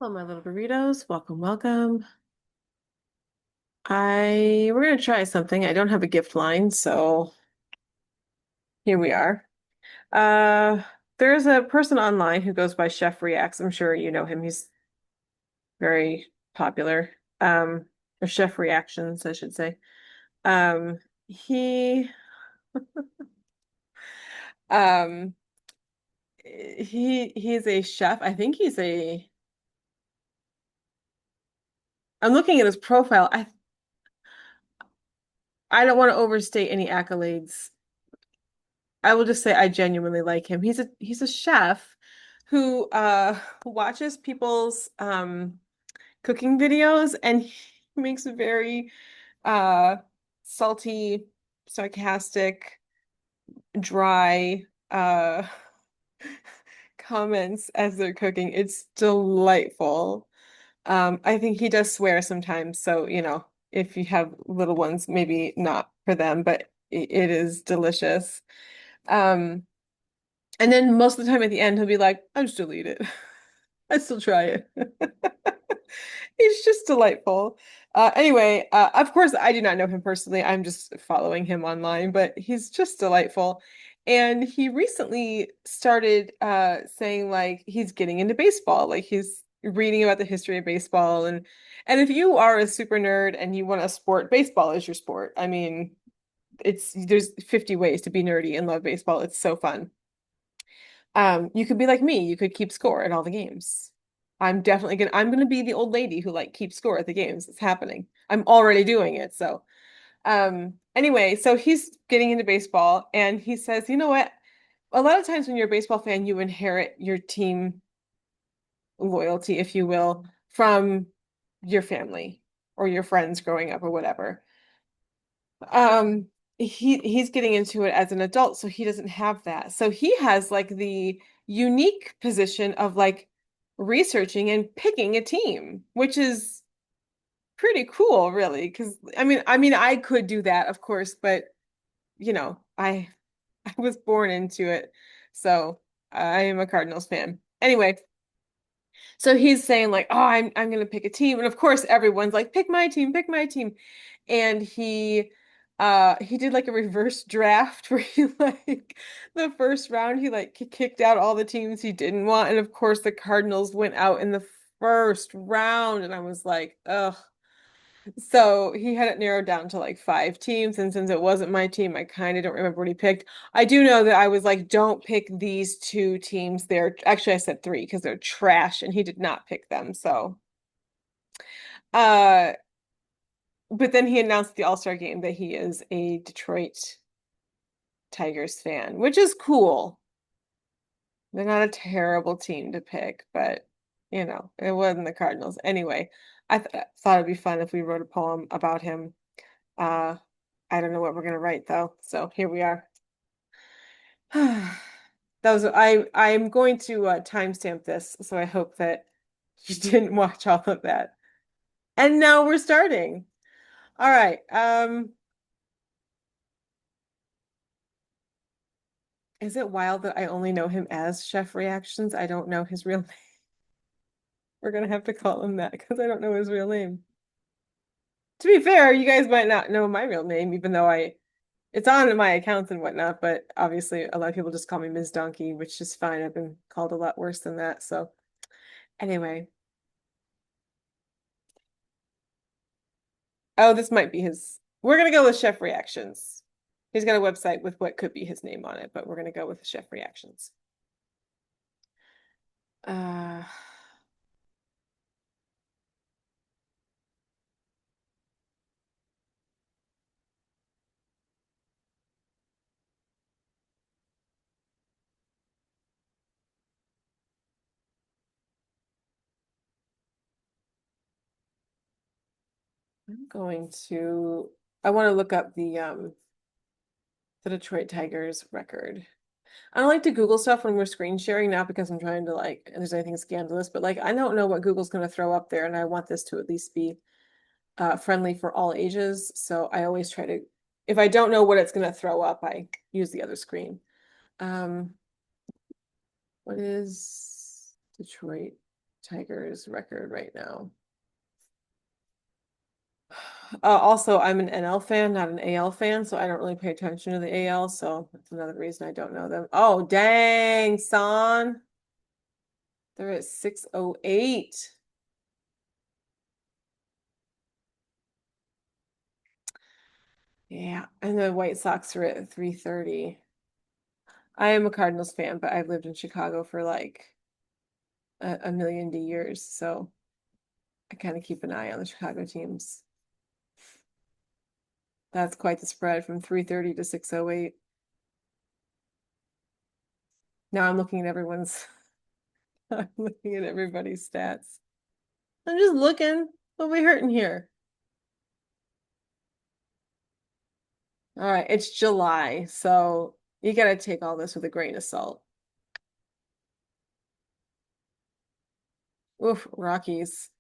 Hello, my little burritos. Welcome, welcome. We're gonna try something. I don't have a gift line, so here we are. Uh, there's a person online who goes by Chef Reacts. I'm sure you know him. He's very popular. Or Chef Reactions, I should say. He, um, he's a chef. I think I'm looking at his profile. I don't want to overstate any accolades. I will just say I genuinely like him. He's a chef who watches people's cooking videos and he makes very uh salty, sarcastic, dry comments as they're cooking. It's delightful. I think he does swear sometimes, so if you have little ones, maybe not for them, but it is delicious. Um And then most of the time at the end, he'll be like, I just delete it. I still try it. He's just delightful. Anyway, of course, I do not know him personally. I'm just following him online, but he's just delightful. And he recently started saying like he's getting into baseball, like he's reading about the history of baseball and if you are a super nerd and you want a sport, baseball is your sport. I mean, there's 50 ways to be nerdy and love baseball. It's so fun. You could be like me. You could keep score at all the games. I'm gonna be the old lady who like keeps score at the games. It's happening. I'm already doing it. So, anyway, so he's getting into baseball and he says, you know what? A lot of times when you're a baseball fan, you inherit your team loyalty, if you will, from your family or your friends growing up or whatever. Um, he's getting into it as an adult, so he doesn't have that. So he has like the unique position of like researching and picking a team, which is pretty cool, really. Because I mean, I could do that, of course, but I I was born into it, so I am a Cardinals fan. Anyway, so he's saying like, "Oh, I'm gonna pick a team," and of course everyone's like, "Pick my team, pick my team," and he did like a reverse draft where he like the first round he like kicked out all the teams he didn't want, and of course the Cardinals went out in the first round, and I was like, ugh. So he had it narrowed down to like five teams, and since it wasn't my team, I kind of don't remember what he picked. I do know that I was like, don't pick these two teams. They're actually I said three because they're trash, and he did not pick them. So, uh, but then he announced the All-Star game that he is a Detroit Tigers fan, which is cool. They're not a terrible team to pick, but it wasn't the Cardinals. Anyway, I th thought it'd be fun if we wrote a poem about him. Uh, I don't know what we're gonna write though, so here we are. I'm going to timestamp this, so I hope that you didn't watch all of that. And now we're starting. All right. Is it wild that I only know him as Chef Reactions? I don't know his real name. We're gonna have to call him that because I don't know his real name. To be fair, you guys might not know my real name, even though it's on my accounts and whatnot, but obviously a lot of people just call me Ms. Donkey, which is fine. I've been called a lot worse than that. So anyway. Oh, this might be his. We're gonna go with Chef Reactions. He's got a website with what could be his name on it, but we're gonna go with Chef Reactions. Uh, I'm going to. I want to look up the Detroit Tigers record. I don't like to Google stuff when we're screen sharing, not because I'm trying to like, and there's anything scandalous, but like I don't know what Google's going to throw up there, and I want this to at least be friendly for all ages. So I always try to, if I don't know what it's going to throw up, I use the other screen. Um, what is Detroit Tigers record right now. Also, I'm an NL fan, not an AL fan, so I don't really pay attention to the AL, so that's another reason I don't know them. Oh, dang, son. They're at 608. Yeah, and the White Sox are at 330. I am a Cardinals fan, but I've lived in Chicago for like a million years, so I kind of keep an eye on the Chicago teams. That's quite the spread from 330 to 608. Now I'm looking at everyone's I'm looking at everybody's stats. I'm just looking. What are we hurting here? All right, it's July, so you gotta take all this with a grain of salt. Oof, Rockies.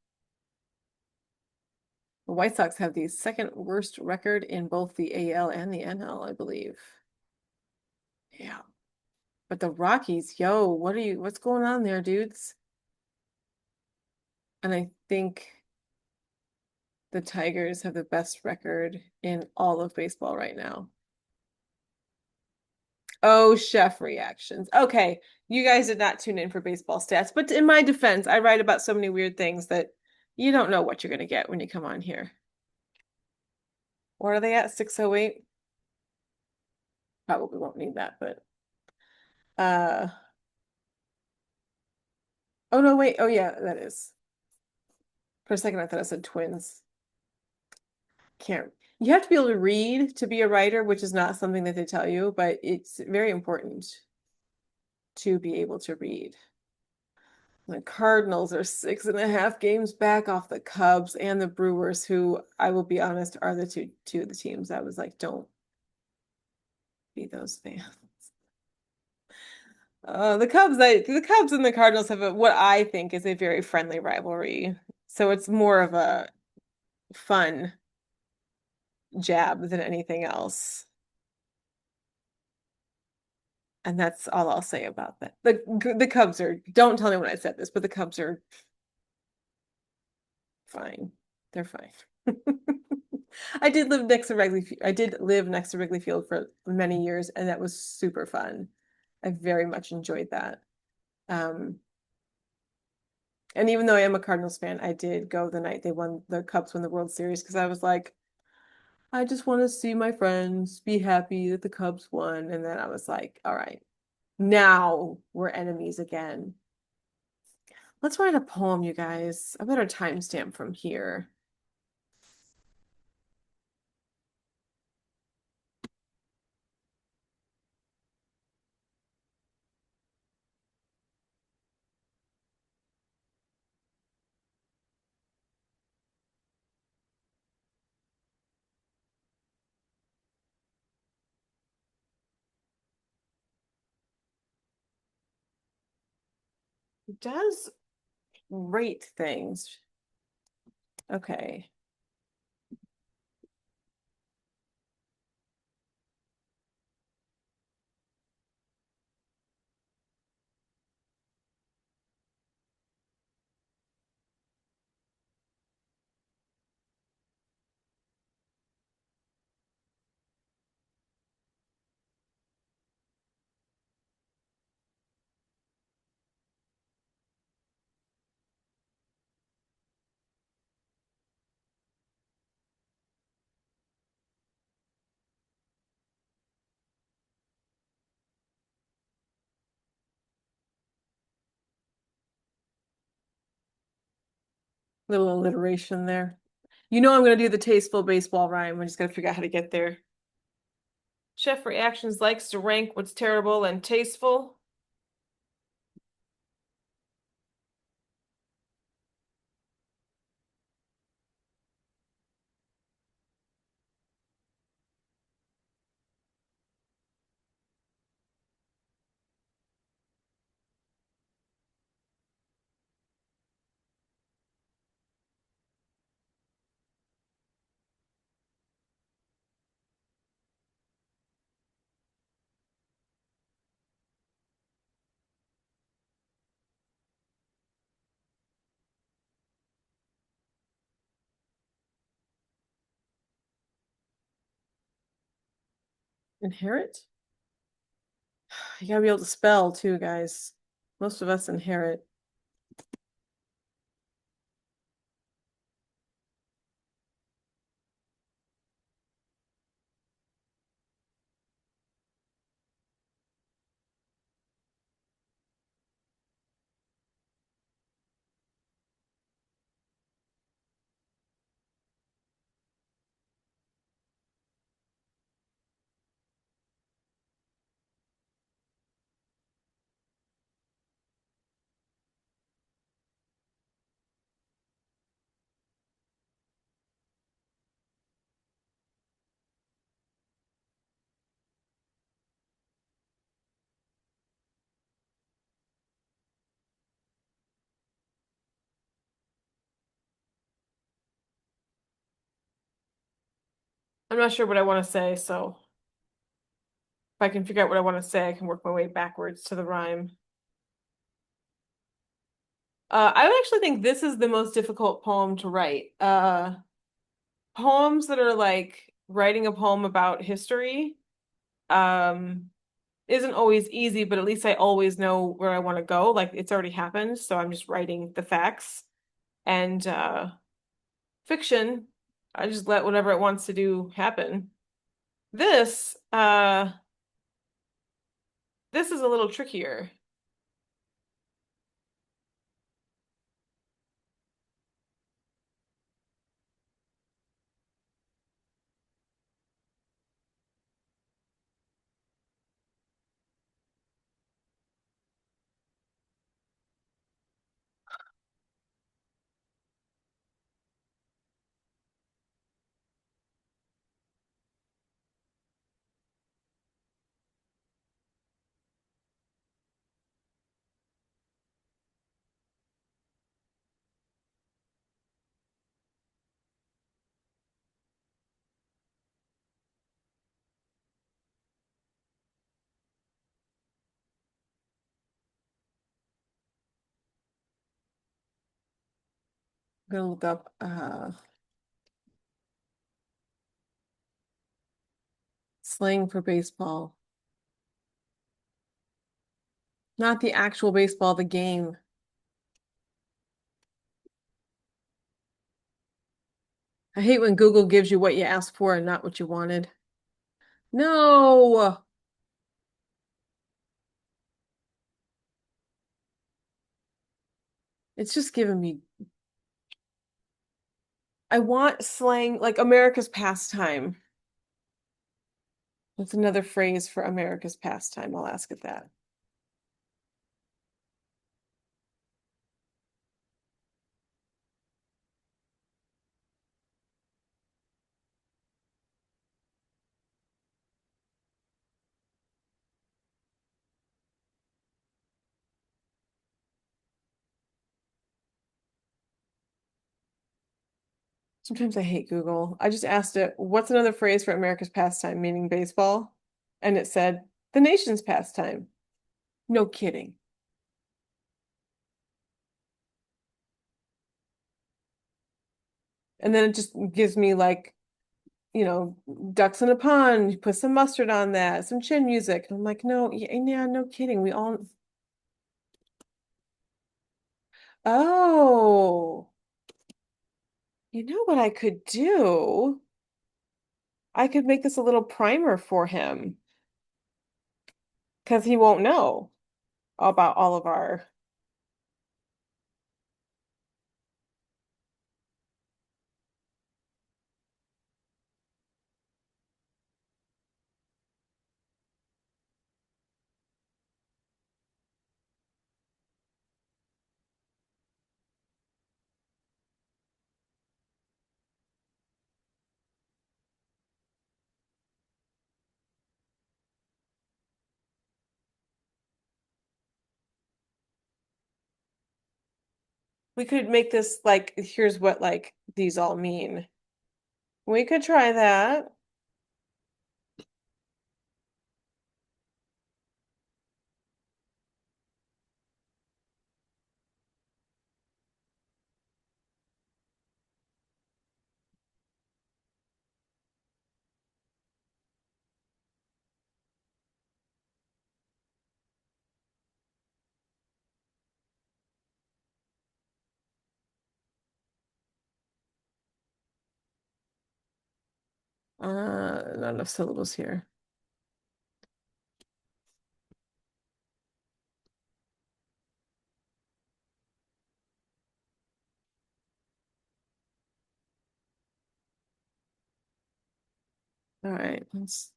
The White Sox have the second worst record in both the AL and the NL, I believe. Yeah. But the Rockies, yo, what's going on there, dudes? And I think the Tigers have the best record in all of baseball right now. Oh, chef reactions. Okay, you guys did not tune in for baseball stats, but in my defense, I write about so many weird things that you don't know what you're going to get when you come on here. What are they at? 608? Probably won't need that, but uh oh no, wait. Oh yeah, that is. For a second I thought I said twins. Can't. You have to be able to read to be a writer, which is not something that they tell you, but it's very important to be able to read. The Cardinals are 6.5 games back off the Cubs and the Brewers, who I will be honest are the two of the teams I was like, don't be those fans. The Cubs and the Cardinals have what I think is a very friendly rivalry. So it's more of a fun jab than anything else. And that's all I'll say about that. The Cubs are, don't tell anyone I said this, but the Cubs are fine. They're fine. I did live next to Wrigley Field for many years, and that was super fun. I very much enjoyed that. Um, and even though I am a Cardinals fan, I did go the night the Cubs won the World Series because I was like, I just want to see my friends be happy that the Cubs won. And then I was like, all right, now we're enemies again. Let's write a poem, you guys. I better timestamp from here. It does rate things. Okay. Little alliteration there. You know I'm going to do the tasteful baseball rhyme. I just got to figure out how to get there. Chef Reactions likes to rank what's terrible and tasteful. Inherit? You gotta be able to spell too, guys. Most of us inherit. I'm not sure what I want to say, so if I can figure out what I want to say, I can work my way backwards to the rhyme. I actually think this is the most difficult poem to write. Poems that are like writing a poem about history, um, isn't always easy, but at least I always know where I want to go. Like it's already happened, so I'm just writing the facts. And fiction, I just let whatever it wants to do happen. This, this is a little trickier. I'm gonna look up slang for baseball. Not the actual baseball, the game. I hate when Google gives you what you asked for and not what you wanted. No, it's just giving me. I want slang like America's pastime. What's another phrase for America's pastime? I'll ask it that. Sometimes I hate Google. I just asked it, what's another phrase for America's pastime, meaning baseball? And it said, the nation's pastime. No kidding. And then it just gives me like, ducks in a pond, you put some mustard on that, some chin music. And I'm like, no, yeah, no kidding. We all, oh, you know what I could do? I could make this a little primer for him because he won't know about all of our. We could make this like, here's what like these all mean. We could try that. Not enough syllables here. All right, let's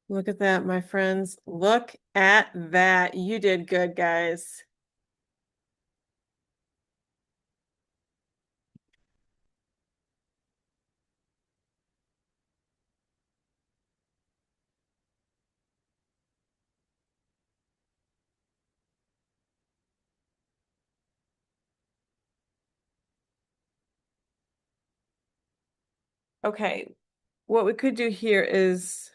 look at that, my friends. Look at that. You did good, guys. Okay, what we could do here is,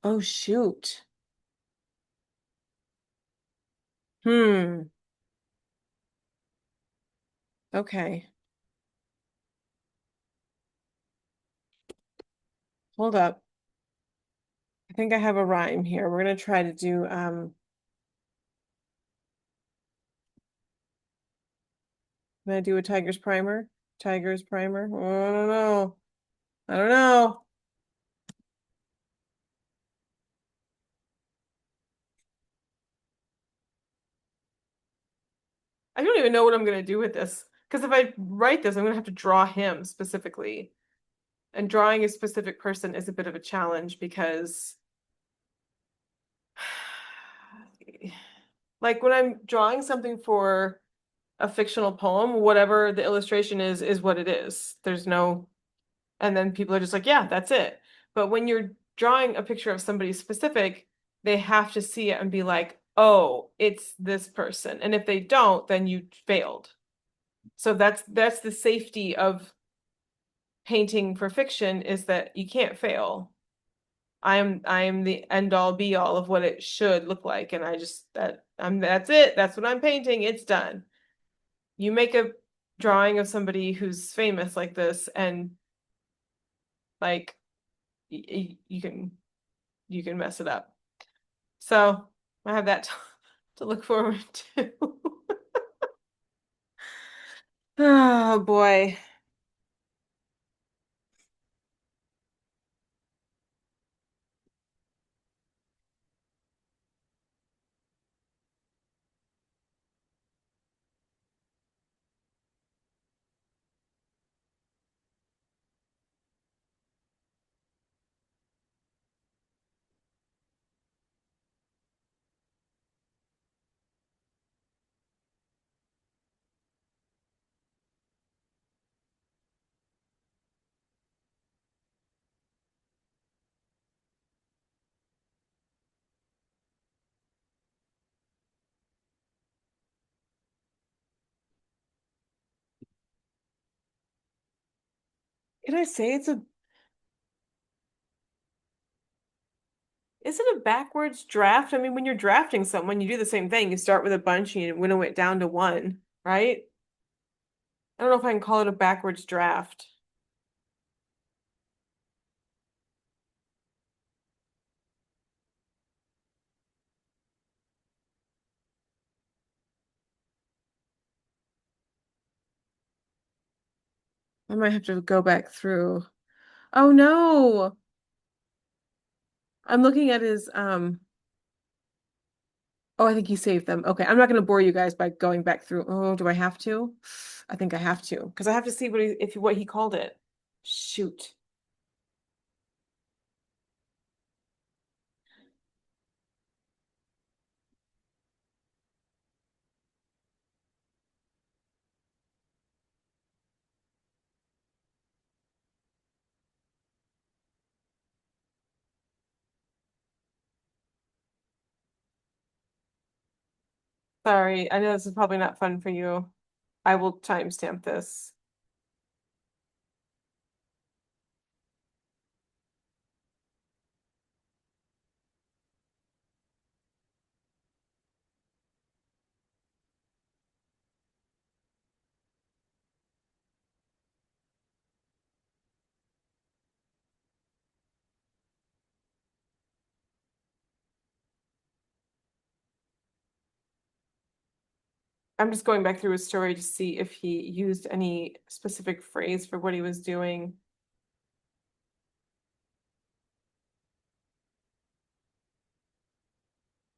oh shoot. Hmm. Okay. Hold up. I think I have a rhyme here. We're gonna try to do can I do a tiger's primer? Tiger's primer? Oh, I don't know. I don't know. I don't even know what I'm gonna do with this. Because if I write this, I'm gonna have to draw him specifically. And drawing a specific person is a bit of a challenge because like when I'm drawing something for a fictional poem, whatever the illustration is what it is. There's no, and then people are just like, yeah, that's it. But when you're drawing a picture of somebody specific, they have to see it and be like, oh, it's this person. And if they don't, then you failed. So that's the safety of painting for fiction is that you can't fail. I am the end all be all of what it should look like, and I just that's it. That's what I'm painting. It's done. You make a drawing of somebody who's famous like this, and like you can mess it up. So I have that to look forward to. Oh boy. Can I say is it a backwards draft? I mean, when you're drafting someone, you do the same thing. You start with a bunch and you winnow it down to one, right? I don't know if I can call it a backwards draft. I might have to go back through. Oh no. I'm looking at his oh, I think he saved them. Okay, I'm not going to bore you guys by going back through. Oh, do I have to? I think I have to because I have to see what he called it. Shoot. Sorry. I know this is probably not fun for you. I will timestamp this. I'm just going back through his story to see if he used any specific phrase for what he was doing.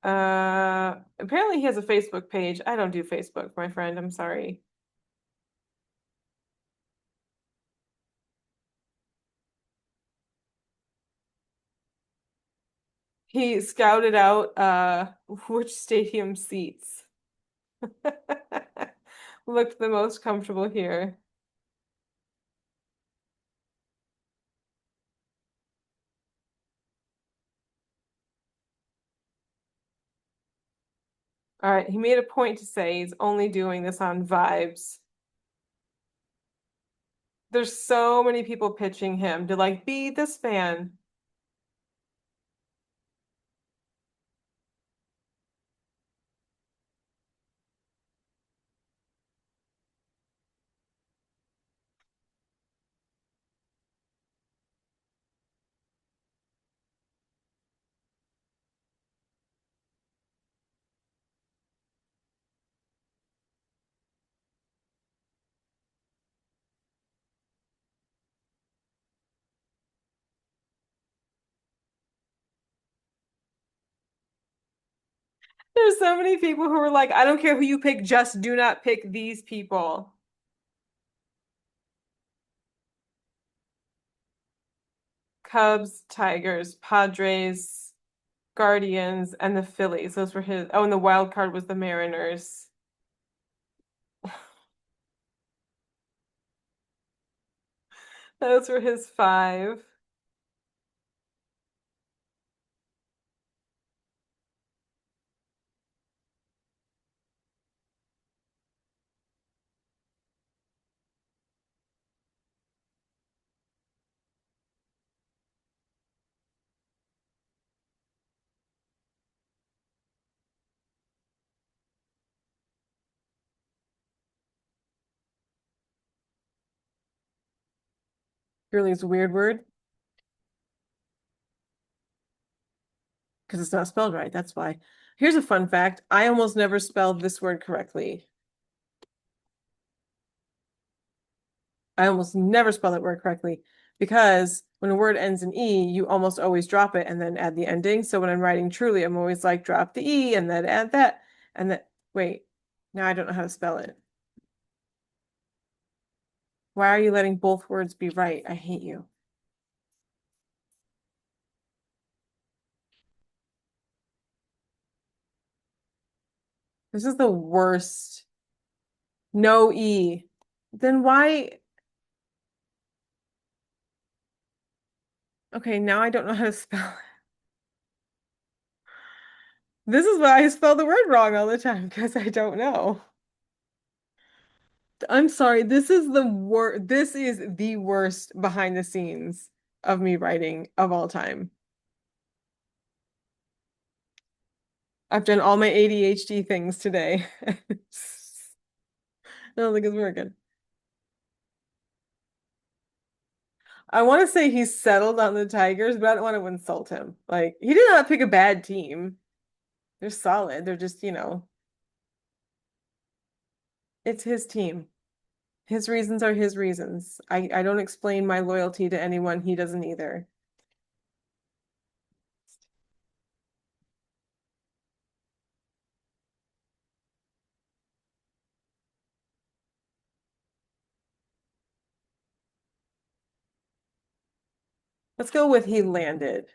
Apparently he has a Facebook page. I don't do Facebook, my friend. I'm sorry. He scouted out which stadium seats looked the most comfortable here. All right, he made a point to say he's only doing this on vibes. There's so many people pitching him to like be this fan. There's so many people who are like, I don't care who you pick, just do not pick these people. Cubs, Tigers, Padres, Guardians, and the Phillies. Those were his. Oh, and the wild card was the Mariners. Those were his five. Really is a weird word because it's not spelled right. That's why. Here's a fun fact. I almost never spelled this word correctly. I almost never spell that word correctly because when a word ends in E, you almost always drop it and then add the ending. So when I'm writing truly, I'm always like drop the E and then add that and that. Wait, now I don't know how to spell it. Why are you letting both words be right? I hate you. This is the worst. No E. Then why? Okay, now I don't know how to spell it. This is why I spell the word wrong all the time because I don't know. I'm sorry. This is the worst. This is the worst behind the scenes of me writing of all time. I've done all my ADHD things today. I don't think it's working. I want to say he's settled on the Tigers, but I don't want to insult him. Like, he did not pick a bad team. They're solid. They're just, it's his team. His reasons are his reasons. I don't explain my loyalty to anyone. He doesn't either. Let's go with he landed.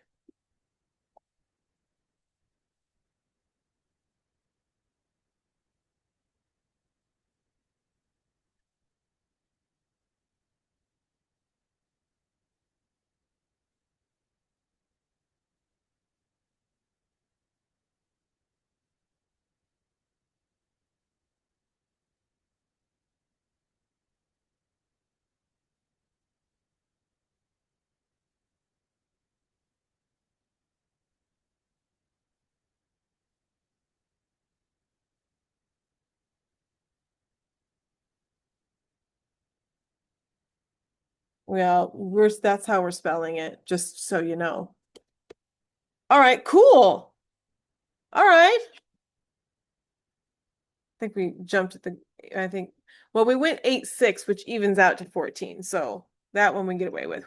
Well, that's how we're spelling it, just so you know. All right, cool. All right. think we jumped at the, I think, well, we went 8-6, which evens out to 14. So that one we get away with.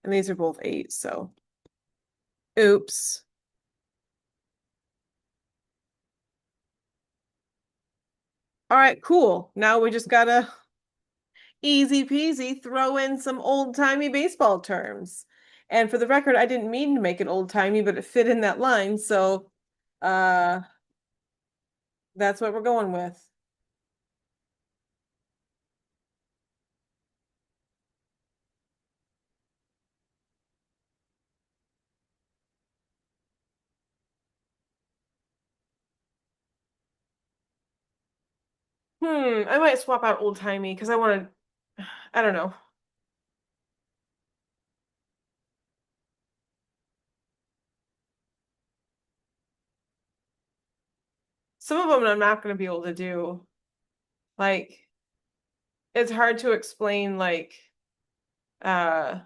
And these are both 8, so oops. All right, cool. Now we just gotta easy peasy throw in some old-timey baseball terms. And for the record, I didn't mean to make it old-timey, but it fit in that line, so uh that's what we're going with. I might swap out old-timey because I want to, I don't know. Some of them I'm not going to be able to do. Like it's hard to explain uh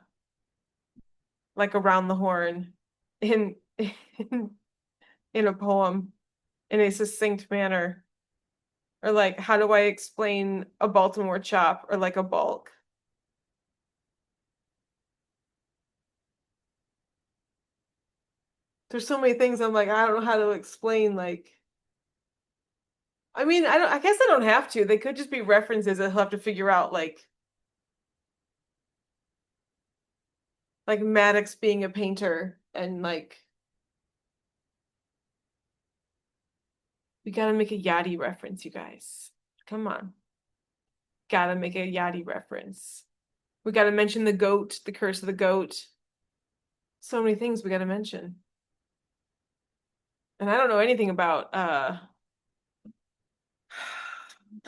like around the horn in in a poem in a succinct manner. Or like how do I explain a Baltimore chop or like a bulk? There's so many things I'm like I don't know how to explain I mean I guess I don't have to. They could just be references that he'll have to figure out like Maddox being a painter and like we gotta make a Yachty reference, you guys. Come on. Gotta make a Yachty reference. We gotta mention the goat, the curse of the goat. So many things we gotta mention. And I don't know anything about I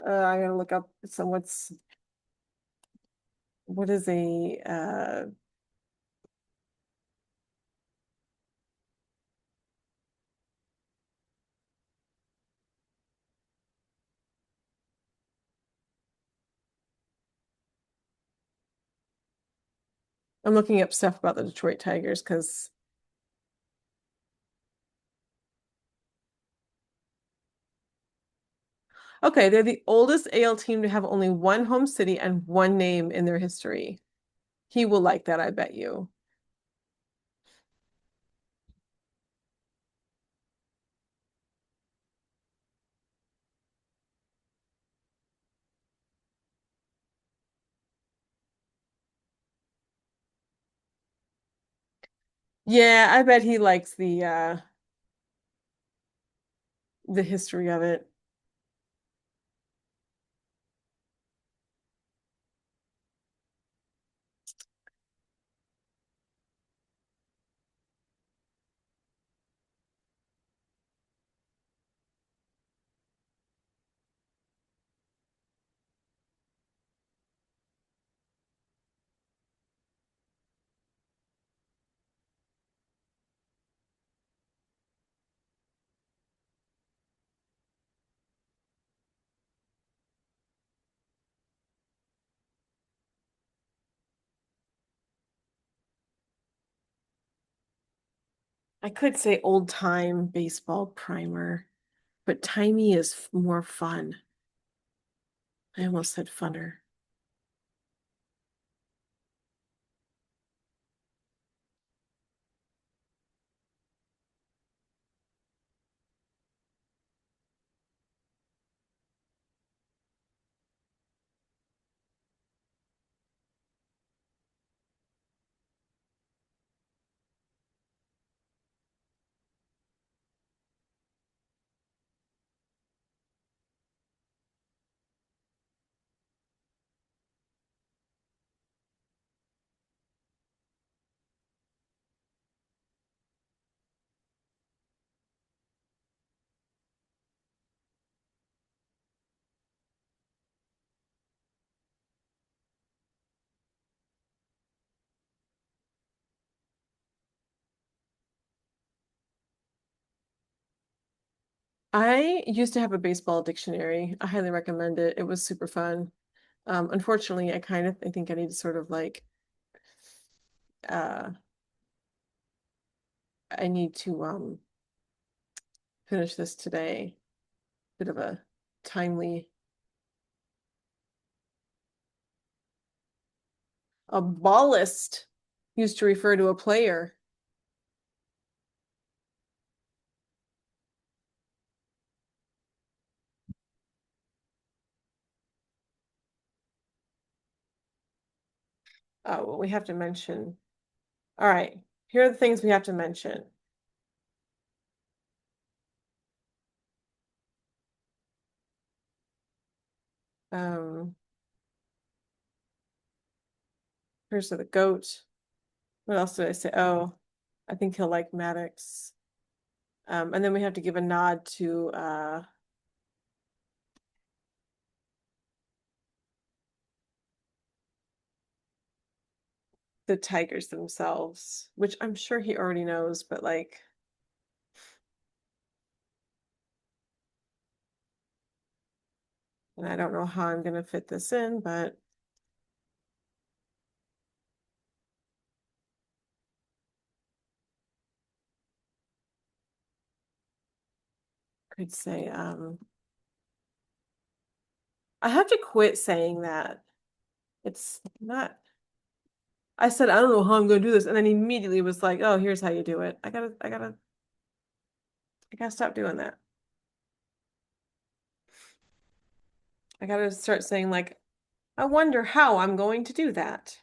gotta look up some what is a I'm looking up stuff about the Detroit Tigers because okay, they're the oldest AL team to have only one home city and one name in their history. He will like that, I bet you. Yeah, I bet he likes the history of it. I could say old time baseball primer, but timey is more fun. I almost said funner. I used to have a baseball dictionary. I highly recommend it. It was super fun. Unfortunately, I think I need to sort of uh I need to finish this today. Bit of a timely. A ballist used to refer to a player. Oh, well, we have to mention. All right, here are the things we have to mention. Um, Here's the goat. What else did I say? Oh, I think he'll like Maddox. And then we have to give a nod to the Tigers themselves, which I'm sure he already knows, but like, and I don't know how I'm gonna fit this in, but could say I have to quit saying that. It's not. I said I don't know how I'm gonna do this, and then immediately was like, "Oh, here's how you do it." I gotta stop doing that. I gotta start saying like, "I wonder how I'm going to do that."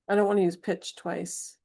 I don't want to use pitch twice.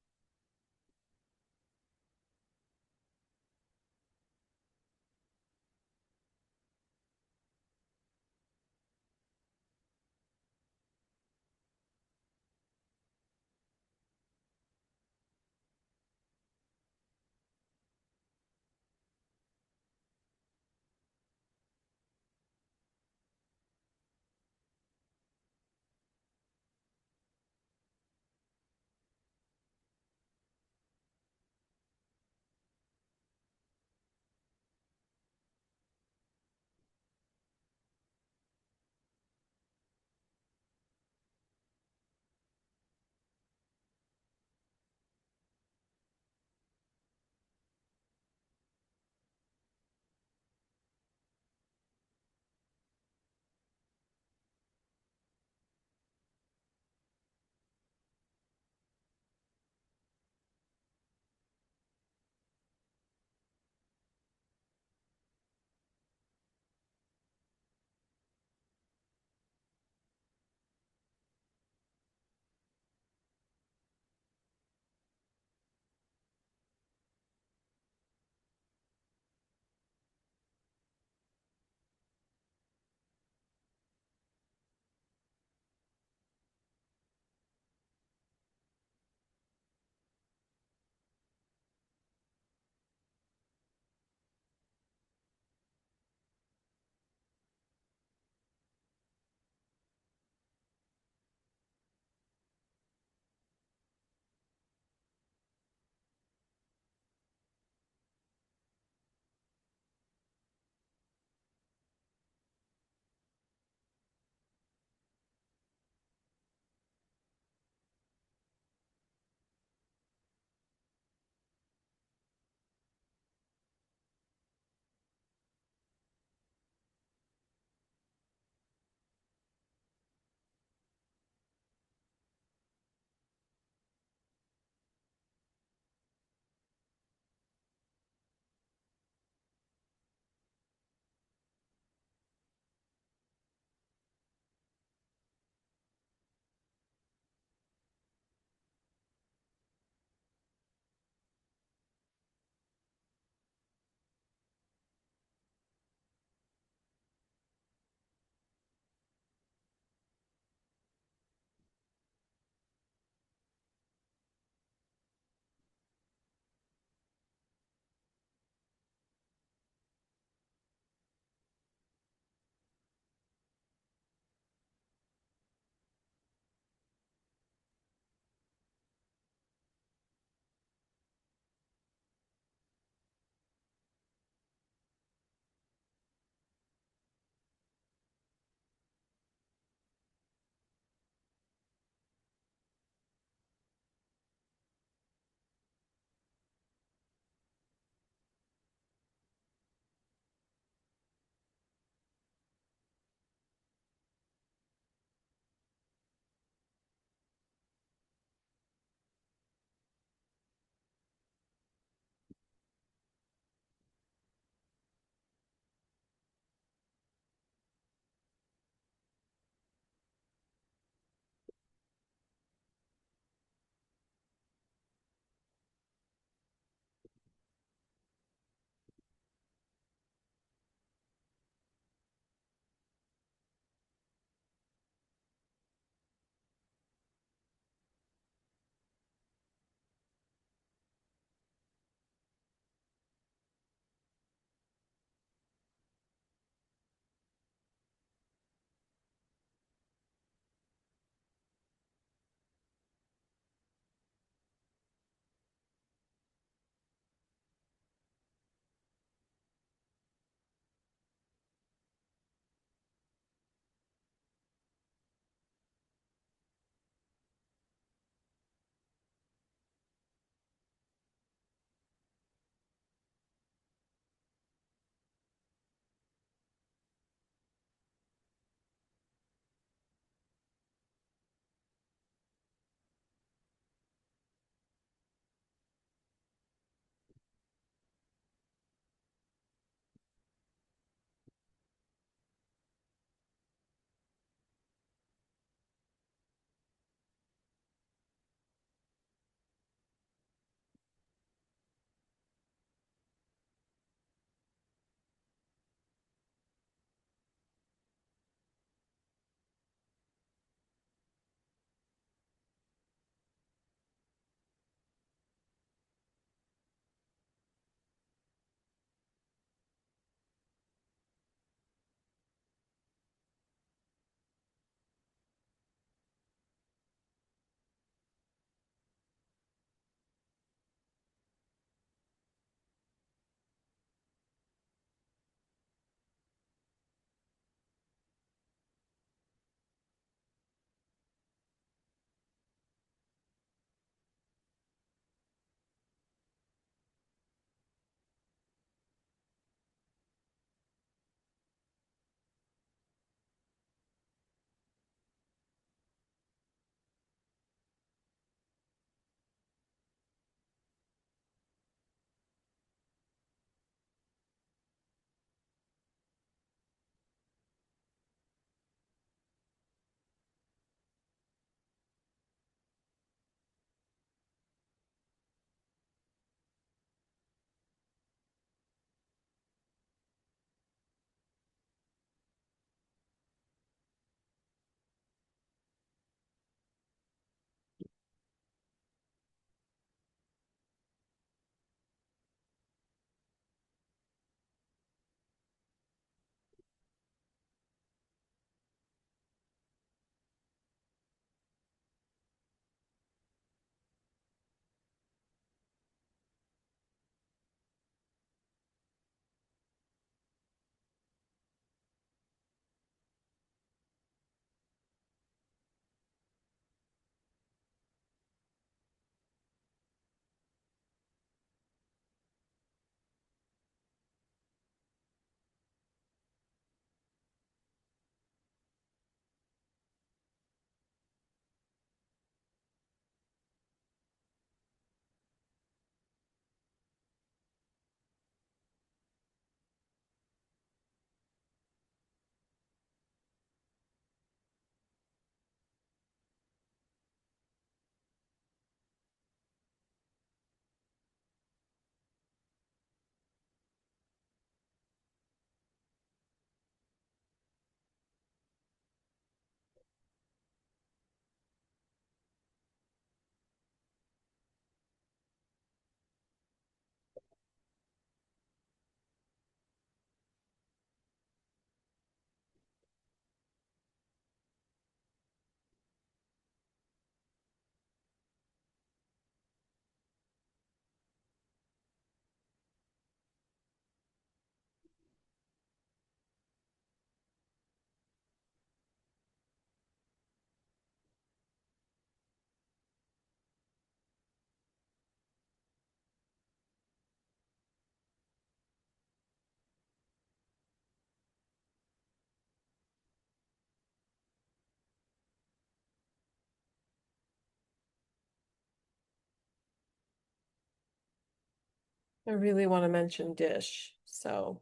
I really want to mention dish, so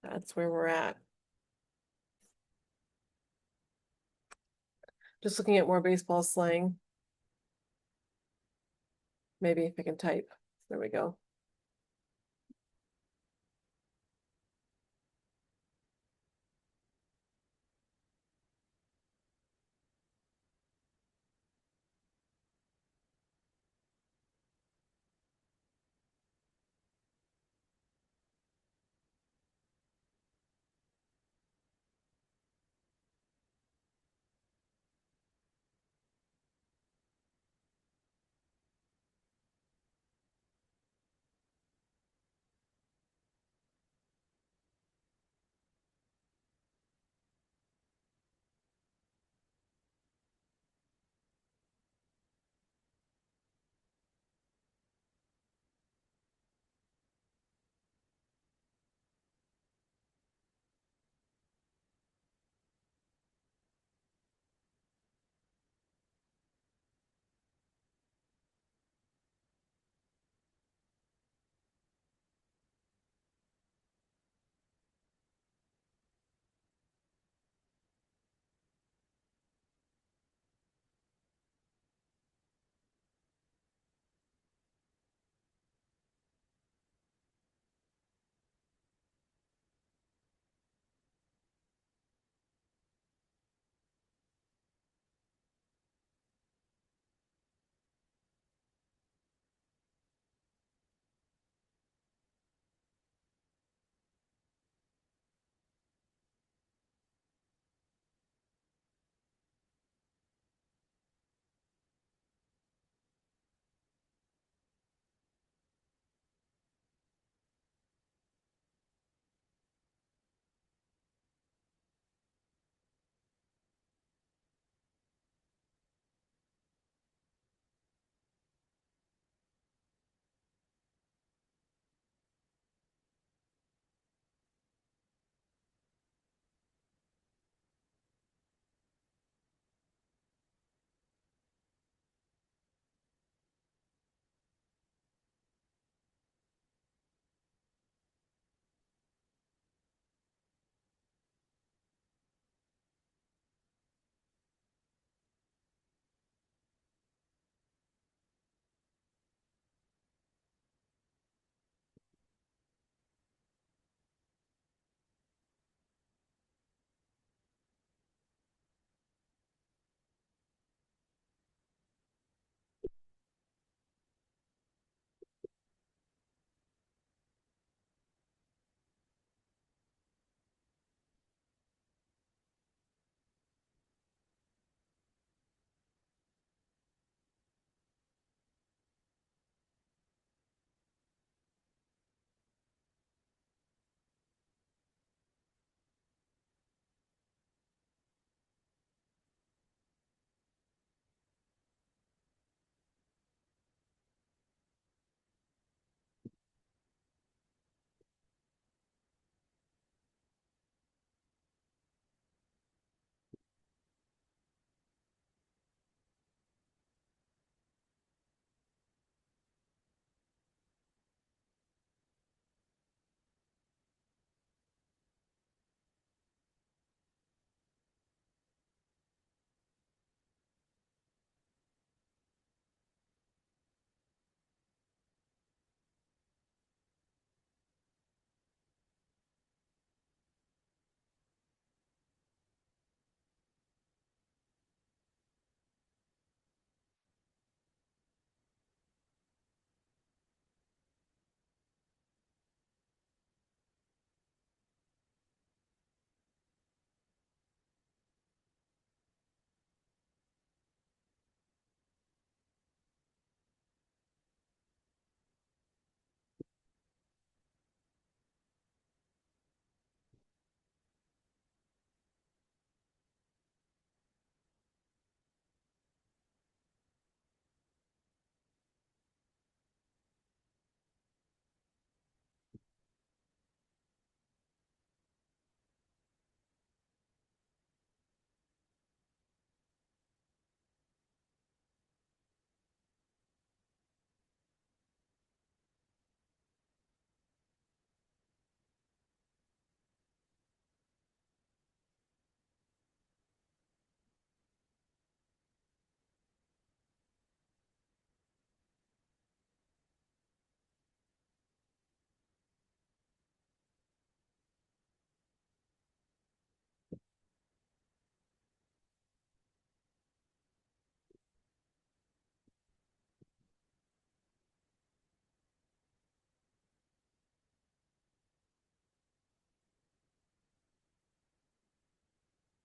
that's where we're at. Just looking at more baseball slang. Maybe if I can type. There we go.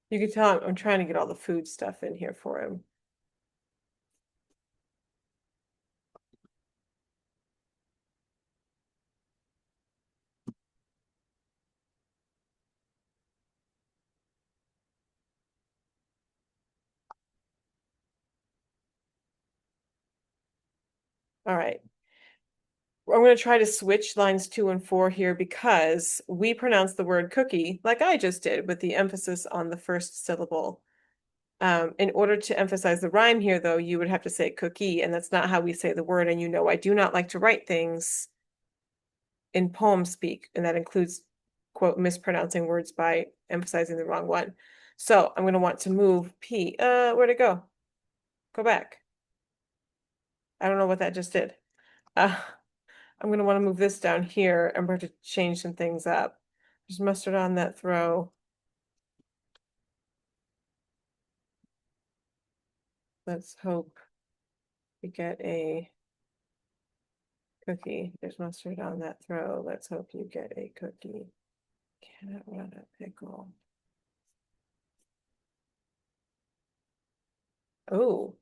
You can tell I'm trying to get all the food stuff in here for him. All right. I'm going to try to switch lines 2 and 4 here because we pronounce the word cookie like I just did with the emphasis on the first syllable. In order to emphasize the rhyme here, though, you would have to say cookie, and that's not how we say the word. And you know, I do not like to write things in poem speak, and that includes, quote, mispronouncing words by emphasizing the wrong one. So I'm going to want to move P. Where'd it go? Go back. I don't know what that just did. Uh, I'm going to want to move this down here, and we're going to change some things up. There's mustard on that throw. Let's hope we get a cookie. There's mustard on that throw. Let's hope you get a cookie. Cannot run a pickle. Oh,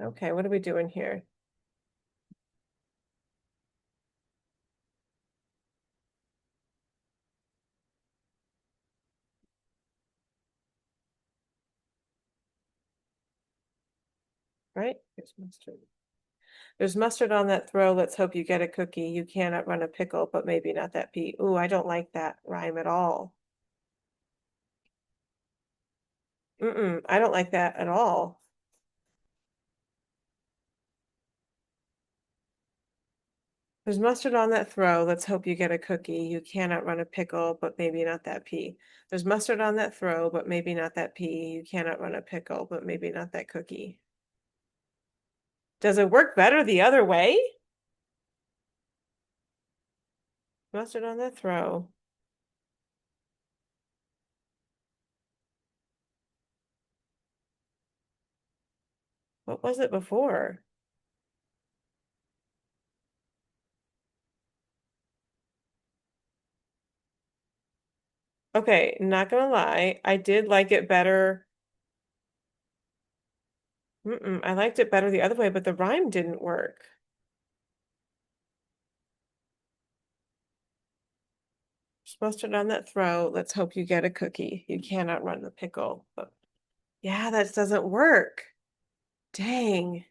okay. What are we doing here? Right? There's mustard. There's mustard on that throw. Let's hope you get a cookie. You cannot run a pickle, but maybe not that pea. Ooh, I don't like that rhyme at all. I don't like that at all. There's mustard on that throw. Let's hope you get a cookie. You cannot run a pickle, but maybe not that pea. There's mustard on that throw, but maybe not that pea. You cannot run a pickle, but maybe not that cookie. Does it work better the other way? Mustard on that throw. What was it before? Okay, not gonna lie, I did like it better. I liked it better the other way, but the rhyme didn't work. Just mustard on that throw. Let's hope you get a cookie. You cannot run the pickle. But yeah, that doesn't work. Dang.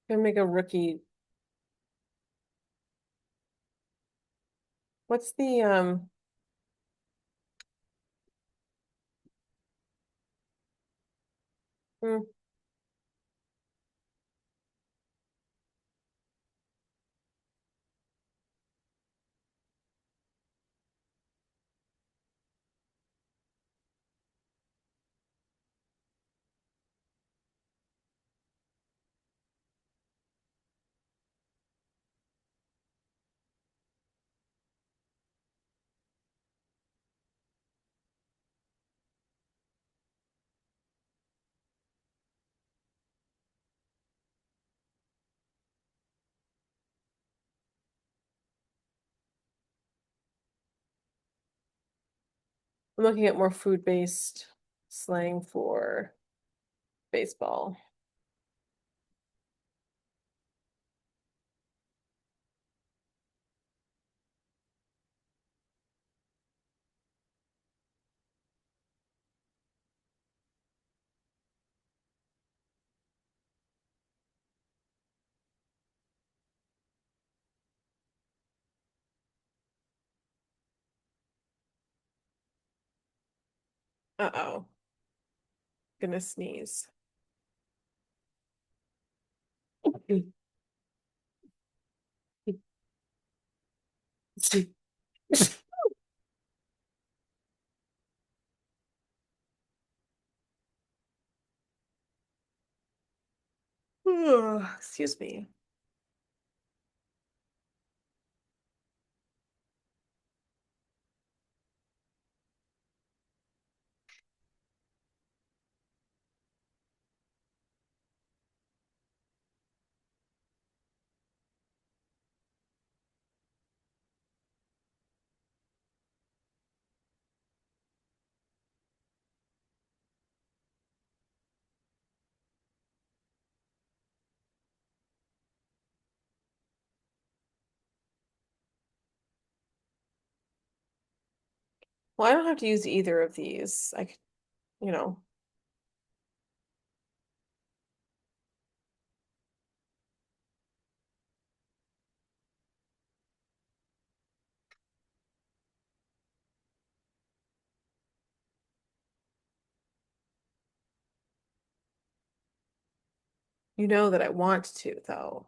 Gonna make a rookie. What's the hmm, I'm looking at more food-based slang for baseball. Uh-oh. Gonna sneeze. Excuse me. Well, I don't have to use either of these. I could, you know, you know that I want to, though.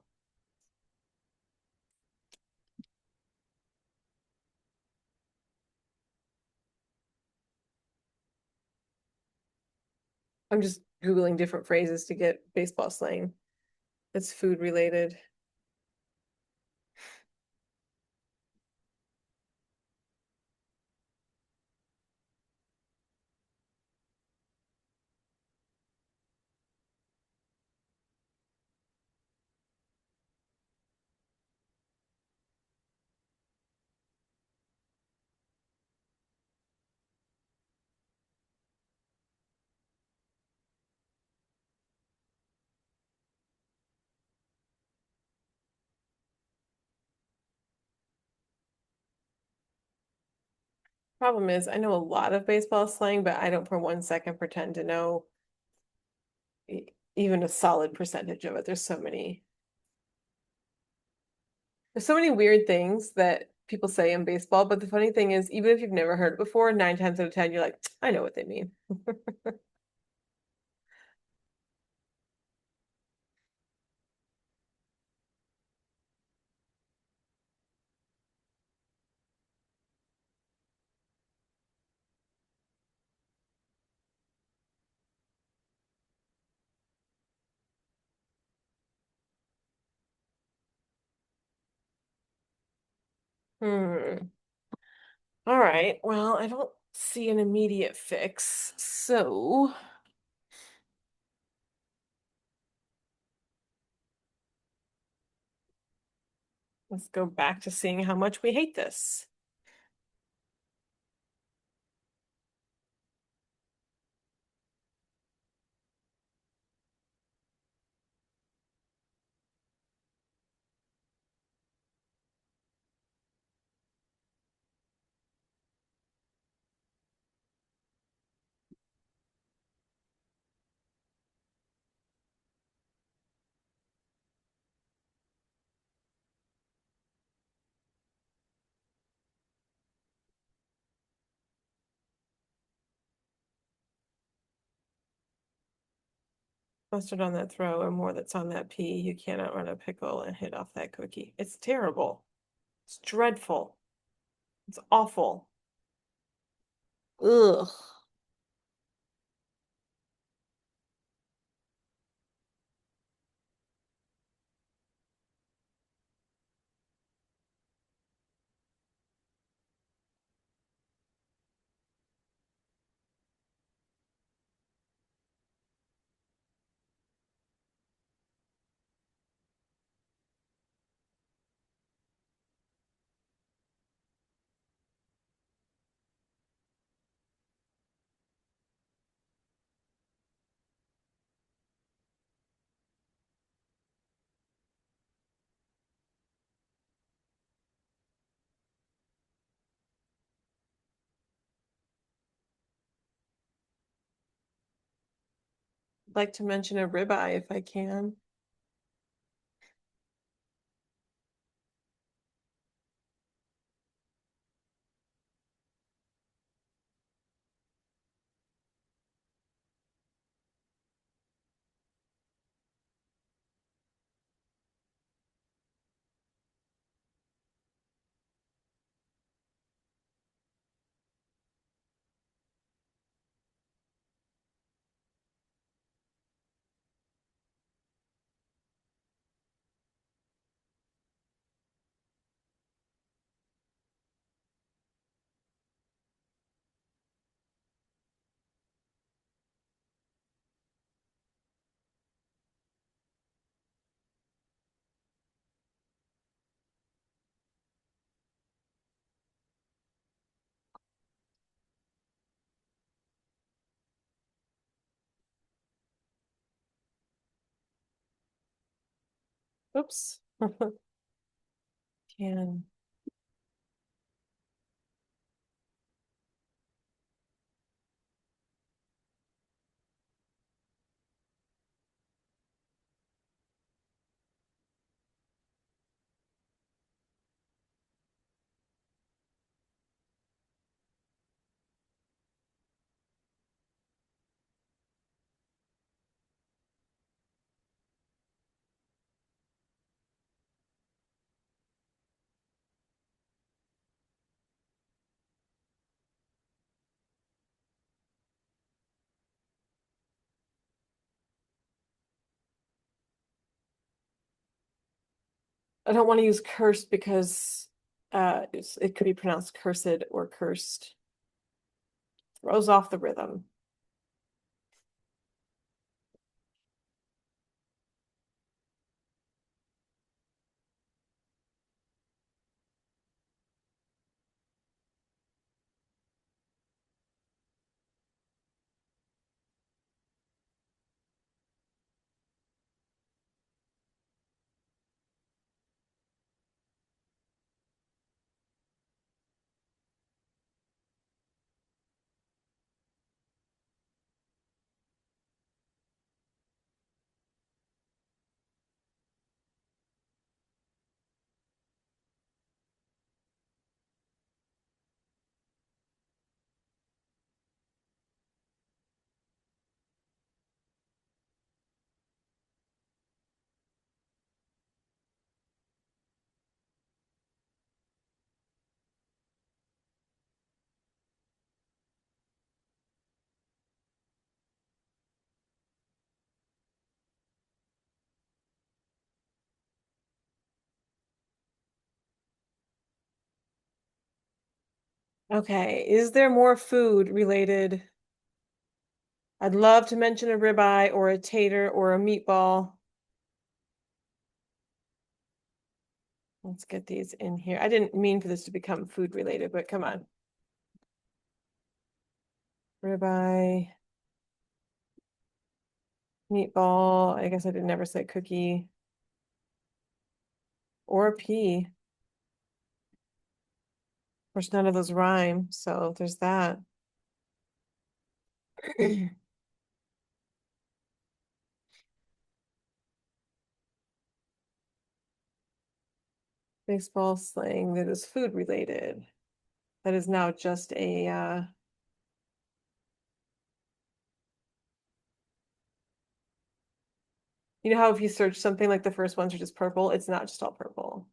I'm just Googling different phrases to get baseball slang. It's food related. Problem is, I know a lot of baseball slang, but I don't for 1 second pretend to know even a solid percentage of it. There's so many weird things that people say in baseball, but the funny thing is, even if you've never heard it before, 9 times out of 10, you're like, I know what they mean. Hmm. All right. Well, I don't see an immediate fix, so let's go back to seeing how much we hate this. Mustard on that throw or more that's on that pea. You cannot run a pickle and hit off that cookie. It's terrible. It's dreadful. It's awful. Ugh. I'd like to mention a ribeye if I can. Oops. Can. I don't want to use cursed because it could be pronounced cursed or cursed. Throws off the rhythm. Okay, is there more food related? I'd love to mention a ribeye or a tater or a meatball. Let's get these in here. I didn't mean for this to become food related, but come on. Ribeye, meatball. I guess I did never say cookie or a pea. Of course, none of those rhyme, so there's that. Baseball slang that is food related. That is now just a you know how if you search something like the first ones are just purple, it's not just all purple.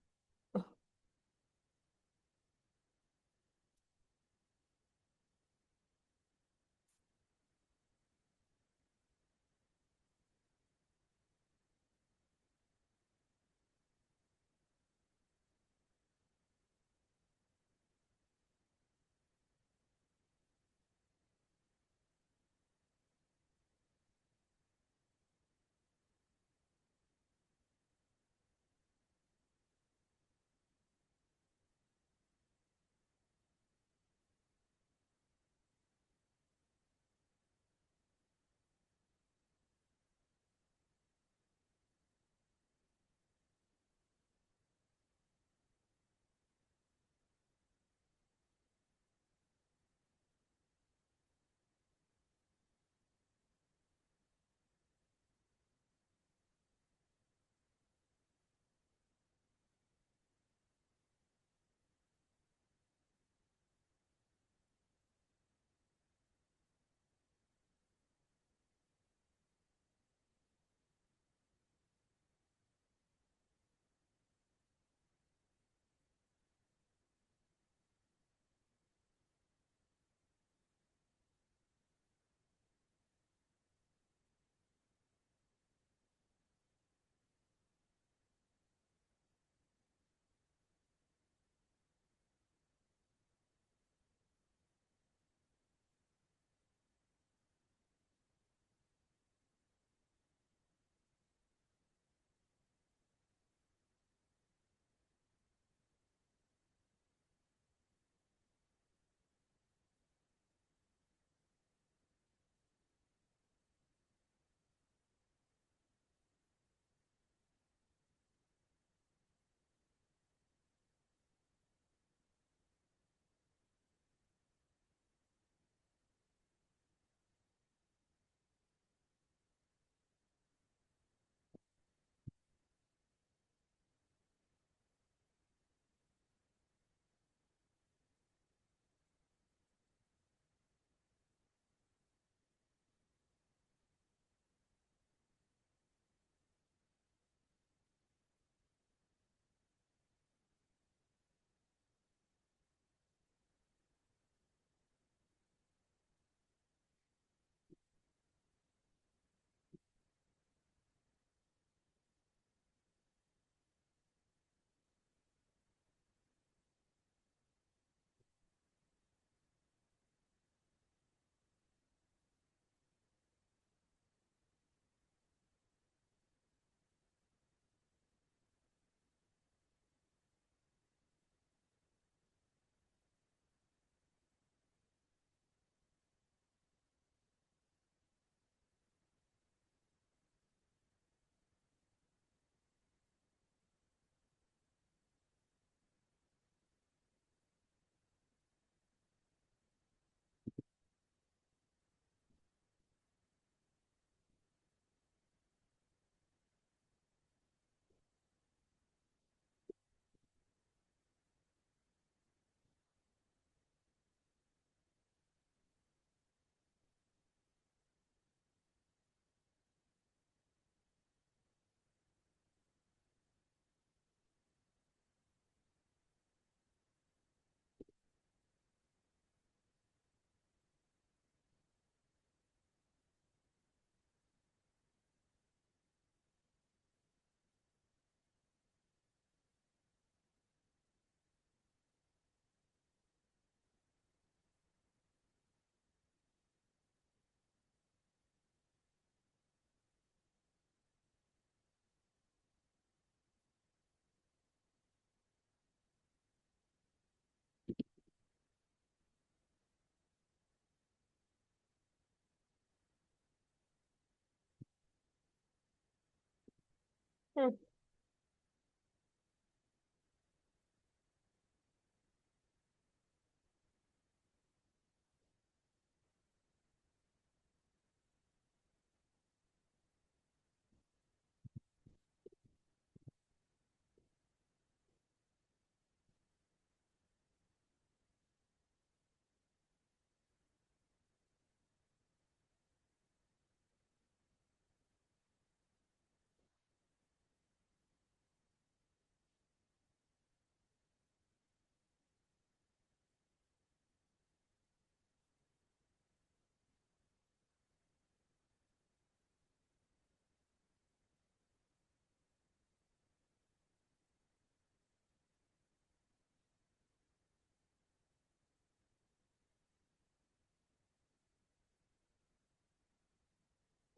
Hmm.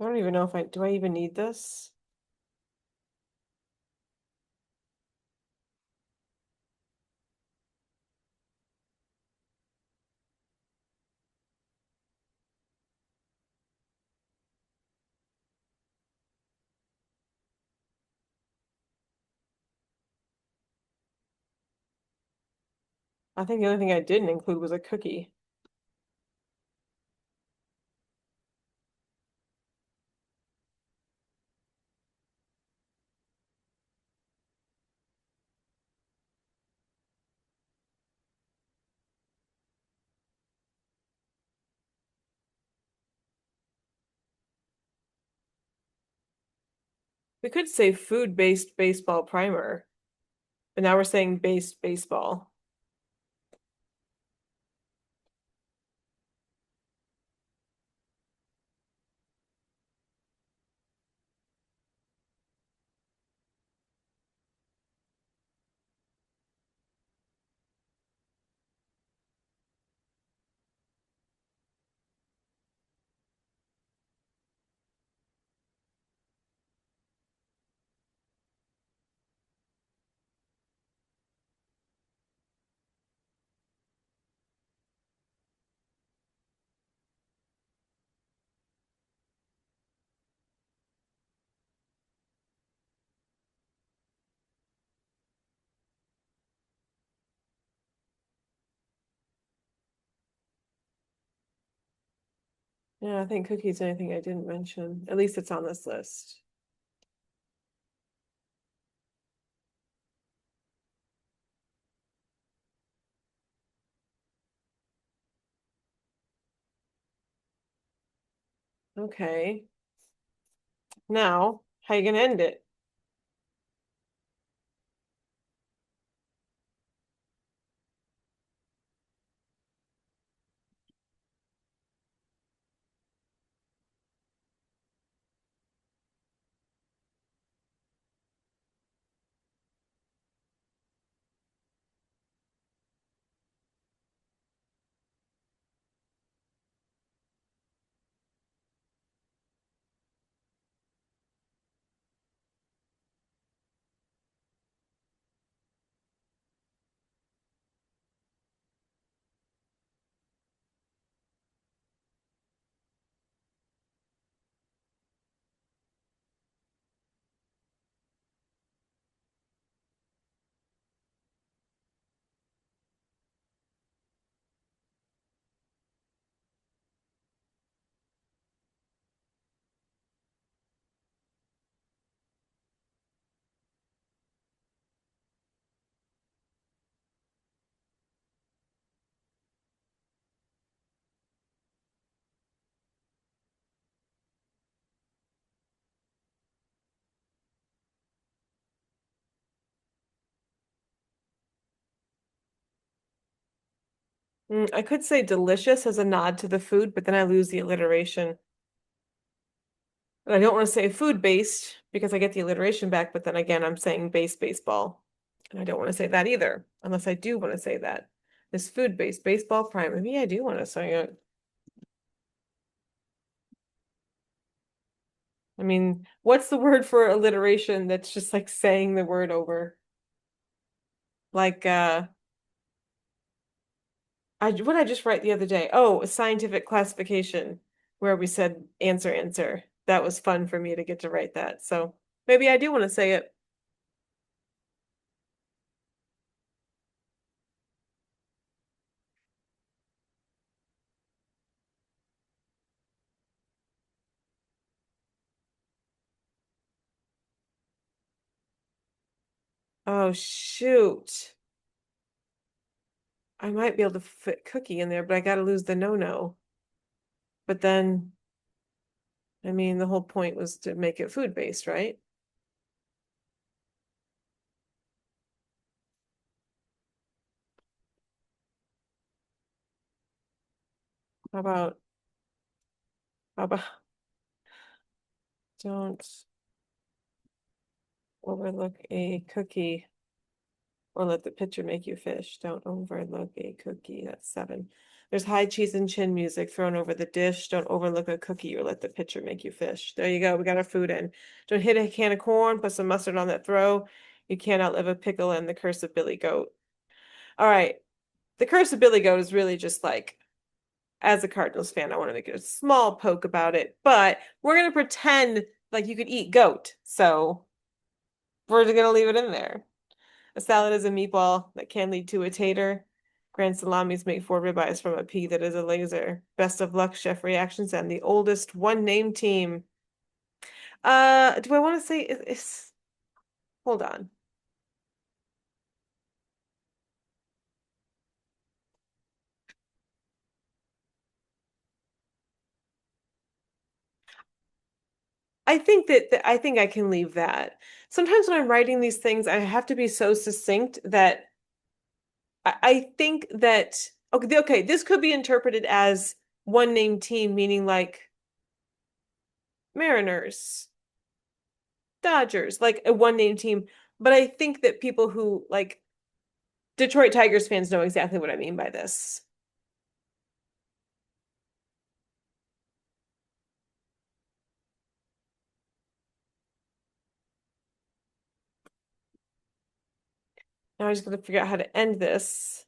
I don't even know if do I even need this? I think the only thing I didn't include was a cookie. We could say food-based baseball primer, but now we're saying based baseball. Yeah, I think cookies anything I didn't mention. At least it's on this list. Okay. Now, how you gonna end it? I could say delicious as a nod to the food, but then I lose the alliteration. And I don't want to say food-based because I get the alliteration back, but then again, I'm saying base baseball. And I don't want to say that either, unless I do want to say that. This food-based baseball prime. Maybe I do want to say it. I mean, what's the word for alliteration that's just like saying the word over? Like what did I just write the other day? Oh, a scientific classification where we said answer, answer. That was fun for me to get to write that. So Maybe I do want to say it. Oh, shoot. I might be able to fit cookie in there, but I gotta lose the no-no. But then, I mean, the whole point was to make it food-based, right? How about, how about, don't overlook a cookie or let the pitcher make you fish. Don't overlook a cookie. That's 7. There's high cheese and chin music thrown over the dish. Don't overlook a cookie or let the pitcher make you fish. There you go. We got our food in. Don't hit a can of corn. Put some mustard on that throw. You can't outlive a pickle and the curse of Billy Goat. All right. The curse of Billy Goat is really just like, as a Cardinals fan, I want to make a small poke about it, but we're gonna pretend like you could eat goat. So we're just gonna leave it in there. A salad is a meatball that can lead to a tater. Grand salamis make 4 ribeyes from a pea that is a laser. Best of luck, chef reactions, and the oldest one name team. Do I want to say it's hold on. I think I can leave that. Sometimes when I'm writing these things, I have to be so succinct that I think that okay, this could be interpreted as one name team, meaning like Mariners, Dodgers, like a one name team. But I think that people who like Detroit Tigers fans know exactly what I mean by this. Now I just gotta figure out how to end this.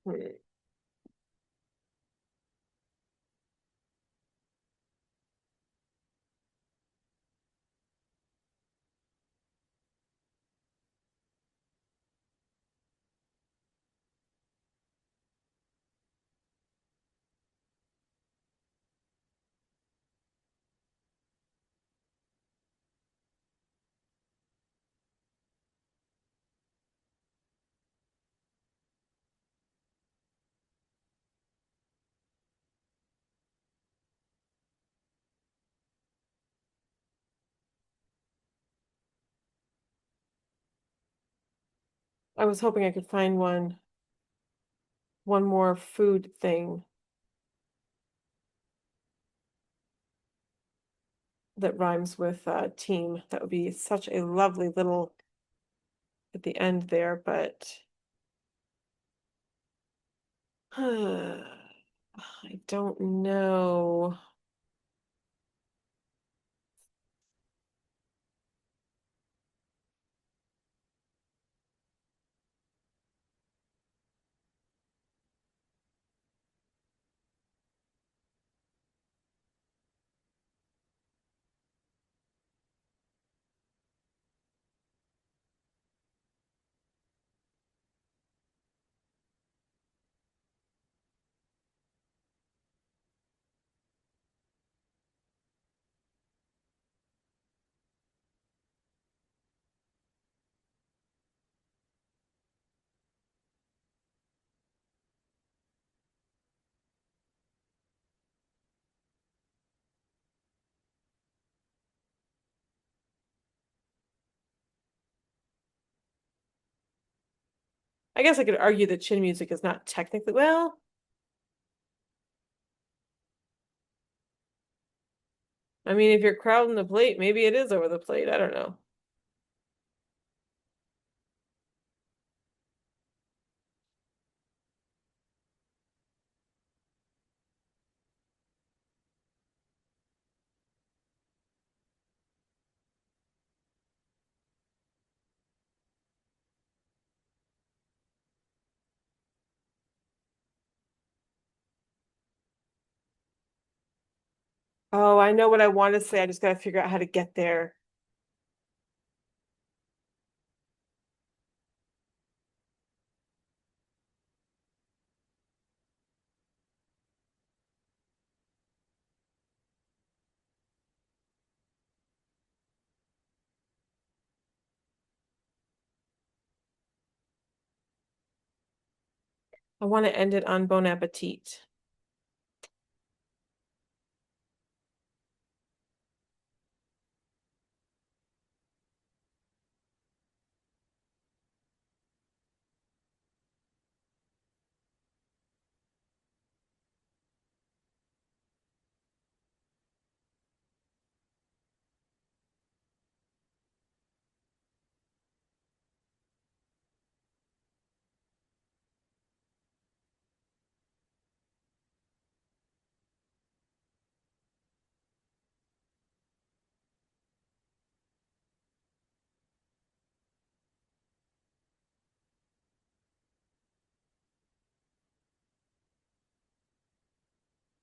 Hmm. I was hoping I could find one more food thing that rhymes with team. That would be such a lovely little at the end there, but I don't know. I guess I could argue that chin music is not technically, well, I mean, if you're crowding the plate, maybe it is over the plate. I don't know. Oh, I know what I want to say. I just gotta figure out how to get there. I want to end it on Bon Appetit.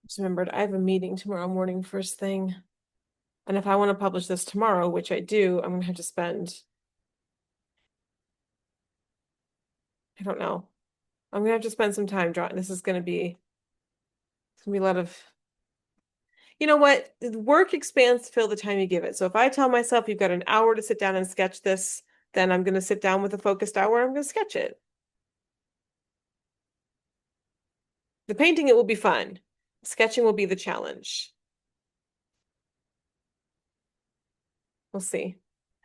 Just remembered I have a meeting tomorrow morning first thing. And if I want to publish this tomorrow, which I do, I'm gonna have to spend, I don't know. I'm gonna have to spend some time drawing. This is gonna be a lot of, you know what? Work expands to fill the time you give it. So if I tell myself you've got an hour to sit down and sketch this, then I'm gonna sit down with a focused hour. I'm gonna sketch it. The painting, it will be fun. Sketching will be the challenge. We'll see.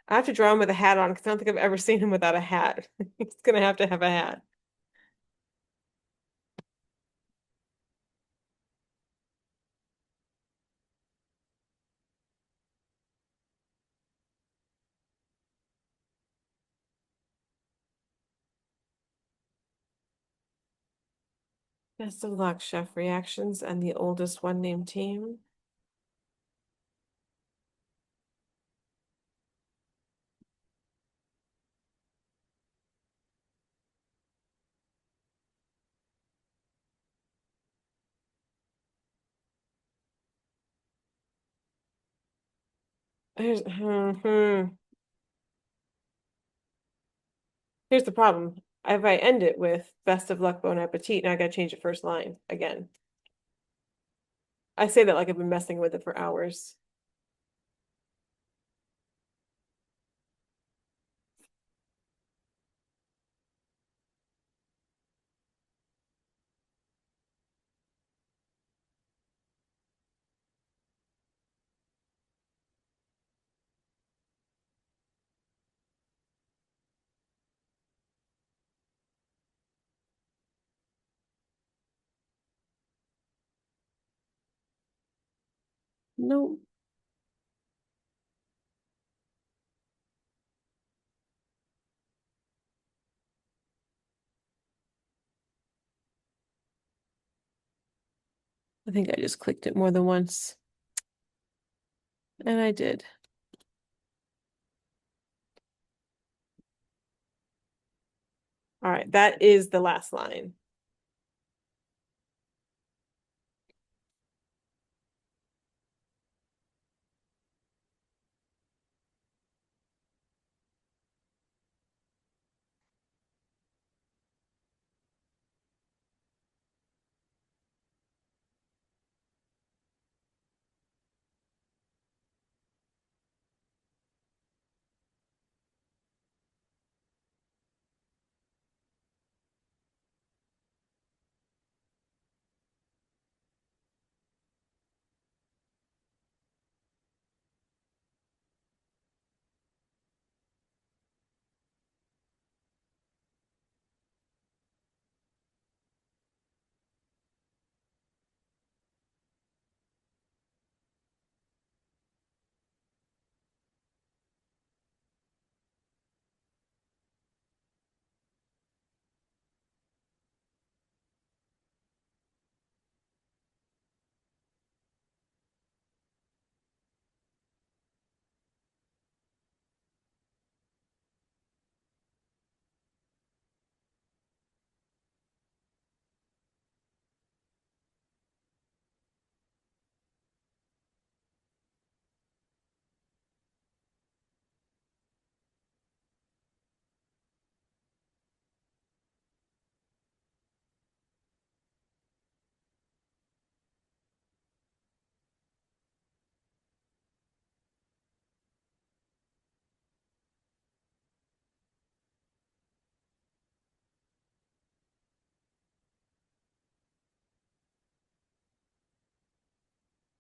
I have to draw him with a hat on because I don't think I've ever seen him without a hat. He's gonna have to have a hat. Best of luck, chef reactions, and the oldest one named team. Here's, here's the problem. If I end it with best of luck, bon appetit, now I gotta change the first line again. I say that like I've been messing with it for hours. No, I think I just clicked it more than once. And I did. All right, that is the last line.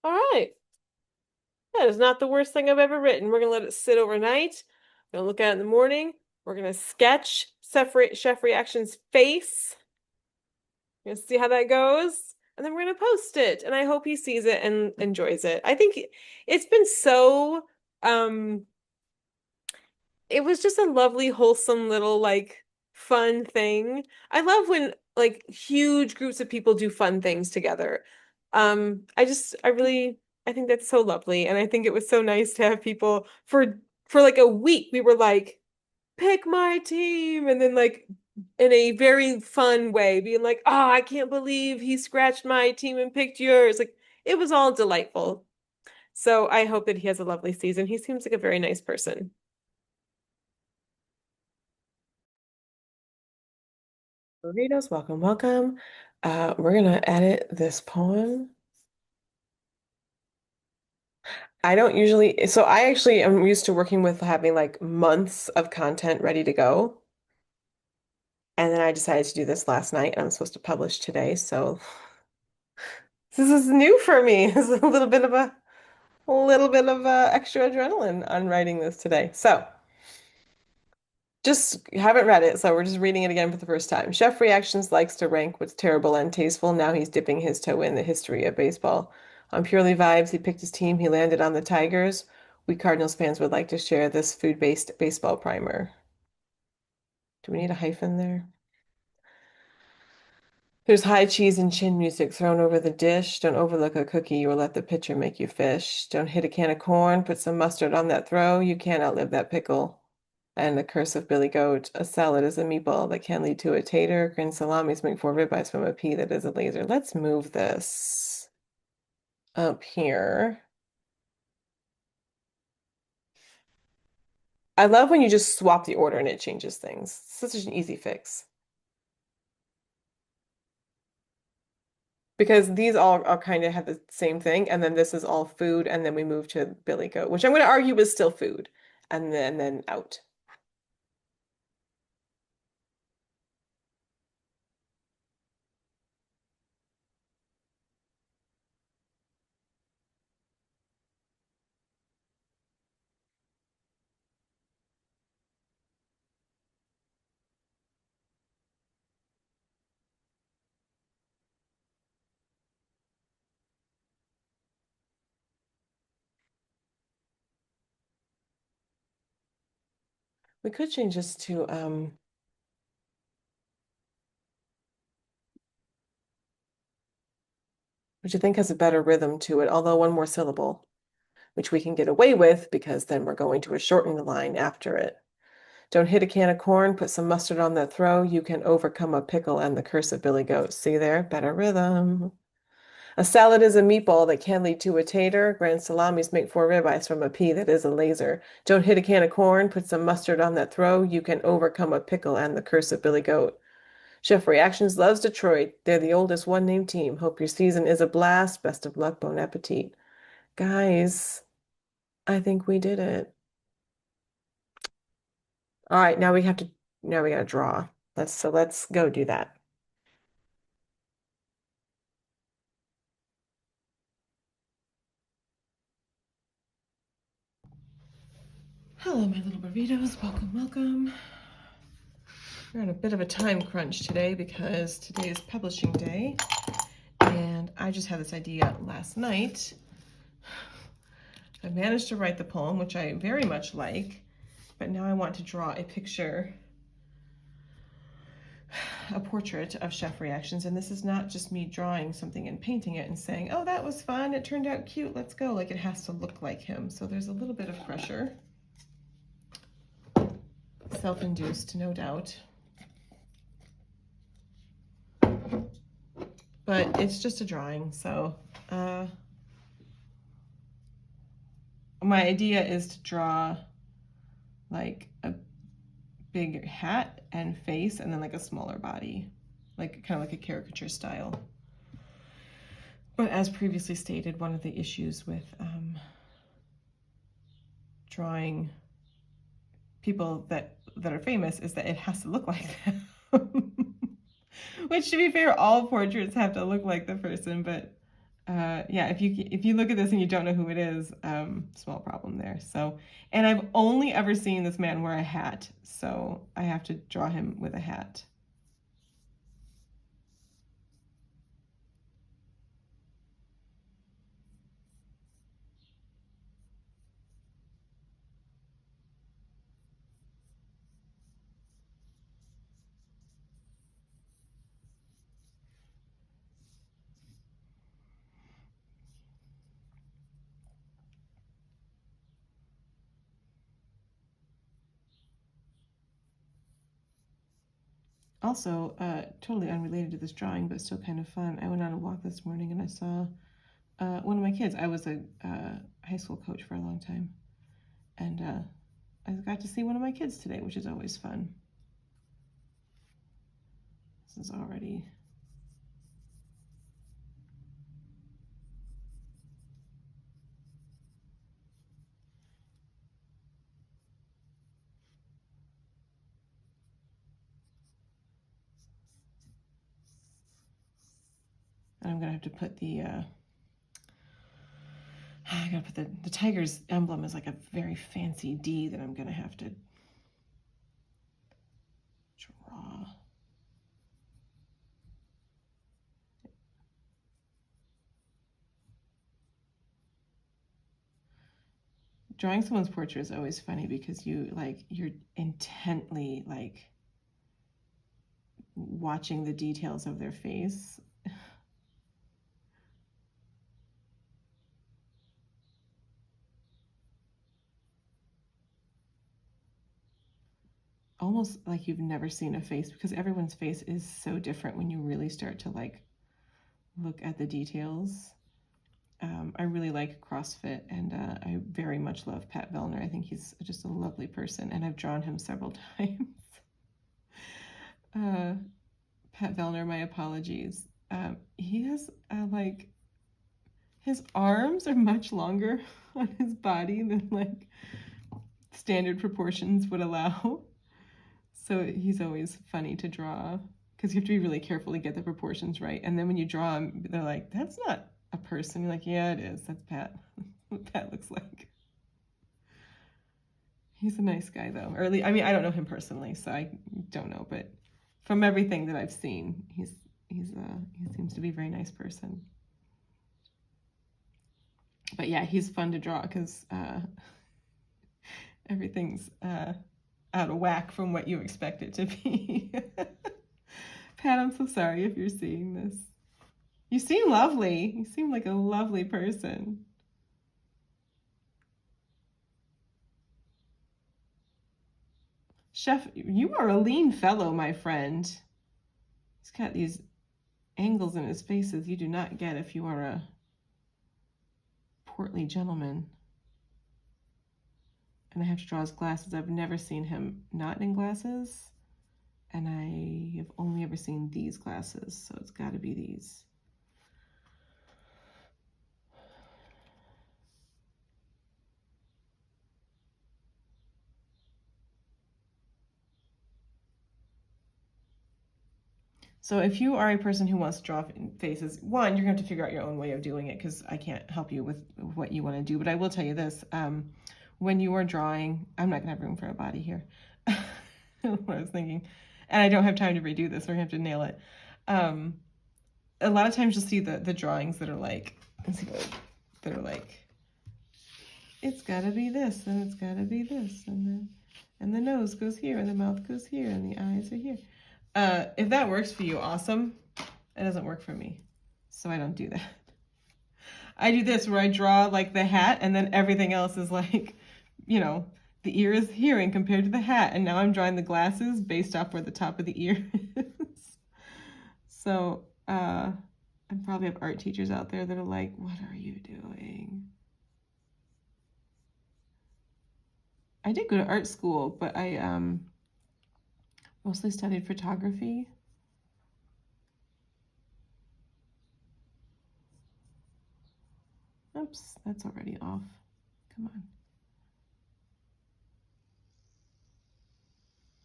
All right. That is not the worst thing I've ever written. We're gonna let it sit overnight. We're gonna look at it in the morning. We're gonna sketch Chef Reaction's face. We're gonna see how that goes. And then we're gonna post it. And I hope he sees it and enjoys it. I think it's been so um it was just a lovely, wholesome little like fun thing. I love when like huge groups of people do fun things together. I really I think that's so lovely. And I think it was so nice to have people for like a week we were like, pick my team, and then like in a very fun way, being like, oh, I can't believe he scratched my team and picked yours. Like it was all delightful. So I hope that he has a lovely season. He seems like a very nice person. Burritos, welcome, welcome. We're gonna edit this poem. I don't usually, so I actually am used to working with having like months of content ready to go. And then I decided to do this last night. I'm supposed to publish today, so this is new for me. It's a little bit of extra adrenaline on writing this today. So just haven't read it, so we're just reading it again for the first time. Chef Reactions likes to rank what's terrible and tasteful. Now he's dipping his toe in the history of baseball. On purely vibes, he picked his team. He landed on the Tigers. We Cardinals fans would like to share this food-based baseball primer. Do we need a hyphen there? There's high cheese and chin music thrown over the dish. Don't overlook a cookie or let the pitcher make you fish. Don't hit a can of corn. Put some mustard on that throw. You can't outlive that pickle. And the curse of Billy Goat. A salad is a meatball that can lead to a tater. Green salamis make four ribeyes from a pea that is a laser. Let's move this up here. I love when you just swap the order and it changes things. Such an easy fix. Because these all kind of have the same thing, and then this is all food, and then we move to Billy Goat, which I'm going to argue is still food, and then out. We could change this to which I think has a better rhythm to it, although one more syllable, which we can get away with because then we're going to a shortened line after it. Don't hit a can of corn, put some mustard on that throw. You can overcome a pickle and the curse of Billy Goat. See there? Better rhythm. A salad is a meatball that can lead to a tater. Grand salamis make four ribeyes from a pea that is a laser. Don't hit a can of corn, put some mustard on that throw. You can overcome a pickle and the curse of Billy Goat. Chef Reactions loves Detroit. They're the oldest one-name team. Hope your season is a blast. Best of luck, bon appetit. Guys, I think we did it. All right, now we gotta draw. Let's go do that. Hello, my little burritos. Welcome, welcome. We're on a bit of a time crunch today because today is publishing day, and I just had this idea last night. I managed to write the poem, which I very much like, but now I want to draw a picture, a portrait of Chef Reactions, and this is not just me drawing something and painting it and saying, oh, that was fun, it turned out cute, let's go. Like, it has to look like him, so there's a little bit of pressure. Self-induced, no doubt. But it's just a drawing, so my idea is to draw like a big hat and face and then like a smaller body, like kind of like a caricature style. But as previously stated, one of the issues with drawing people that are famous is that it has to look like them. Which, to be fair, all portraits have to look like the person, but Yeah, if you look at this and you don't know who it is, small problem there. So, and I've only ever seen this man wear a hat, so I have to draw him with a hat. Also, totally unrelated to this drawing, but still kind of fun. I went on a walk this morning and I saw one of my kids. I was a high school coach for a long time, and I got to see one of my kids today, which is always fun. This is already. I'm gonna have to put the I gotta put the tiger's emblem is like a very fancy D that I'm gonna have to draw. Drawing someone's portrait is always funny because you're intently like watching the details of their face. Almost like you've never seen a face because everyone's face is so different when you really start to like look at the details. I really like CrossFit, and I very much love Pat Vellner. I think he's just a lovely person, and I've drawn him several times. Pat Vellner, my apologies. He has like his arms are much longer on his body than like standard proportions would allow. So he's always funny to draw because you have to be really careful to get the proportions right. And then when you draw him, they're like, "That's not a person." You're like, "Yeah, it is. That's Pat." What Pat looks like. He's a nice guy though, or at least, I mean, I don't know him personally, so I don't know, but from everything that I've seen, he seems to be a very nice person. But yeah, he's fun to draw because everything's out of whack from what you expect it to be. Pat, I'm so sorry if you're seeing this. You seem lovely. You seem like a lovely person. Chef, you are a lean fellow, my friend. He's got these angles in his faces you do not get if you are a portly gentleman. And I have to draw his glasses. I've never seen him not in glasses. And I have only ever seen these glasses, so it's got to be these. So if you are a person who wants to draw faces, one, you're going to have to figure out your own way of doing it because I can't help you with what you want to do. But I will tell you this. When you are drawing, I'm not going to have room for a body here. What I was thinking. And I don't have time to redo this. We're going to have to nail it. A lot of times you'll see the drawings that are like, it's got to be this, and it's got to be this, and the nose goes here, and the mouth goes here, and the eyes are here. If that works for you, awesome. It doesn't work for me, so I don't do that. I do this where I draw like the hat, and then everything else is like, the ear is here and compared to the hat, and now I'm drawing the glasses based off where the top of the ear is. So, I probably have art teachers out there that are like, "What are you doing?" I did go to art school, but I mostly studied photography. Oops, that's already off. Come on.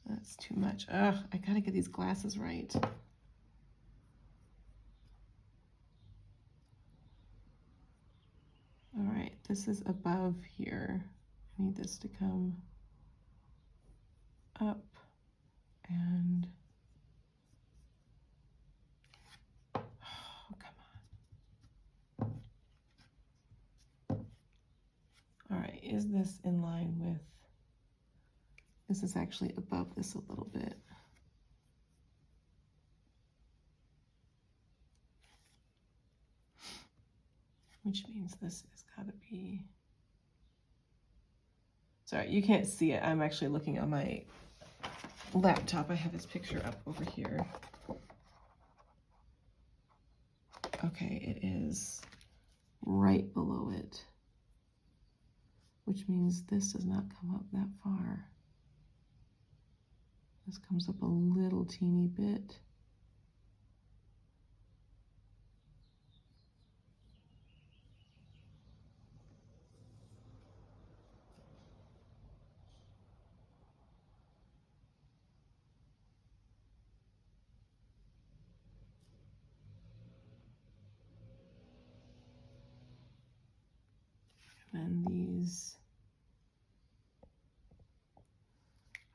That's too much. Ugh, I gotta get these glasses right. this is above here. I need this to come up and, oh, come on. All right, is this in line with, this is actually above this a little bit. Which means this has got to be, sorry, you can't see it. I'm actually looking on my laptop. I have his picture up over here. Okay, it is right below it, which means this does not come up that far. This comes up a little teeny bit. And these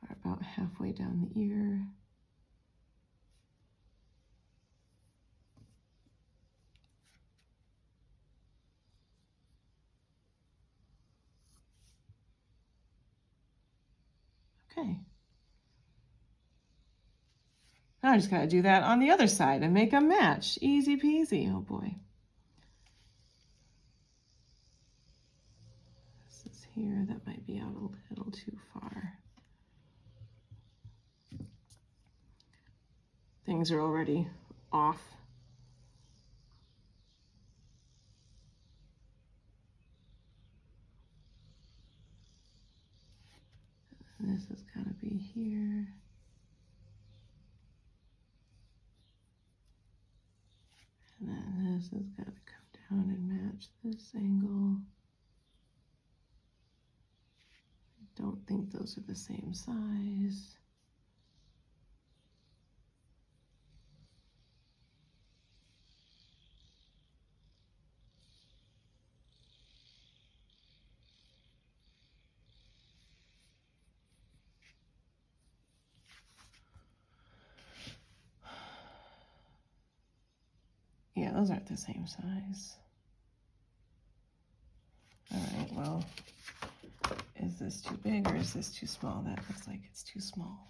are about halfway down the ear. Okay. Now I just gotta do that on the other side and make them match. Easy peasy, oh boy. This is here, that might be out a little too far. Things are already off. This has got to be here. And then this has got to come down and match this angle. I don't think those are the same size. Yeah, those aren't the same size. All right, well, is this too big or is this too small? That looks like it's too small.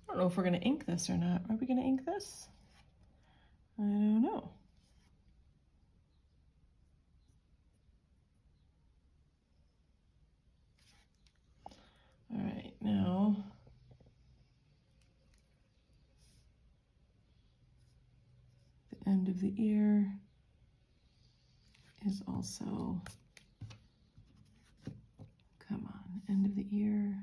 I don't know if we're going to ink this or not. Are we going to ink this? I don't know. All right, now the end of the ear is also, come on, end of the ear.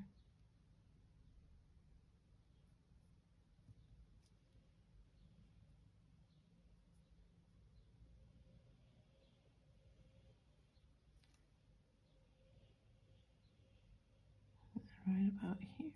Right about here.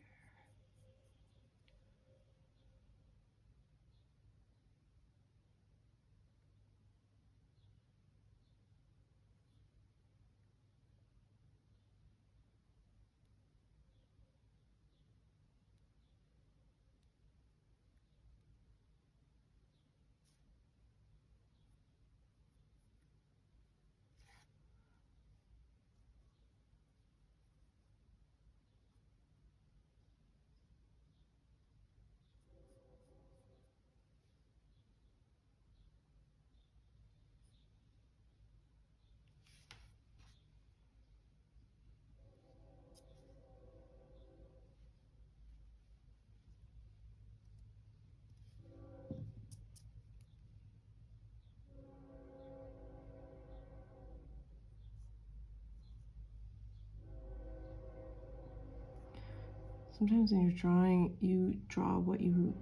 Sometimes when you're drawing, you draw what you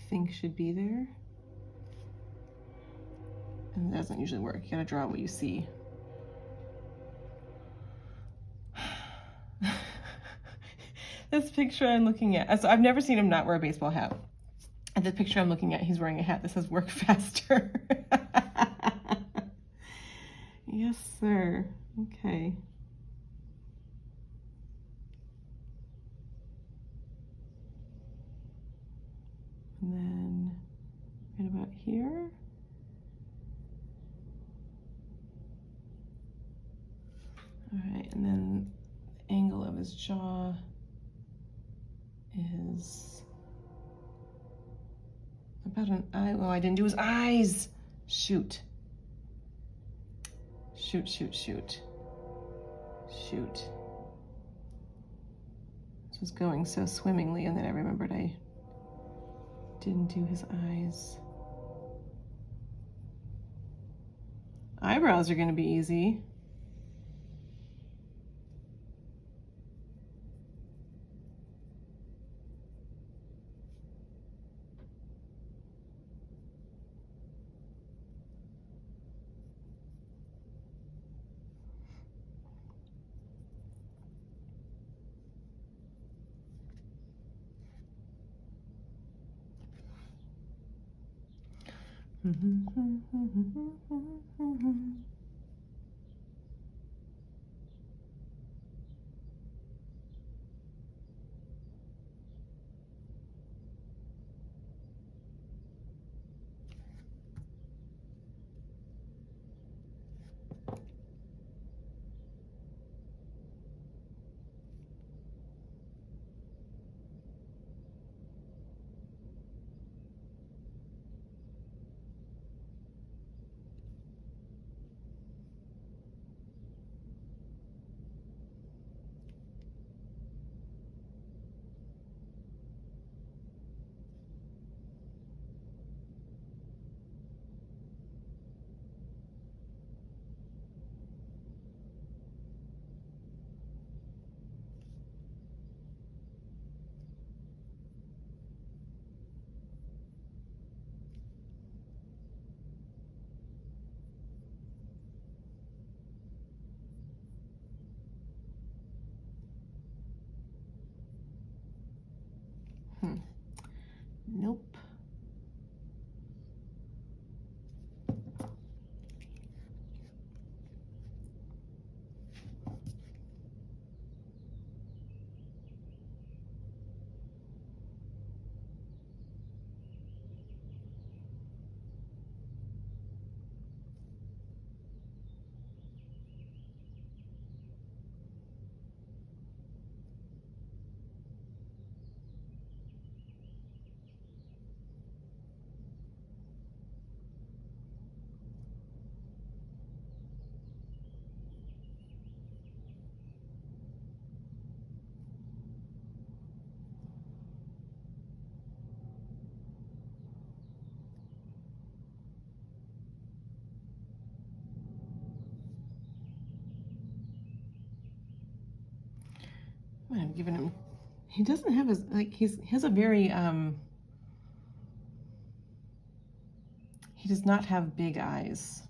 think should be there. And it doesn't usually work. You gotta draw what you see. This picture I'm looking at, so I've never seen him not wear a baseball hat. And the picture I'm looking at, he's wearing a hat that says work faster. Yes, sir. Okay. And then right about here. All right, and then the angle of his jaw is about an eye. Oh, I didn't do his eyes. Shoot. Shoot, shoot, shoot. Shoot. This was going so swimmingly, and then I remembered I didn't do his eyes. Eyebrows are going to be easy. Nope. I've given him, he doesn't have his, like, he has a very, he does not have big eyes.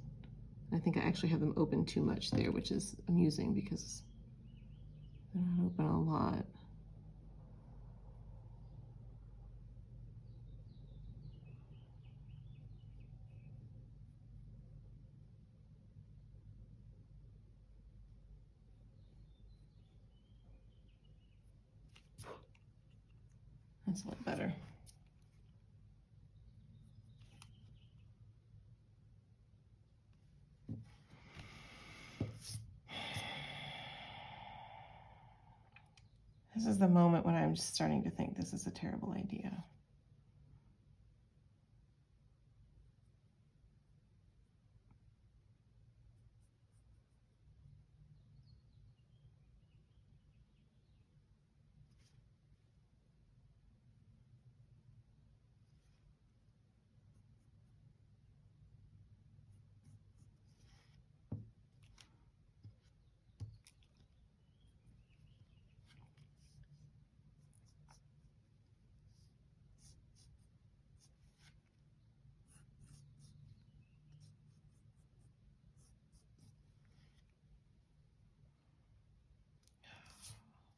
I think I actually have them open too much there, which is amusing because they're not open a lot. That's a lot better. This is the moment when I'm just starting to think this is a terrible idea.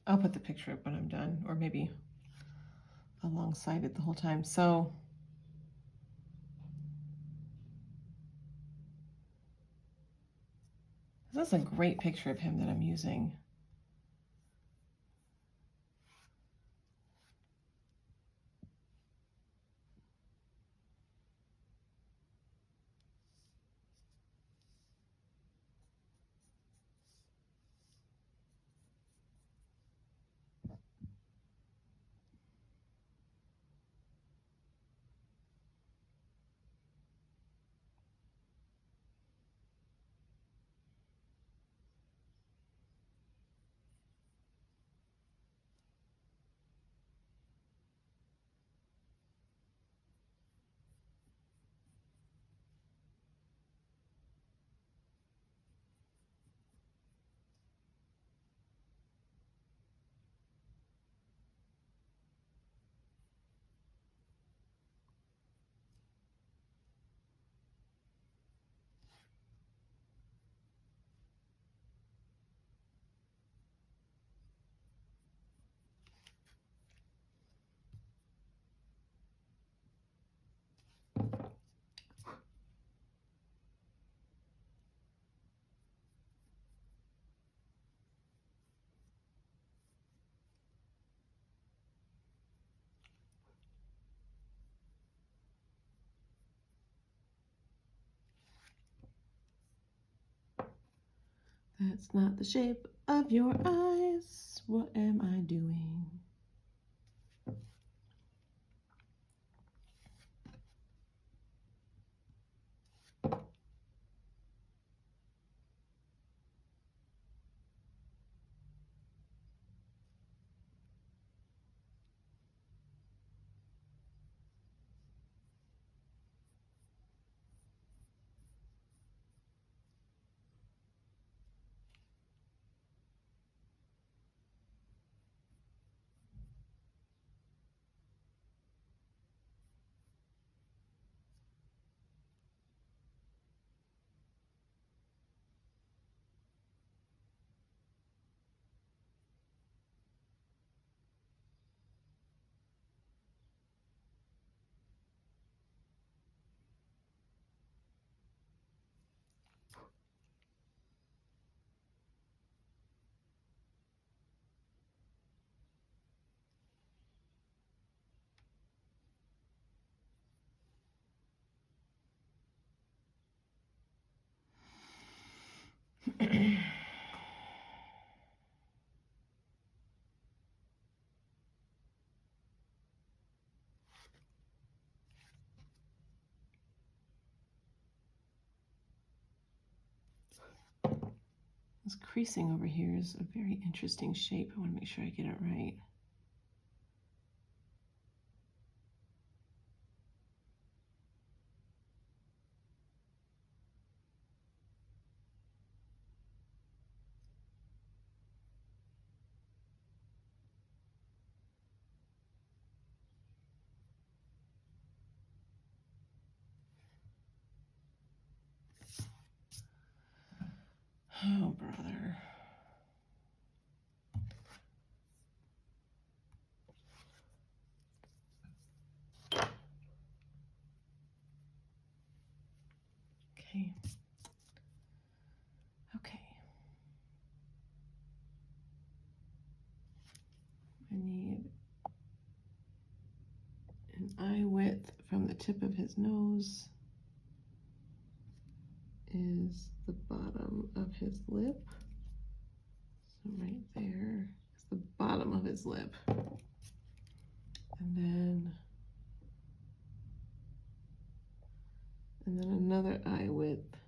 I'll put the picture up when I'm done, or maybe alongside it the whole time. So this is a great picture of him that I'm using. That's not the shape of your eyes. What am I doing? This creasing over here is a very interesting shape. I want to make sure I get it right. Oh, brother. Okay. Okay. I need an eye width from the tip of his nose is the bottom of his lip. So right there is the bottom of his lip. And then another eye width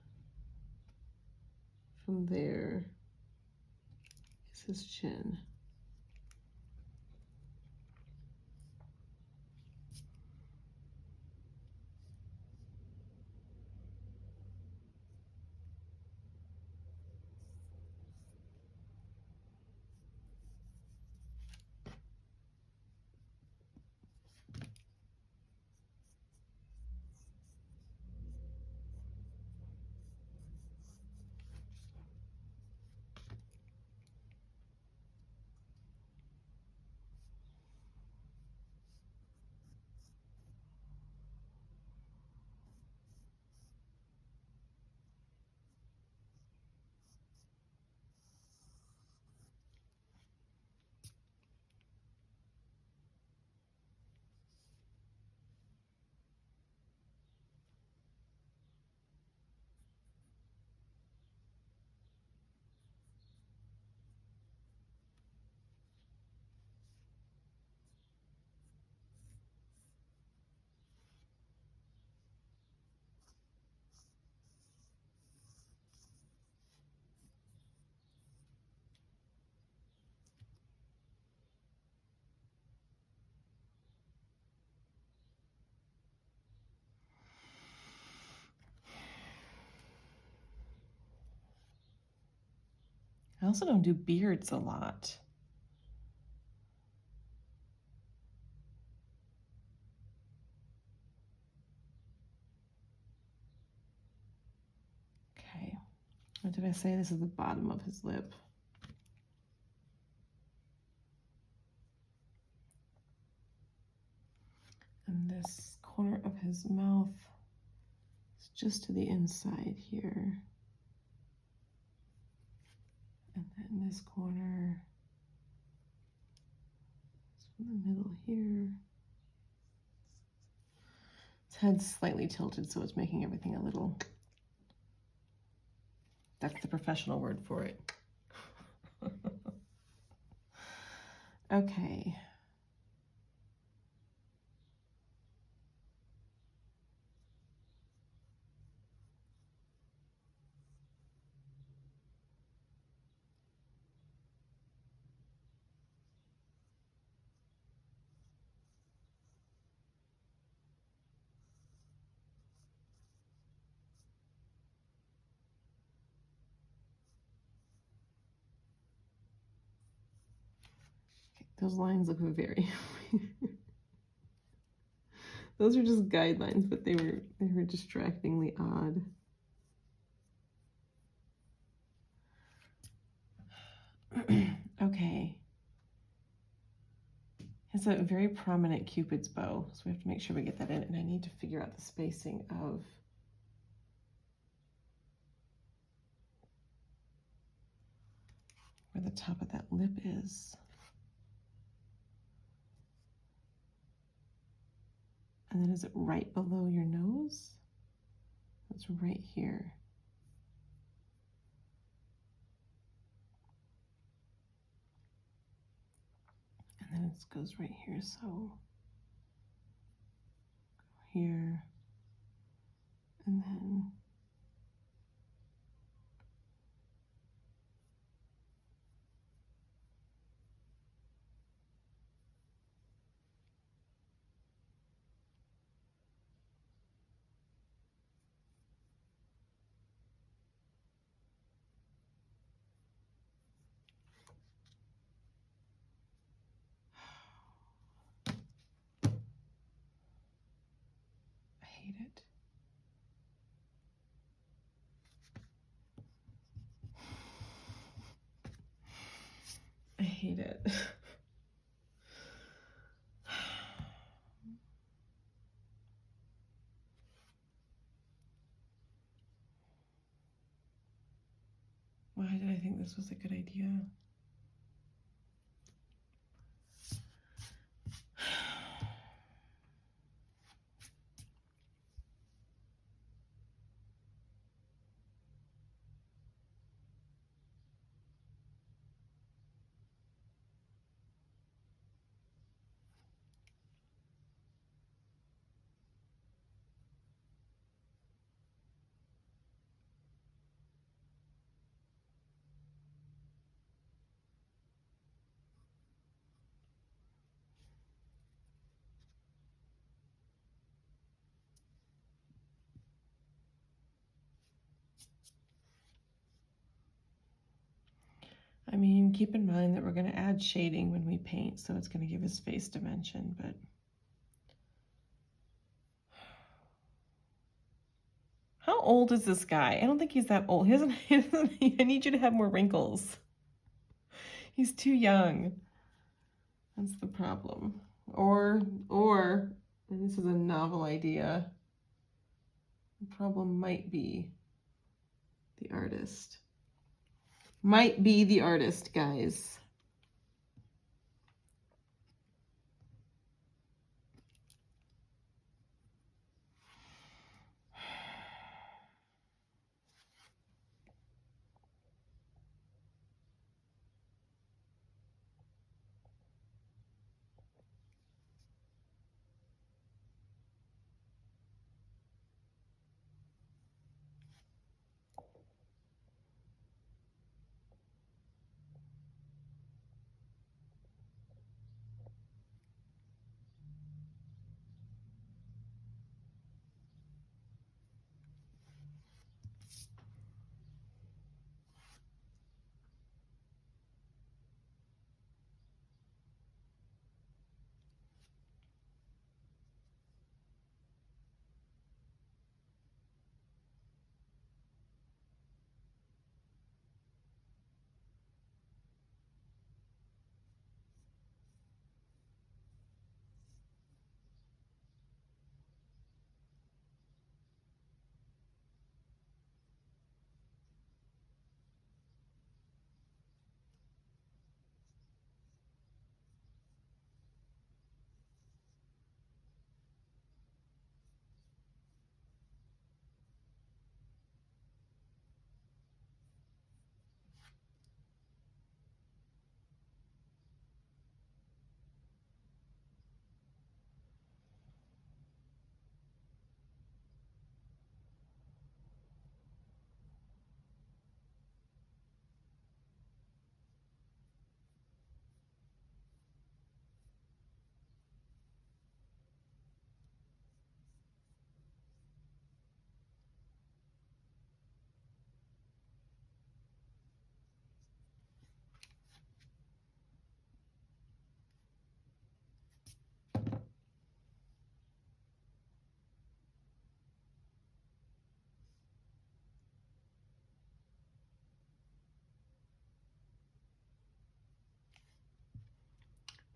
from there is his chin. also don't do beards a lot. Okay, what did I say? This is the bottom of his lip. And this corner of his mouth is just to the inside here. And then this corner is in the middle here. His head's slightly tilted, so it's making everything a little, that's the professional word for it. Okay. Those lines look very those are just guidelines, but they were distractingly odd. Okay. It's a very prominent Cupid's bow, so we have to make sure we get that in, and I need to figure out the spacing of where the top of that lip is. And then is it right below your nose? It's right here. And then it goes right here, so here, and then I hate it. I hate it. Why did I think this was a good idea? I mean, keep in mind that we're going to add shading when we paint, so it's going to give his face dimension, but how old is this guy? I don't think he's that old. I need you to have more wrinkles. He's too young. That's the problem. Or, and this is a novel idea, the problem might be the artist. Might be the artist, guys.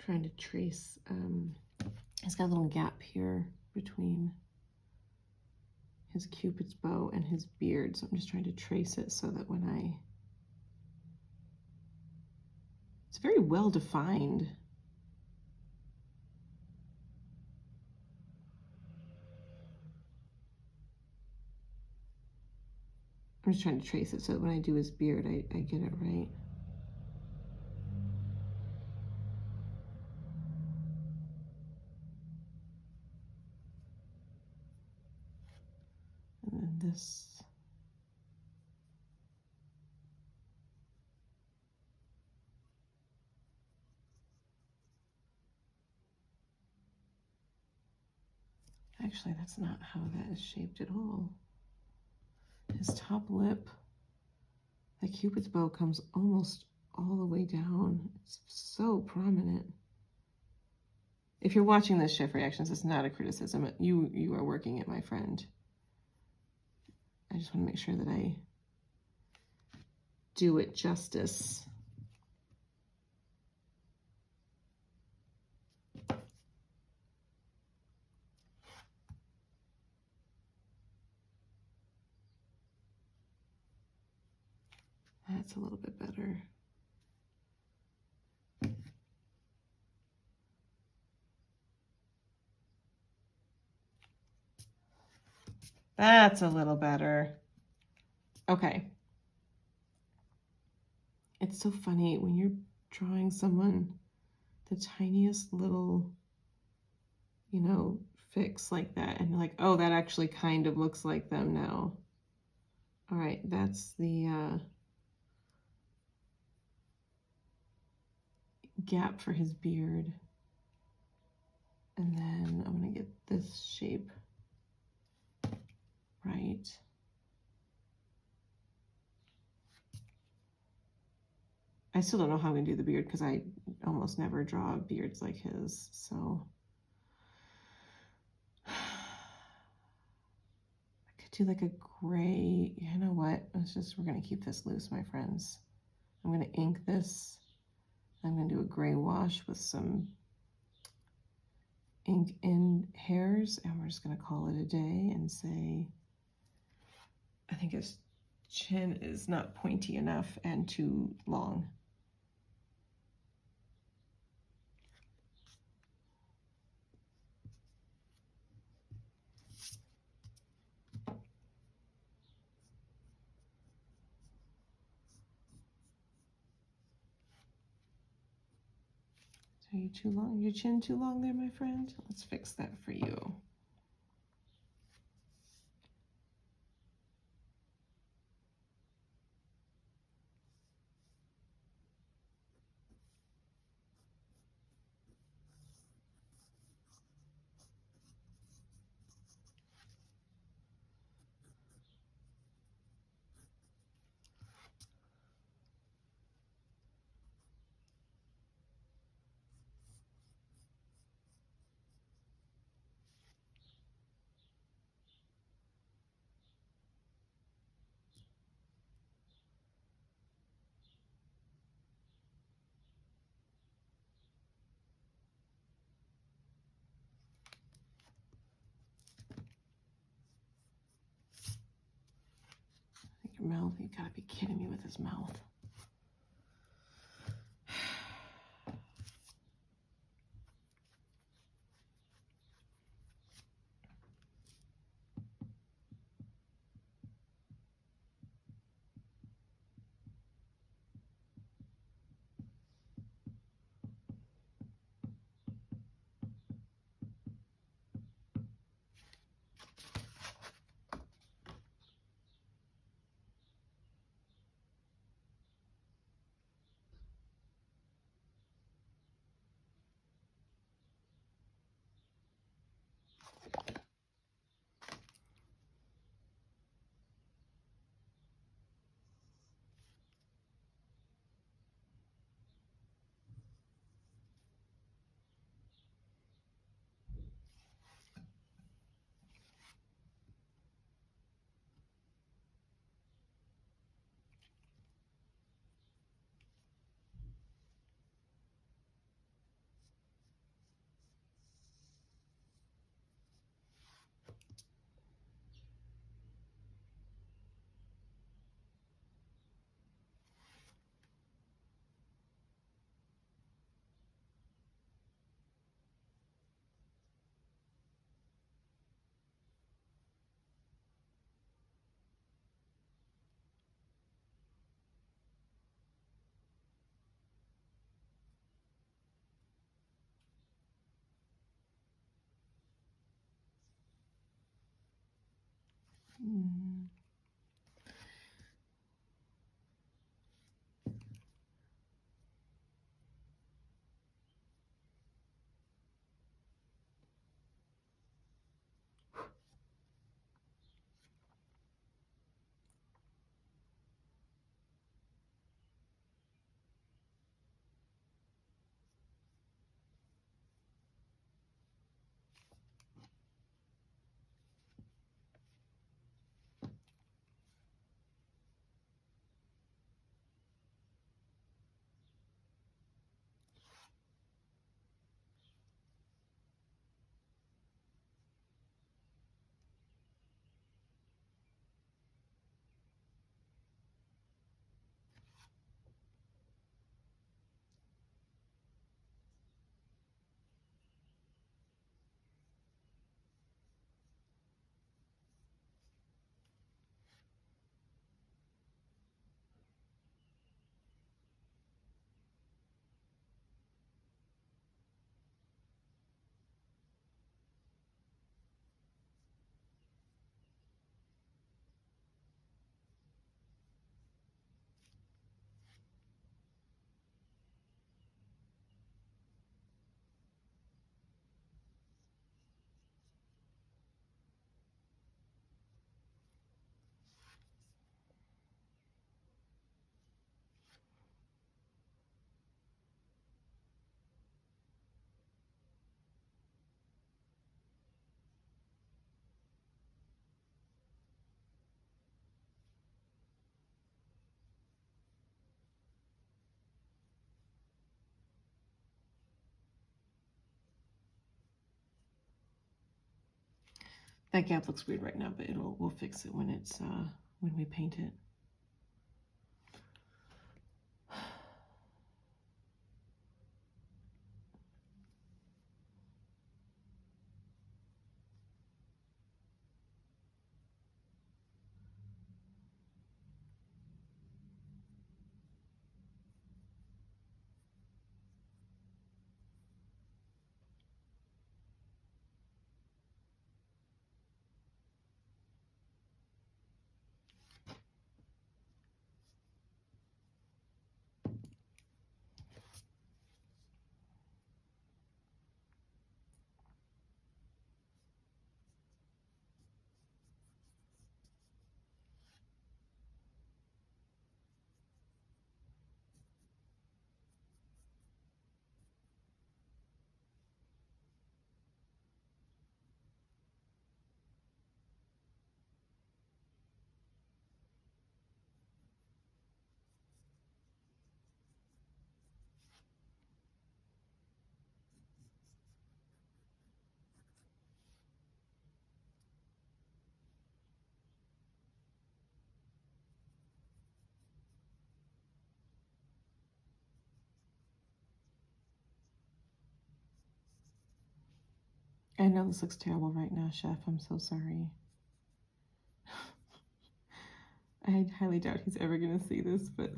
trying to trace, it's got a little gap here between his Cupid's bow and his beard, so I'm just trying to trace it so that when it's very well defined. I'm just trying to trace it so that when I do his beard, I get it right. And then this. Actually, that's not how that is shaped at all. His top lip, the Cupid's bow comes almost all the way down. It's so prominent. If you're watching this Chef Reactions, it's not a criticism. You are working it, my friend. I just want to make sure that I do it justice. That's a little bit better. That's a little better. Okay. It's so funny when you're drawing someone, the tiniest little, you know, fix like that, and you're like, oh, that actually kind of looks like them now. All right, that's the gap for his beard. And then I'm gonna get this shape right. I still don't know how I'm gonna do the beard because I almost never draw beards like his, so. I could do like a gray, you know what? We're gonna keep this loose, my friends. I'm gonna ink this. I'm gonna do a gray wash with some ink in hairs, and we're just gonna call it a day and say, I think his chin is not pointy enough and too long. Are you too long? Your chin too long there, my friend? Let's fix that for you. Your mouth, you gotta be kidding me with his mouth. That gap looks weird right now, but we'll fix it when it's when we paint it. I know this looks terrible right now, Chef. I'm so sorry. I highly doubt he's ever going to see this, but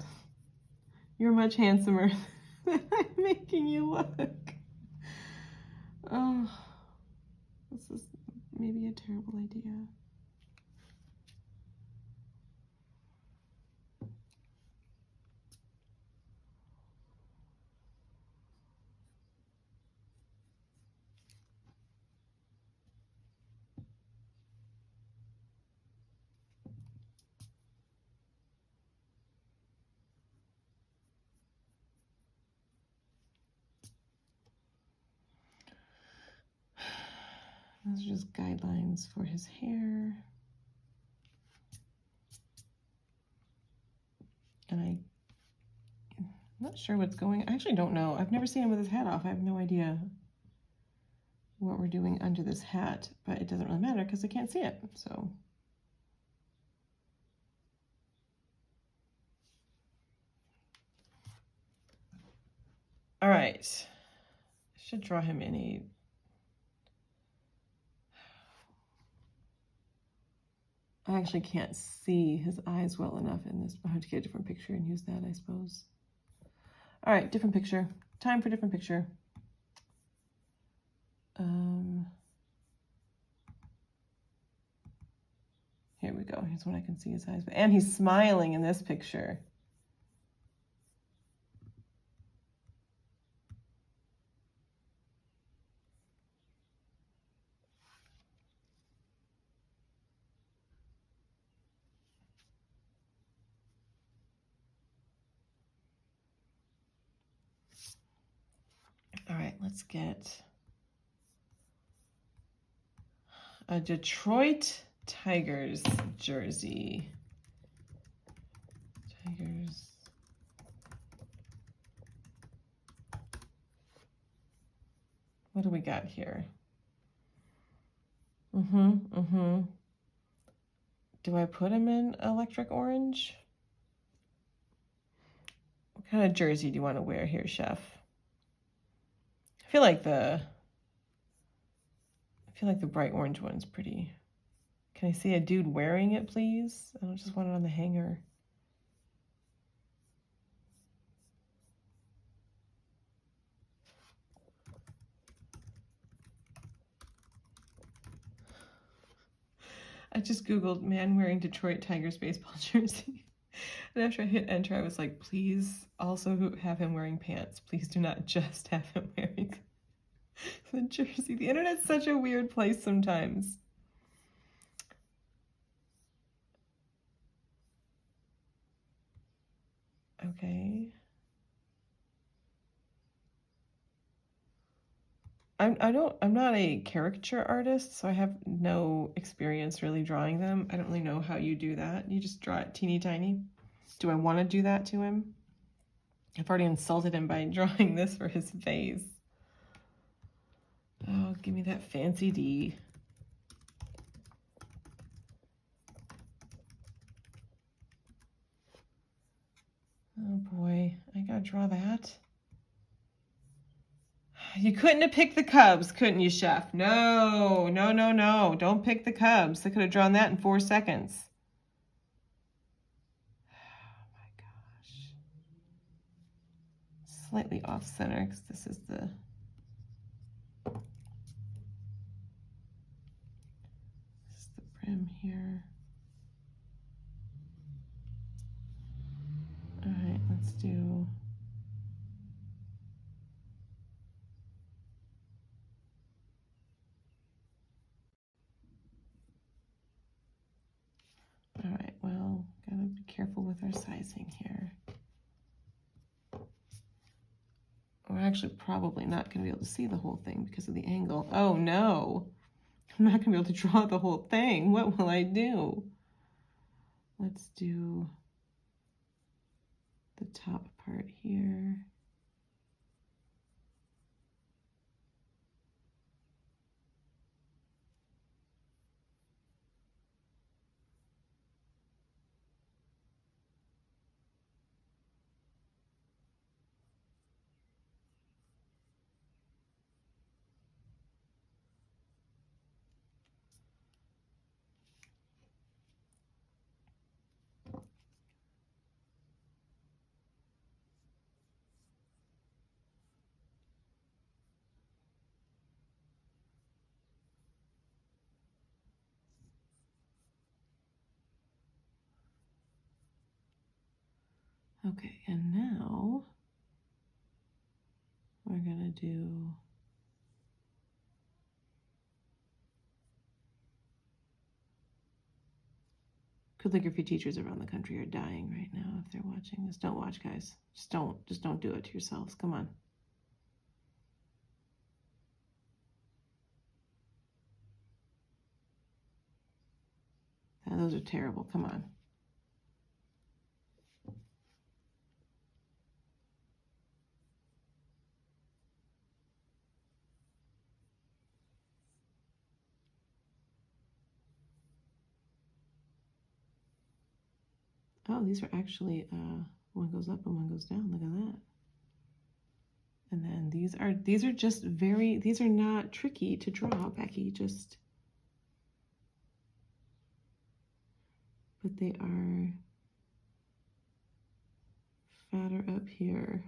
you're much handsomer than I'm making you look. Oh, this is maybe a terrible idea. Those are just guidelines for his hair. And I'm not sure what's going on. I actually don't know. I've never seen him with his hat off. I have no idea what we're doing under this hat, but it doesn't really matter because I can't see it. So all right. I should draw him in a I actually can't see his eyes well enough in this. I'll have to get a different picture and use that, I suppose. All right, different picture. Time for different picture. Here we go. Here's when I can see his eyes. And he's smiling in this picture. All right, let's get a Detroit Tigers jersey. Tigers. What do we got here? Do I put him in electric orange? What kind of jersey do you want to wear here, Chef? I feel like the bright orange one's pretty. Can I see a dude wearing it, please? I don't just want it on the hanger. I just Googled man wearing Detroit Tigers baseball jersey. And after I hit enter, I was like, please also have him wearing pants. Please do not just have him wearing the jersey. The internet's such a weird place sometimes. Okay. I'm not a caricature artist, so I have no experience really drawing them. I don't really know how you do that. You just draw it teeny tiny. Do I want to do that to him? I've already insulted him by drawing this for his face. Oh, give me that fancy D. Oh boy, I gotta draw that. You couldn't have picked the Cubs, couldn't you, Chef? No, no, no, no. Don't pick the Cubs. I could have drawn that in 4 seconds. Oh my gosh. Slightly off center because this is the brim here. All right, let's do. All right, well, gotta be careful with our sizing here. We're actually probably not gonna be able to see the whole thing because of the angle. Oh no, I'm not gonna be able to draw the whole thing. What will I do? Let's do the top part here. Okay, and now we're gonna do calligraphy teachers around the country are dying right now if they're watching this. Don't watch, guys. Just don't do it to yourselves. Come on. Those are terrible. Come on. Oh, these are actually one goes up and one goes down. Look at that. And then these are just these are not tricky to draw, Becky, just but they are fatter up here.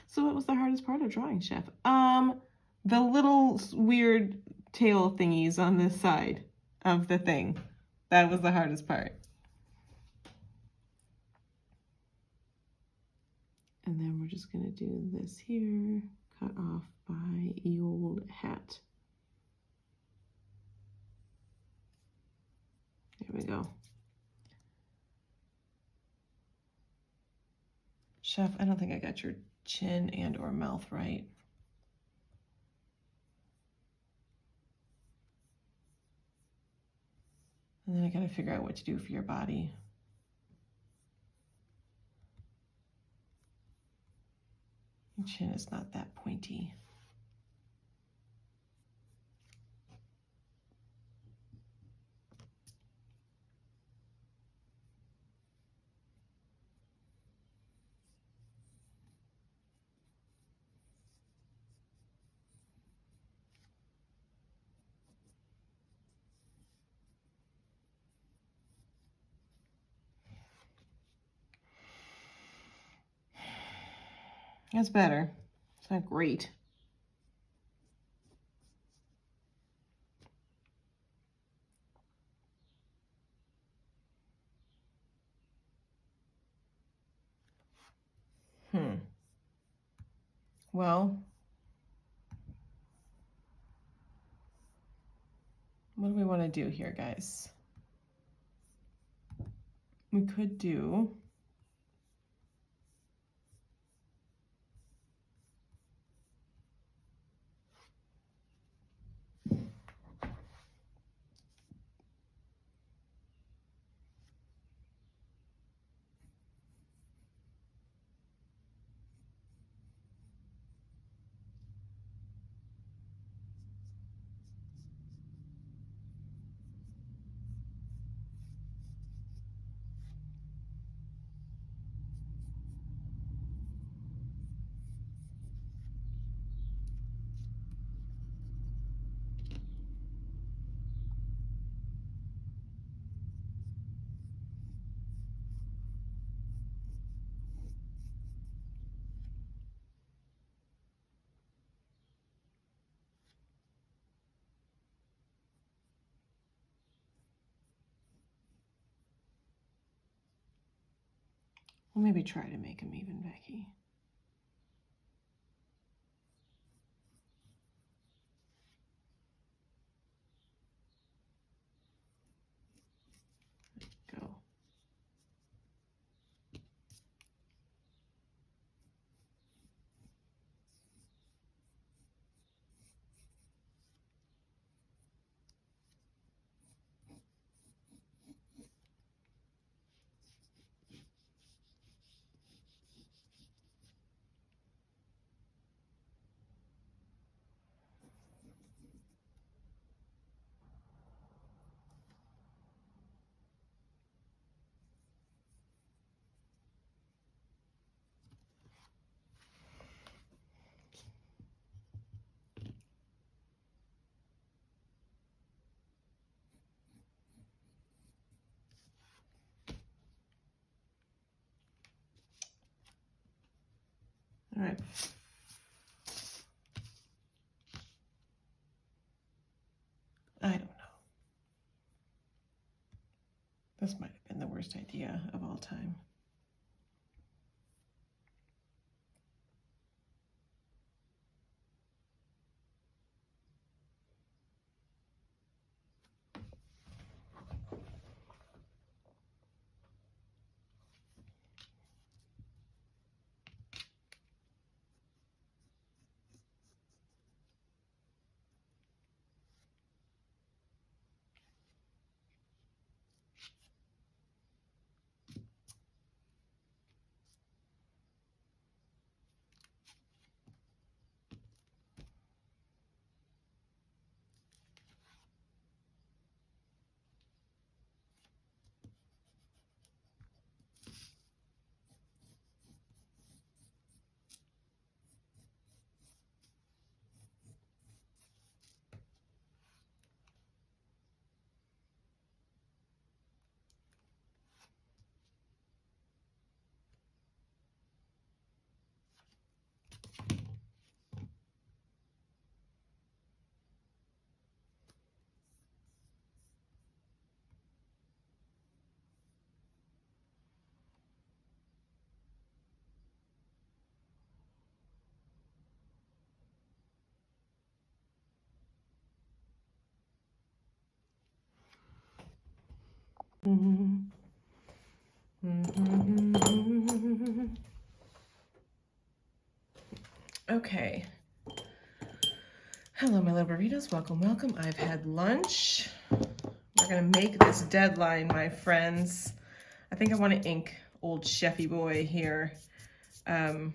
So what was the hardest part of drawing, Chef? The little weird tail thingies on this side of the thing. That was the hardest part. And then we're just gonna do this here, cut off by old hat. There we go. Chef, I don't think I got your chin and or mouth right. And then I gotta figure out what to do for your body. Your chin is not that pointy. That's better. It's not great. Well, what do we want to do here, guys? We could do We'll maybe try to make them even, Becky. Go. All right. I don't know. This might have been the worst idea of all time. Mm-hmm. Mm-hmm. Okay. Hello, my little burritos. Welcome, welcome. I've had lunch. We're gonna make this deadline, my friends. I think I want to ink old Chefy boy here. The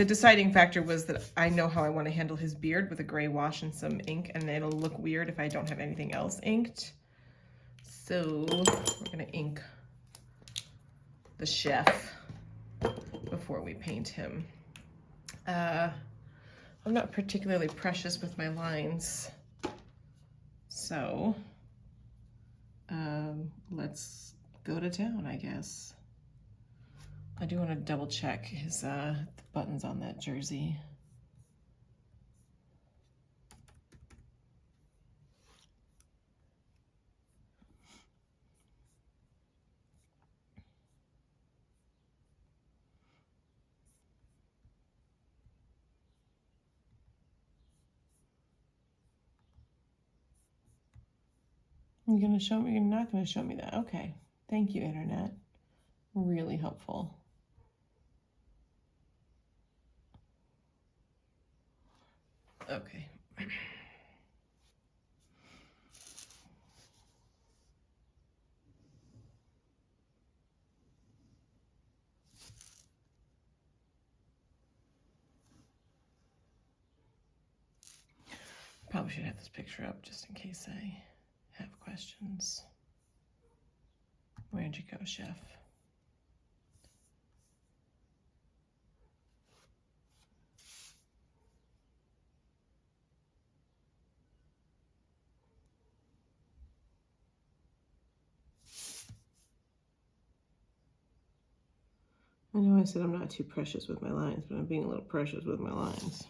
deciding factor was that I know how I want to handle his beard with a gray wash and some ink, and it'll look weird if I don't have anything else inked. So we're gonna ink the chef before we paint him. I'm not particularly precious with my lines, so let's go to town, I guess. I do want to double check his the buttons on that jersey. You're gonna show me? You're not gonna show me that? Okay. Thank you, Internet. Really helpful. Okay. Probably should have this picture up just in case I have questions. Where'd you go, chef? I know I said I'm not too precious with my lines, but I'm being a little precious with my lines.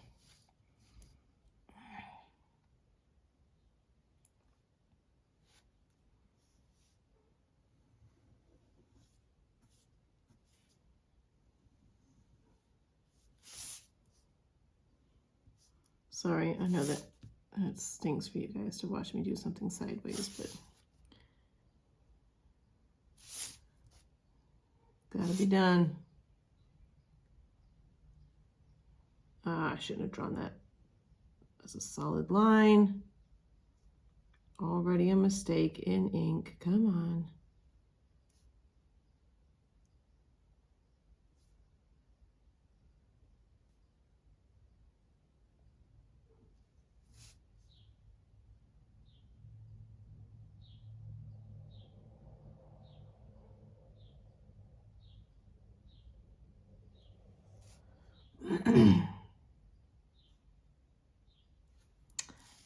Sorry, I know that stings for you guys to watch me do something sideways, but gotta be done. I shouldn't have drawn that as a solid line. Already a mistake in ink. Come on.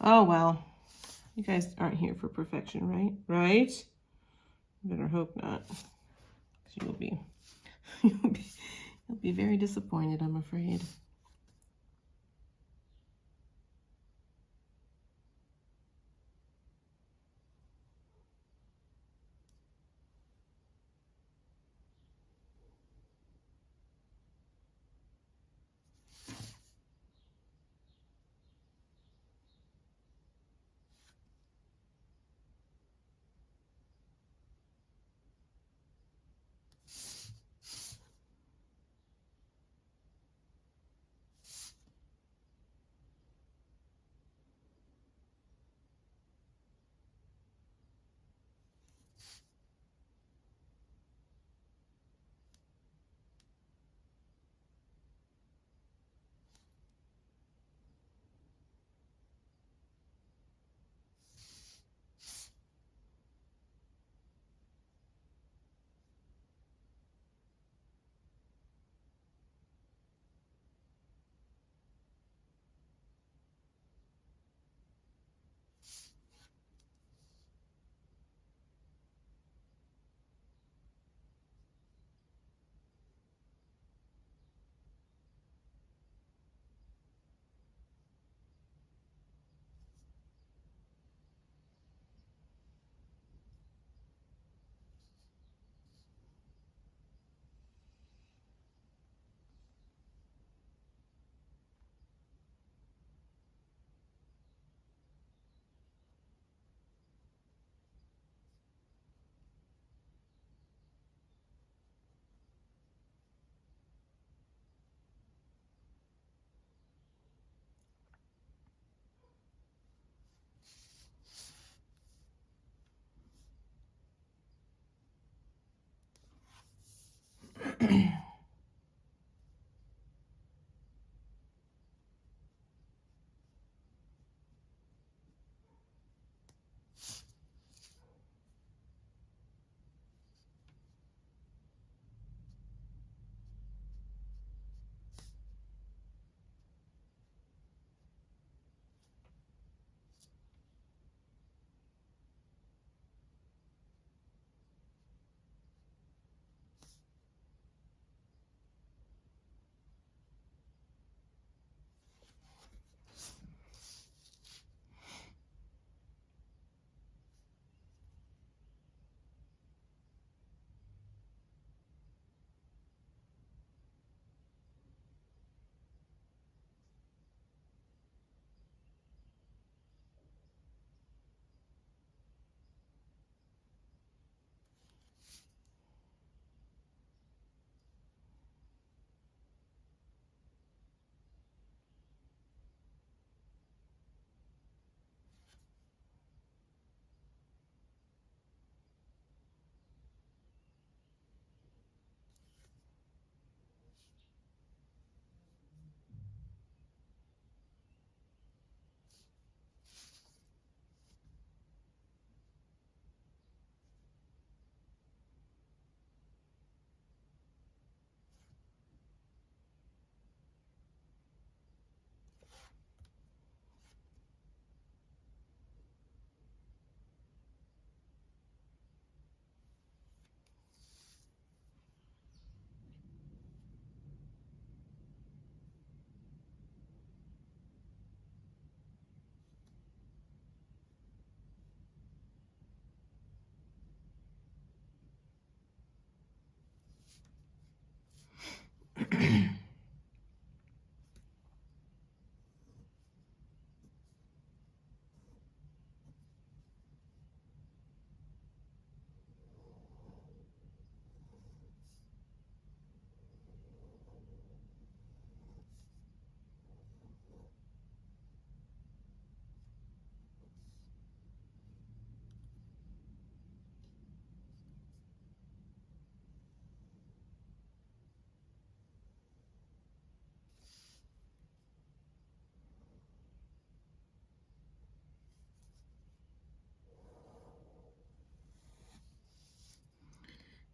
Oh, well. You guys aren't here for perfection, right? Right? Better hope not. You'll be, you'll be very disappointed, I'm afraid.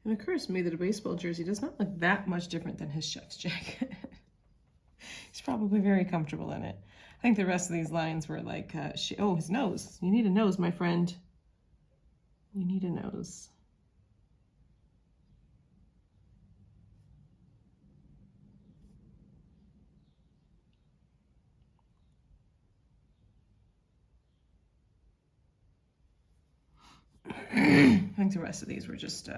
It occurs to me that a baseball jersey does not look that much different than his chef's jacket. He's probably very comfortable in it. I think the rest of these lines were like, oh, his nose. You need a nose, my friend. You need a nose. I think the rest of these were just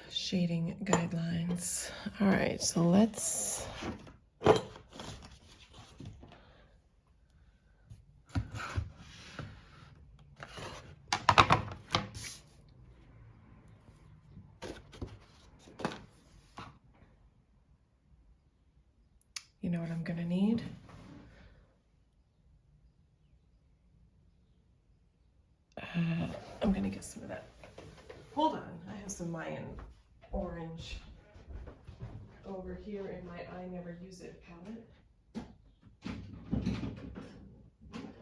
shading guidelines. All right, so let's you know what I'm gonna need? I'm gonna get some of that. Hold on, I have some Mayan orange over here in my I Never Use It palette. There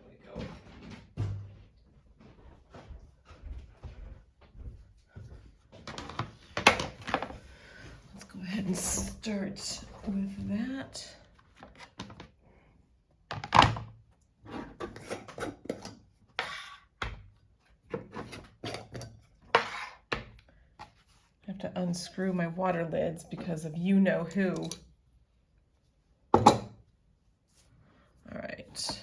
we go. Let's go ahead and start with that. I have to unscrew my water lids because of you know who. All right.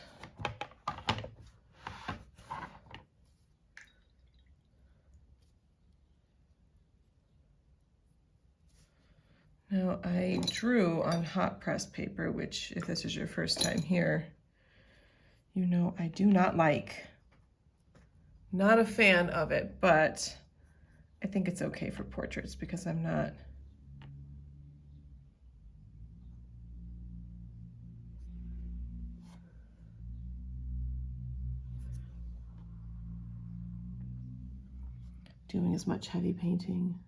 Now I drew on hot press paper, which if this is your first time here, you know I do not like. Not a fan of it, but I think it's okay for portraits because I'm not doing as much heavy painting.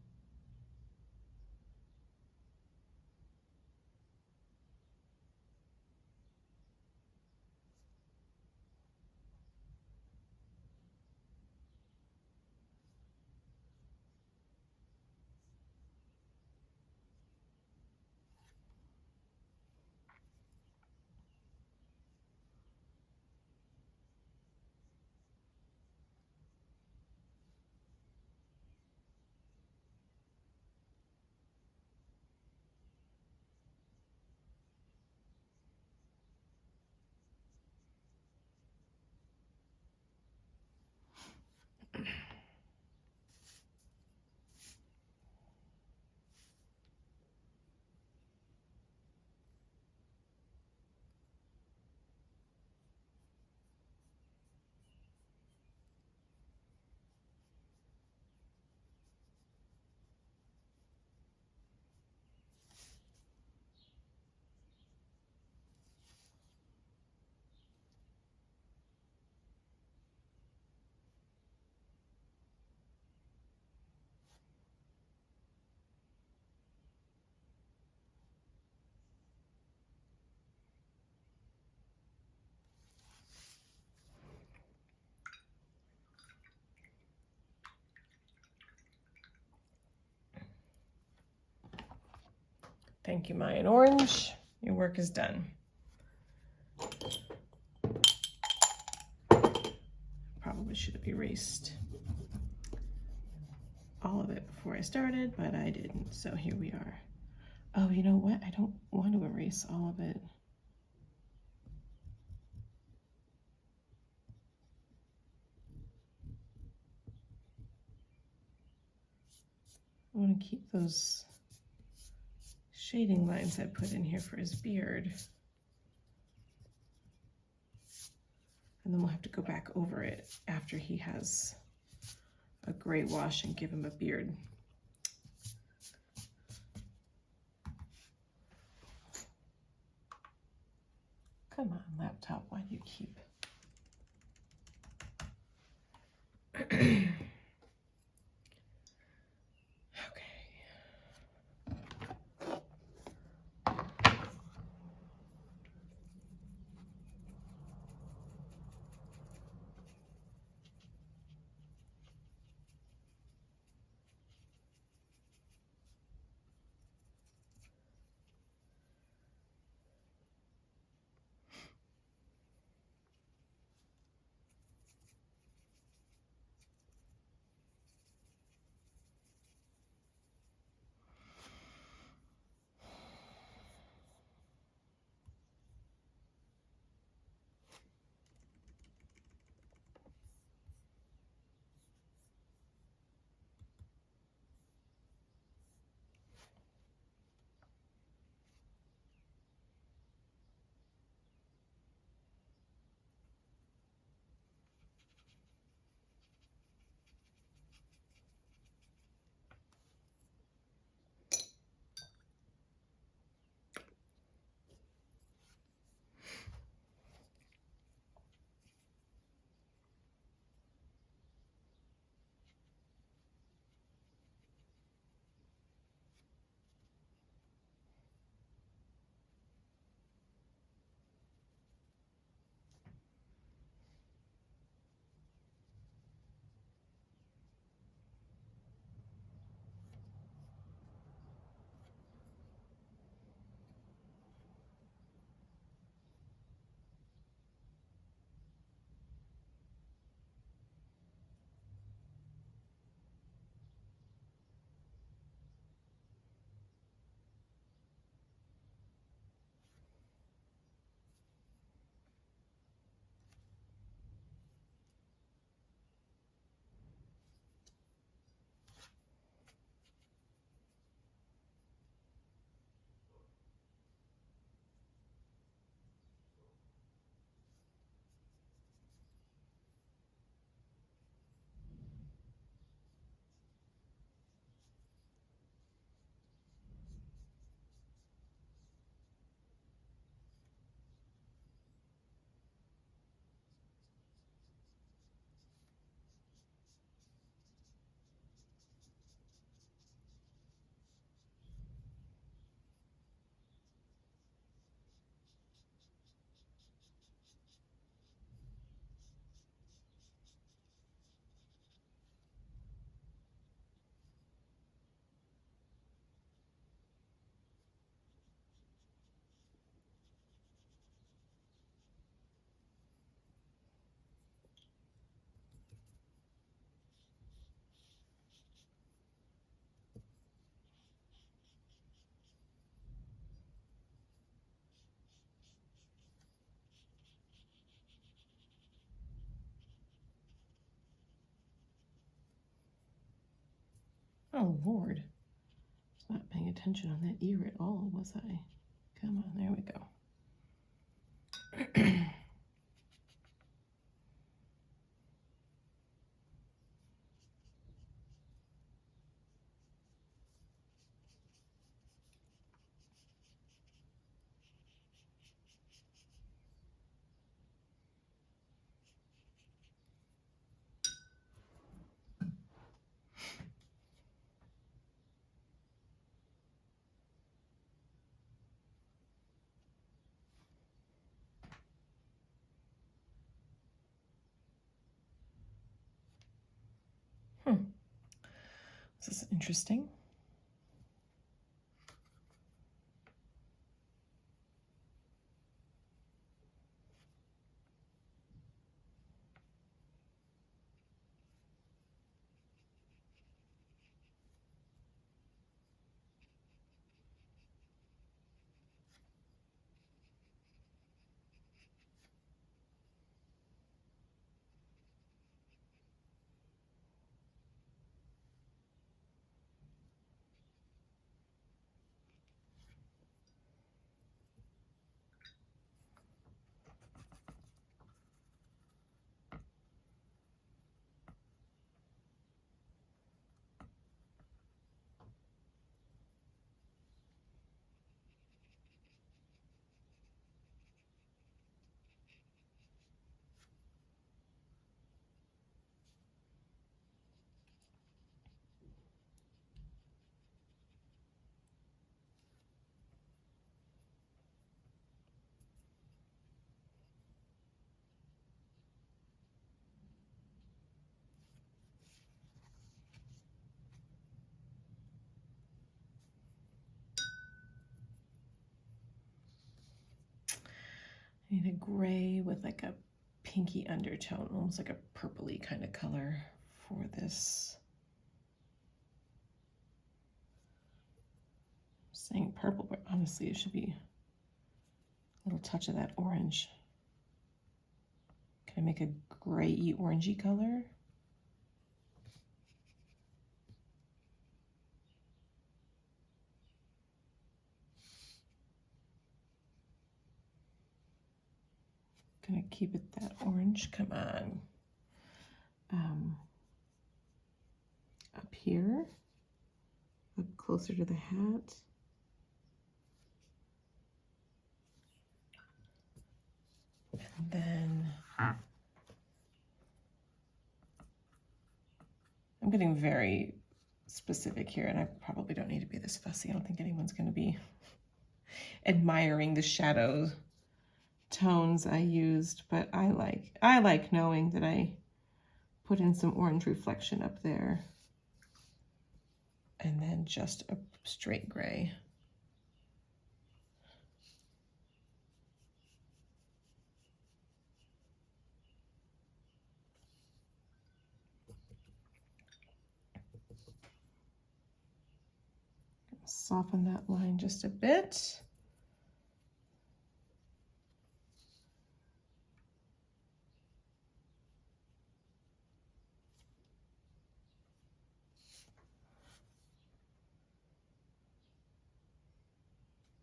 Thank you, Mayan Orange. Your work is done. Probably should have erased all of it before I started, but I didn't, so here we are. Oh, you know what? I don't want to erase all of it. I want to keep those shading lines I put in here for his beard. And then we'll have to go back over it after he has a gray wash and give him a beard. Come on, laptop, why do you keep? Oh, Lord. I was not paying attention on that ear at all, was I? Come on, there we go. This is interesting. I need a gray with like a pinky undertone, almost like a purpley kind of color for this. I'm saying purple, but honestly it should be a little touch of that orange. Can I make a gray-y orangey color? Gonna keep it that orange. Come on. Up here, up closer to the hat. And then I'm getting very specific here, and I probably don't need to be this fussy. I don't think anyone's going to be admiring the shadow tones I used, but I like knowing that I put in some orange reflection up there, and then just a straight gray. Soften that line just a bit.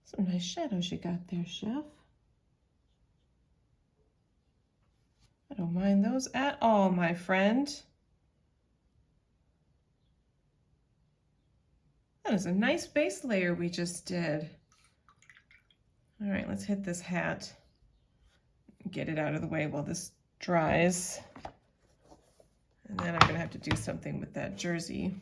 Some nice shadows you got there, Chef. I don't mind those at all, my friend. That is a nice base layer we just did. All right, let's hit this hat. Get it out of the way while this dries. And then I'm gonna have to do something with that jersey.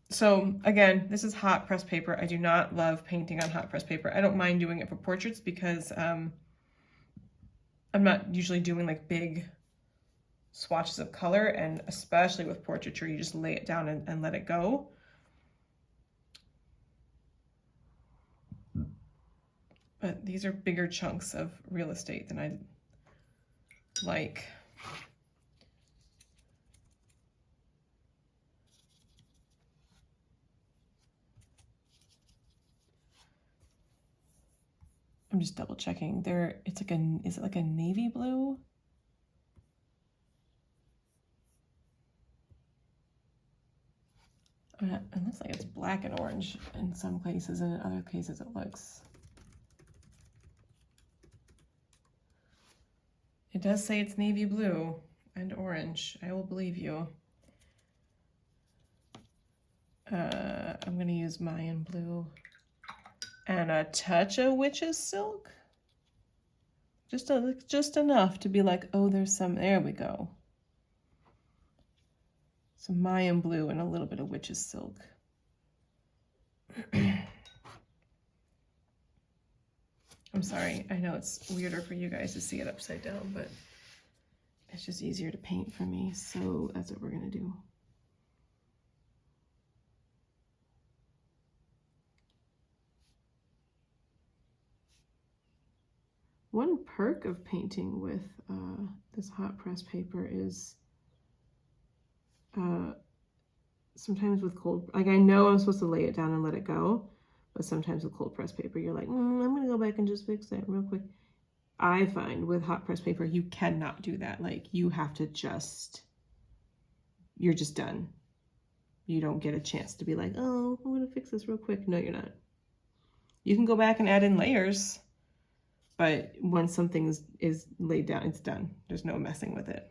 So again, this is hot press paper. I do not love painting on hot press paper. I don't mind doing it for portraits because I'm not usually doing like big swatches of color, and especially with portraiture, you just lay it down and let it go. But these are bigger chunks of real estate than I like. I'm just double checking. There, it's like is it like a navy blue? It looks like it's black and orange in some places, and in other cases it looks. It does say it's navy blue and orange. I will believe you. I'm gonna use Mayan blue and a touch of witch's silk. Just enough to be like, oh, there's some, there we go. Some Mayan blue and a little bit of witch's silk. I'm sorry, I know it's weirder for you guys to see it upside down, but it's just easier to paint for me, so that's what we're gonna do. One perk of painting with this hot press paper is sometimes with cold, like I know I'm supposed to lay it down and let it go, but sometimes with cold press paper, you're like, I'm gonna go back and just fix that real quick. I find with hot press paper, you cannot do that. Like you have to you're just done. You don't get a chance to be like, oh, I'm gonna fix this real quick. No, you're not. You can go back and add in layers, but once something is laid down, it's done. There's no messing with it.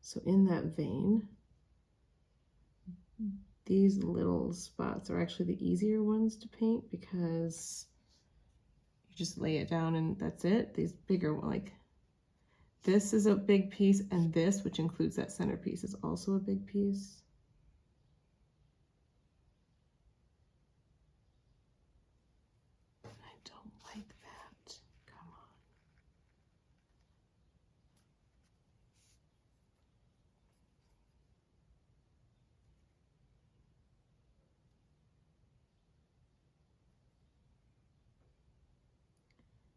So in that vein, these little spots are actually the easier ones to paint because you just lay it down and that's it. These bigger, like this is a big piece, and this, which includes that centerpiece, is also a big piece. I don't like that. Come on.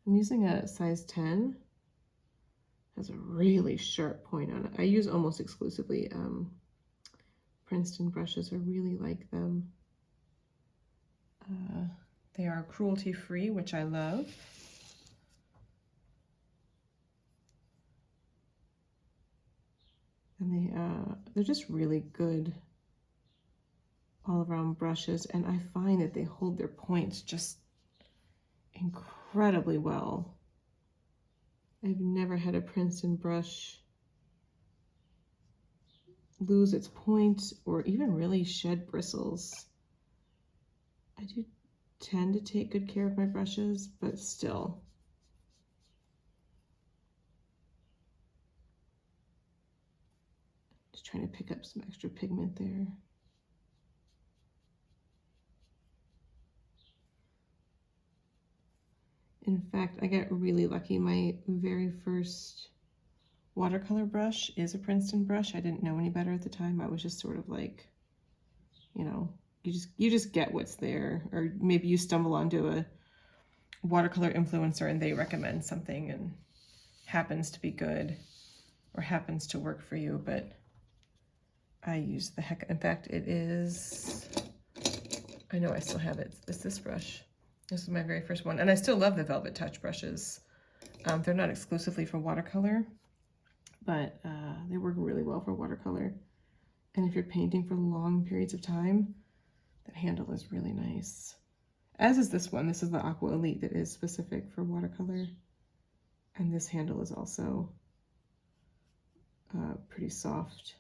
I'm using a size 10. Has a really sharp point on it. I use almost exclusively Princeton brushes. I really like them. They are cruelty free, which I love. And they're just really good all around brushes, and I find that they hold their points just incredibly well. I've never had a Princeton brush lose its point or even really shed bristles. I do tend to take good care of my brushes, but still. Just trying to pick up some extra pigment there. In fact, I got really lucky. My very first watercolor brush is a Princeton brush. I didn't know any better at the time. I was just sort of like, you know, you just get what's there, or maybe you stumble onto a watercolor influencer and they recommend something and happens to be good or happens to work for you. But I use the heck, in fact, it is, I know I still have it. It's this brush. This is my very first one, and I still love the Velvet Touch brushes. They're not exclusively for watercolor, but they work really well for watercolor. And if you're painting for long periods of time, that handle is really nice. As is this one. This is the Aqua Elite that is specific for watercolor. And this handle is also pretty soft.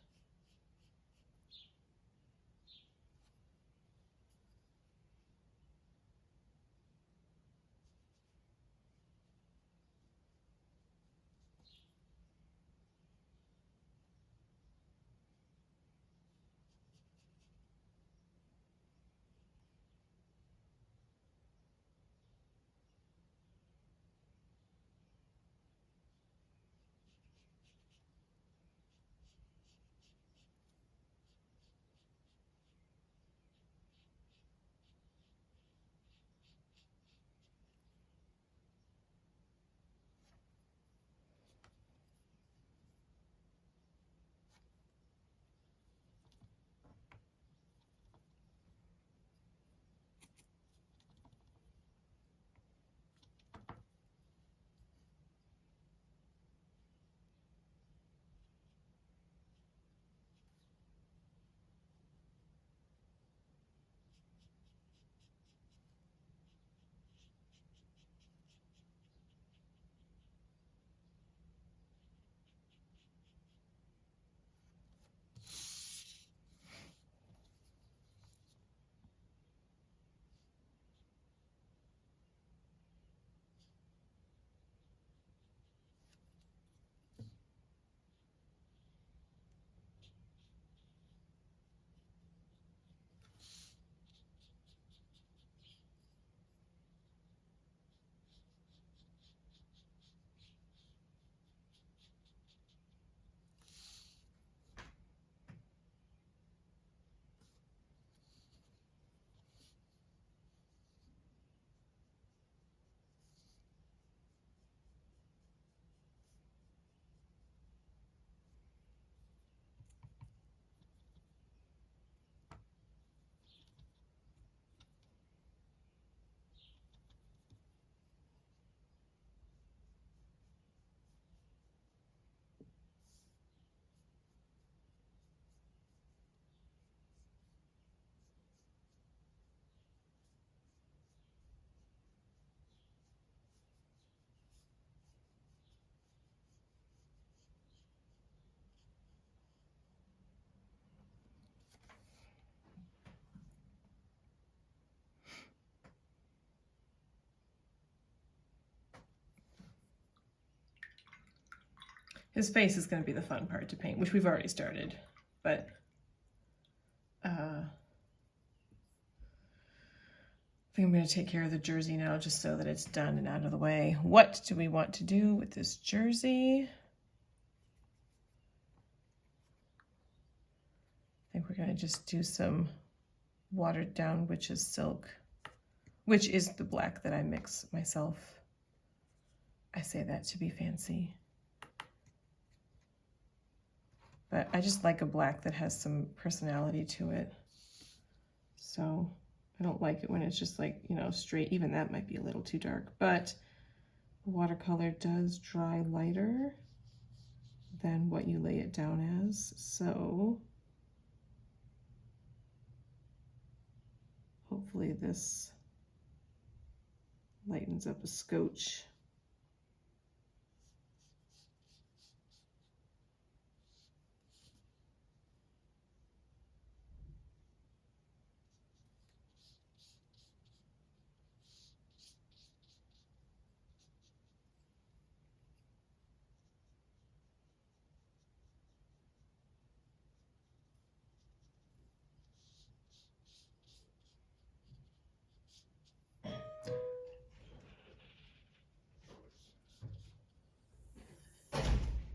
His face is going to be the fun part to paint, which we've already started, but I think I'm going to take care of the jersey now just so that it's done and out of the way. What do we want to do with this jersey? I think we're going to just do some watered down witch's silk, which is the black that I mix myself. I say that to be fancy. But I just like a black that has some personality to it. So I don't like it when it's just like, you know, straight. Even that might be a little too dark, but the watercolor does dry lighter than what you lay it down as. So hopefully this lightens up a scotch.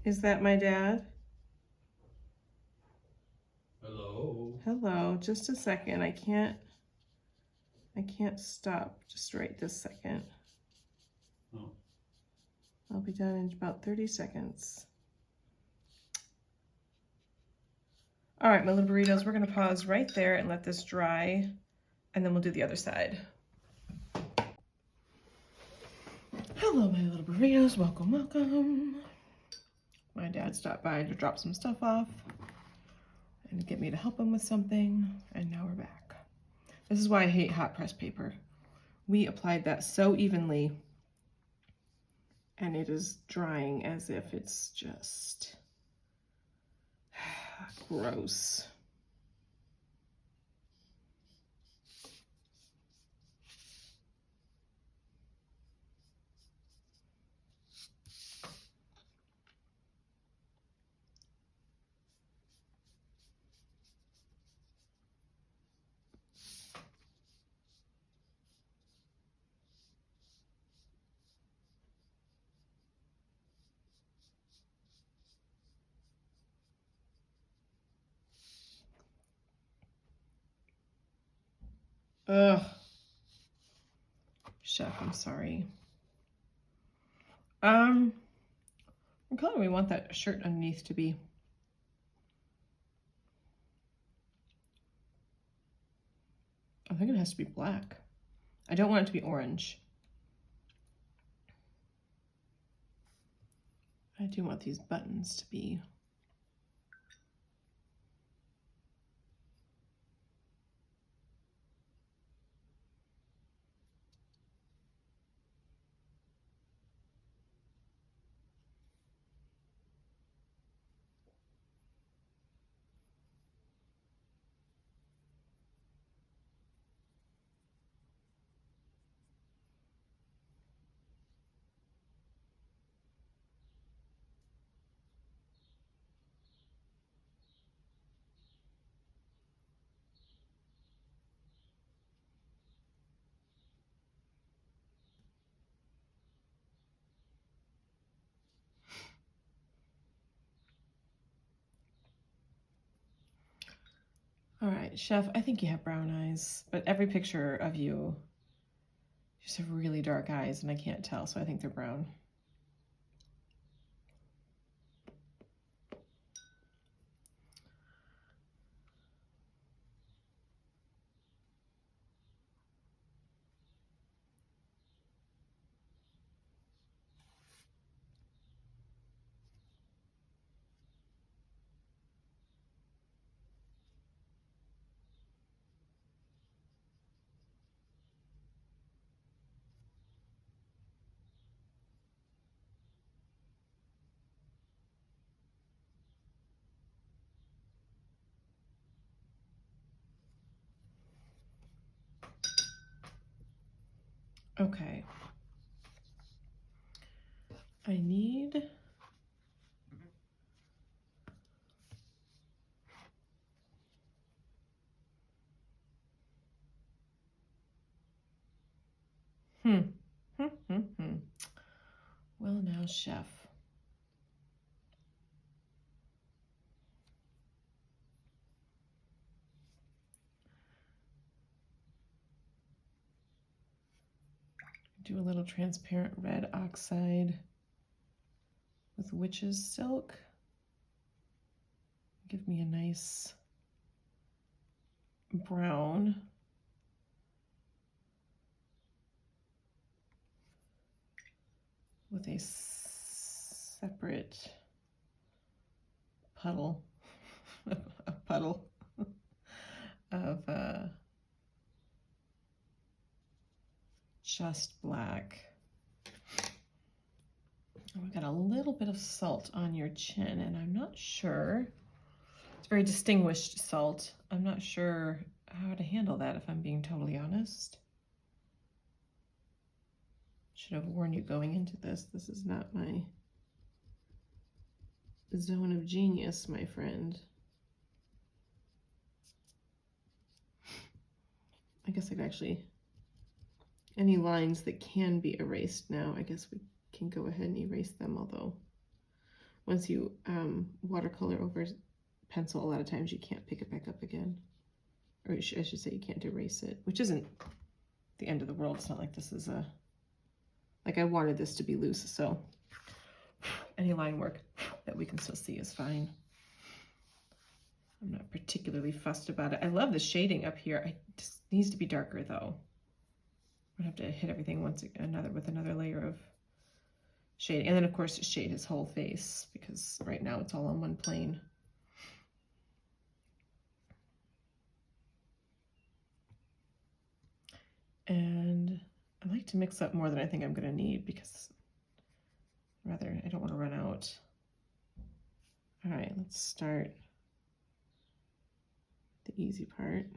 Is that my dad? Hello. Hello, just a second. I can't stop just right this second. Oh. I'll be done in about 30 seconds. All right, my little burritos, we're gonna pause right there and let this dry, and then we'll do the other side. Hello, my little burritos, welcome, welcome. My dad stopped by to drop some stuff off and get me to help him with something, and now we're back. This is why I hate hot press paper. We applied that so evenly, and it is drying as if it's just gross. Ugh. Chef, I'm sorry. What color do we want that shirt underneath to be? I think it has to be black. I don't want it to be orange. I do want these buttons to be all right, Chef, I think you have brown eyes, but every picture of you just have really dark eyes and I can't tell, so I think they're brown. Okay. I need Well now, chef. Do a little transparent red oxide with witch's silk. Give me a nice brown. With a separate puddle, a puddle of just black. Oh, we got a little bit of salt on your chin, and I'm not sure. It's very distinguished salt. I'm not sure how to handle that, if I'm being totally honest. Should have warned you going into this. This is not my zone of genius, my friend. I guess I've actually, any lines that can be erased now, I guess we can go ahead and erase them, although once you watercolor over pencil, a lot of times you can't pick it back up again. Or I should say you can't erase it, which isn't the end of the world. It's not like this is a, like I wanted this to be loose, so any line work that we can still see is fine. I'm not particularly fussed about it. I love the shading up here. It just needs to be darker though. I'm gonna have to hit everything with another layer of shading. And then of course shade his whole face, because right now it's all on one plane. And I like to mix up more than I think I'm gonna need, because I don't want to run out. All right, let's start the easy part.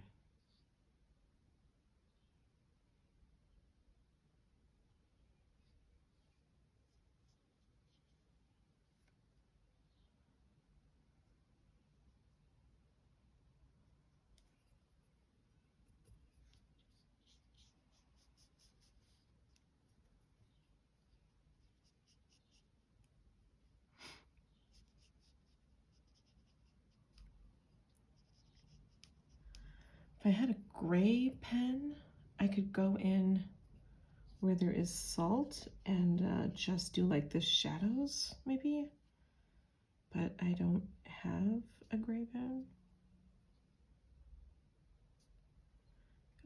If I had a gray pen, I could go in where there is salt and just do like the shadows maybe, but I don't have a gray pen.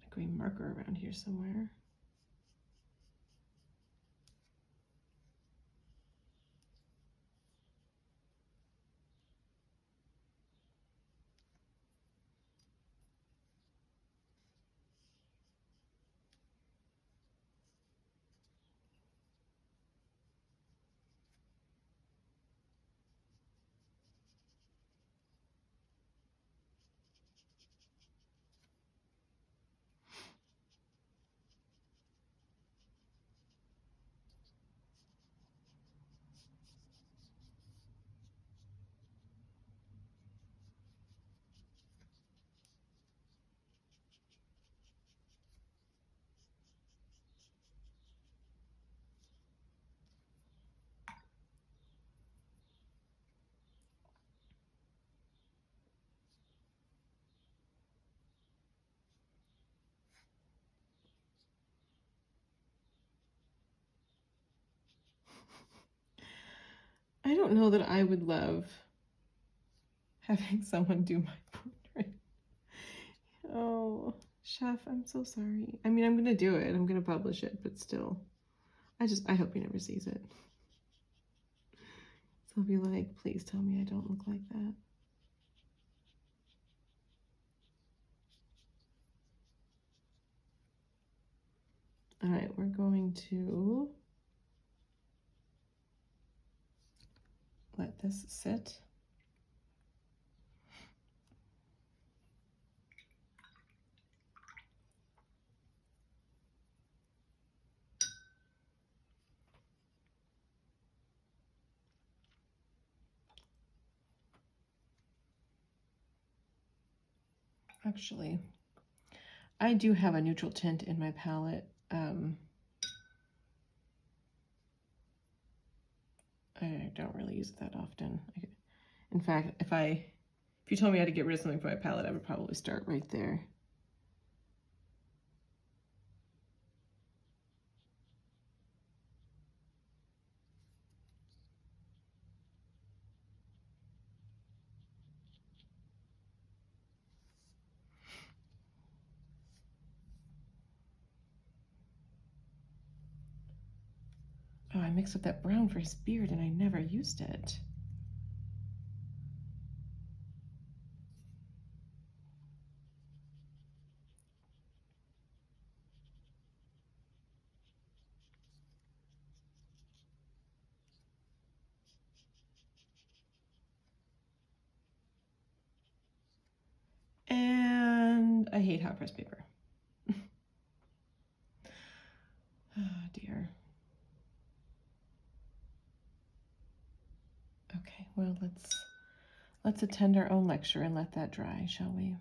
Got a gray marker around here somewhere. I don't know that I would love having someone do my portrait. Oh, chef, I'm so sorry. I mean, I'm gonna do it. I'm gonna publish it, but still, I hope he never sees it. So he'll be like, please tell me I don't look like that. All right, we're going to let this sit. Actually, I do have a neutral tint in my palette. I don't really use it that often. In fact, if you told me I had to get rid of something from my palette, I would probably start right there. Oh, I mixed up that brown for his beard and I never used it. And I hate hot press paper. Oh dear. Okay, well, let's attend our own lecture and let that dry, shall we?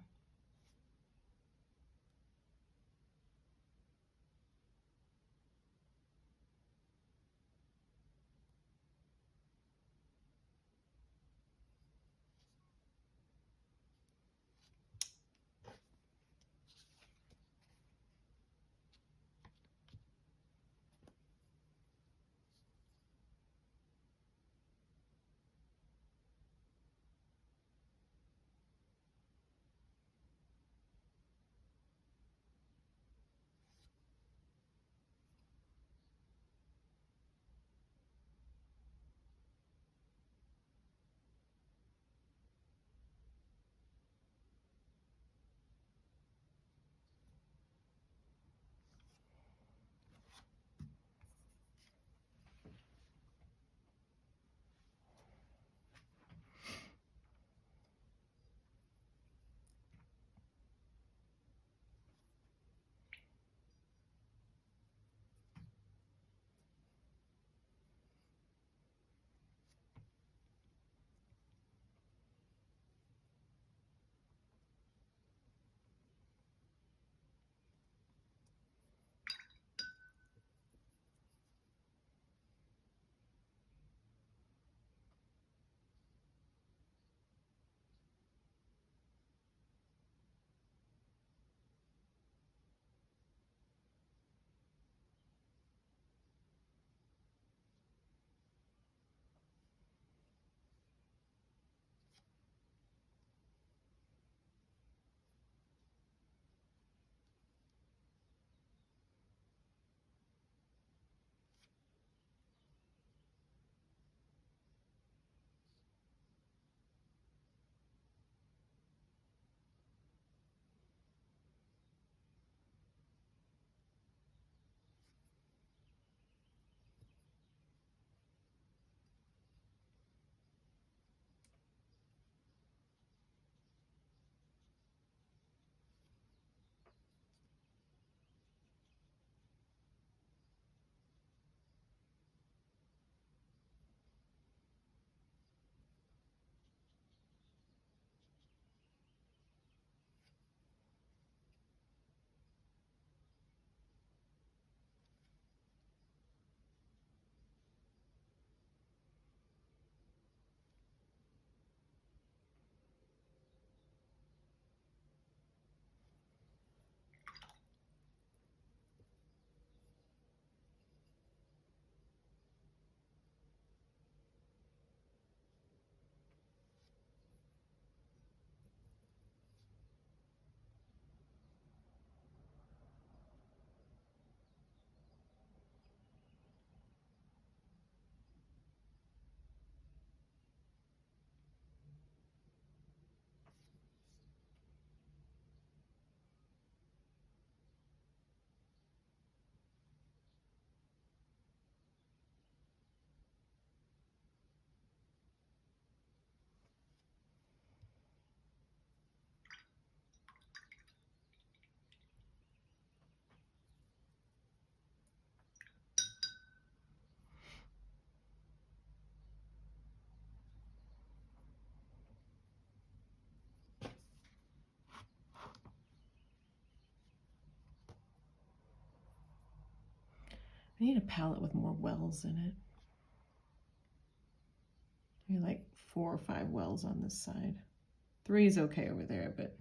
I need a palette with more wells in it. Maybe like 4 or 5 wells on this side. 3 is okay over there, but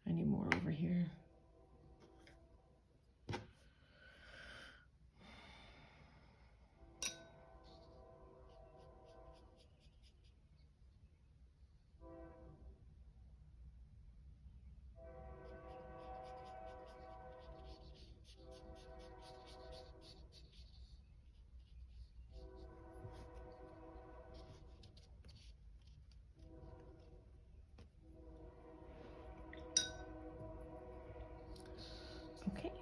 I need more over here. Okay.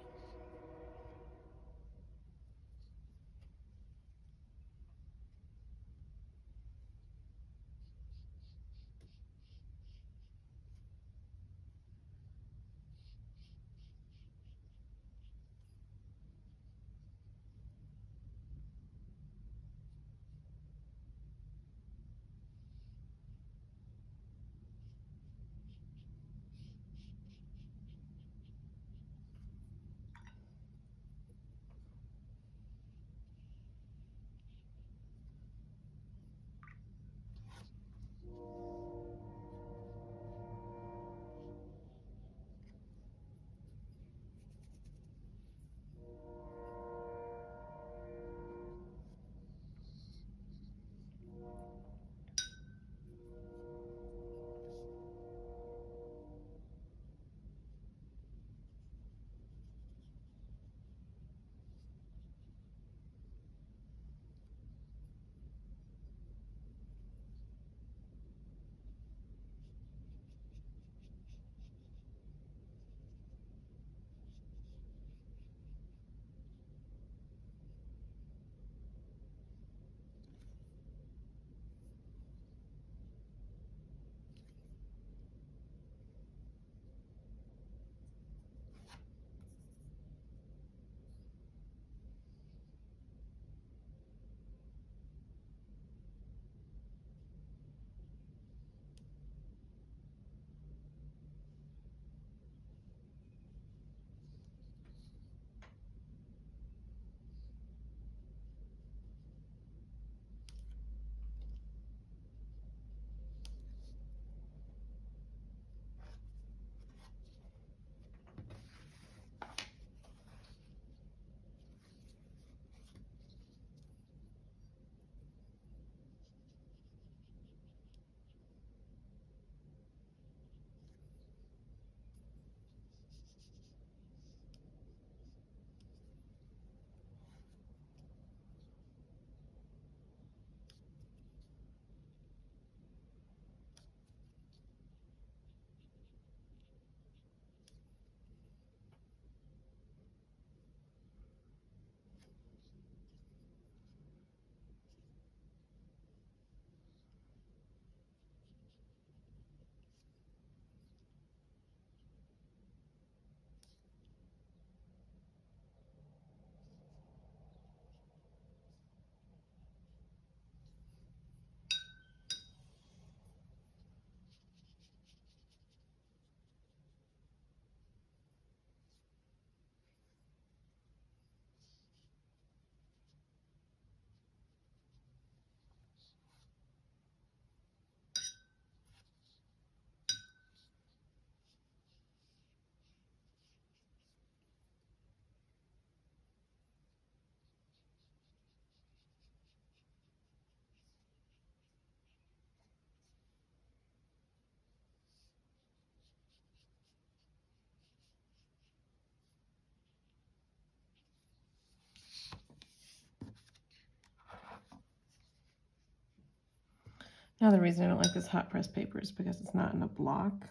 Now the reason I don't like this hot press paper is because it's not in a block.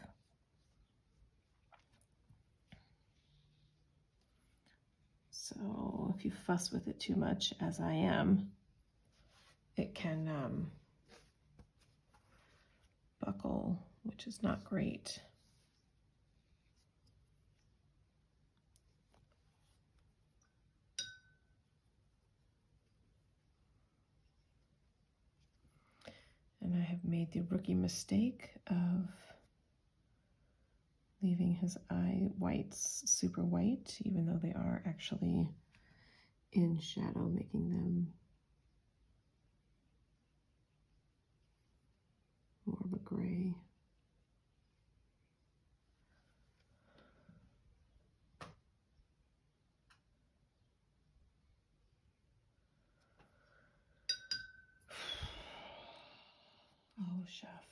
So if you fuss with it too much, as I am, it can buckle, which is not great. And I have made the rookie mistake of leaving his eye whites super white, even though they are actually in shadow, making them gray. Oh, chef.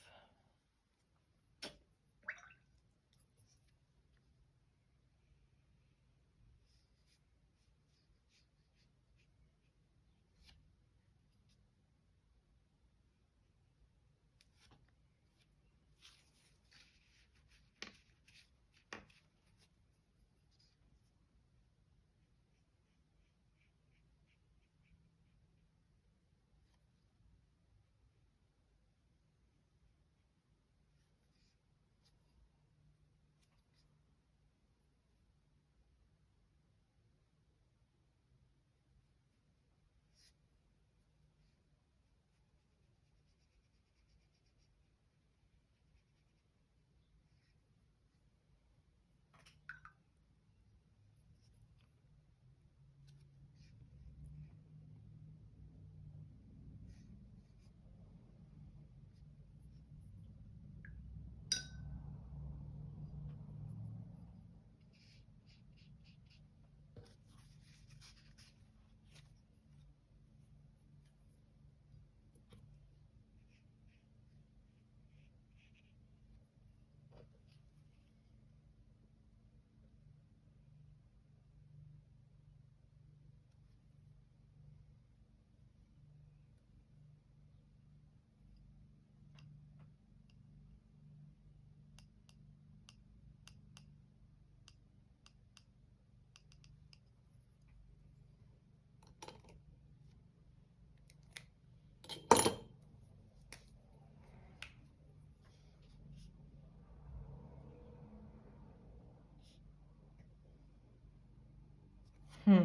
I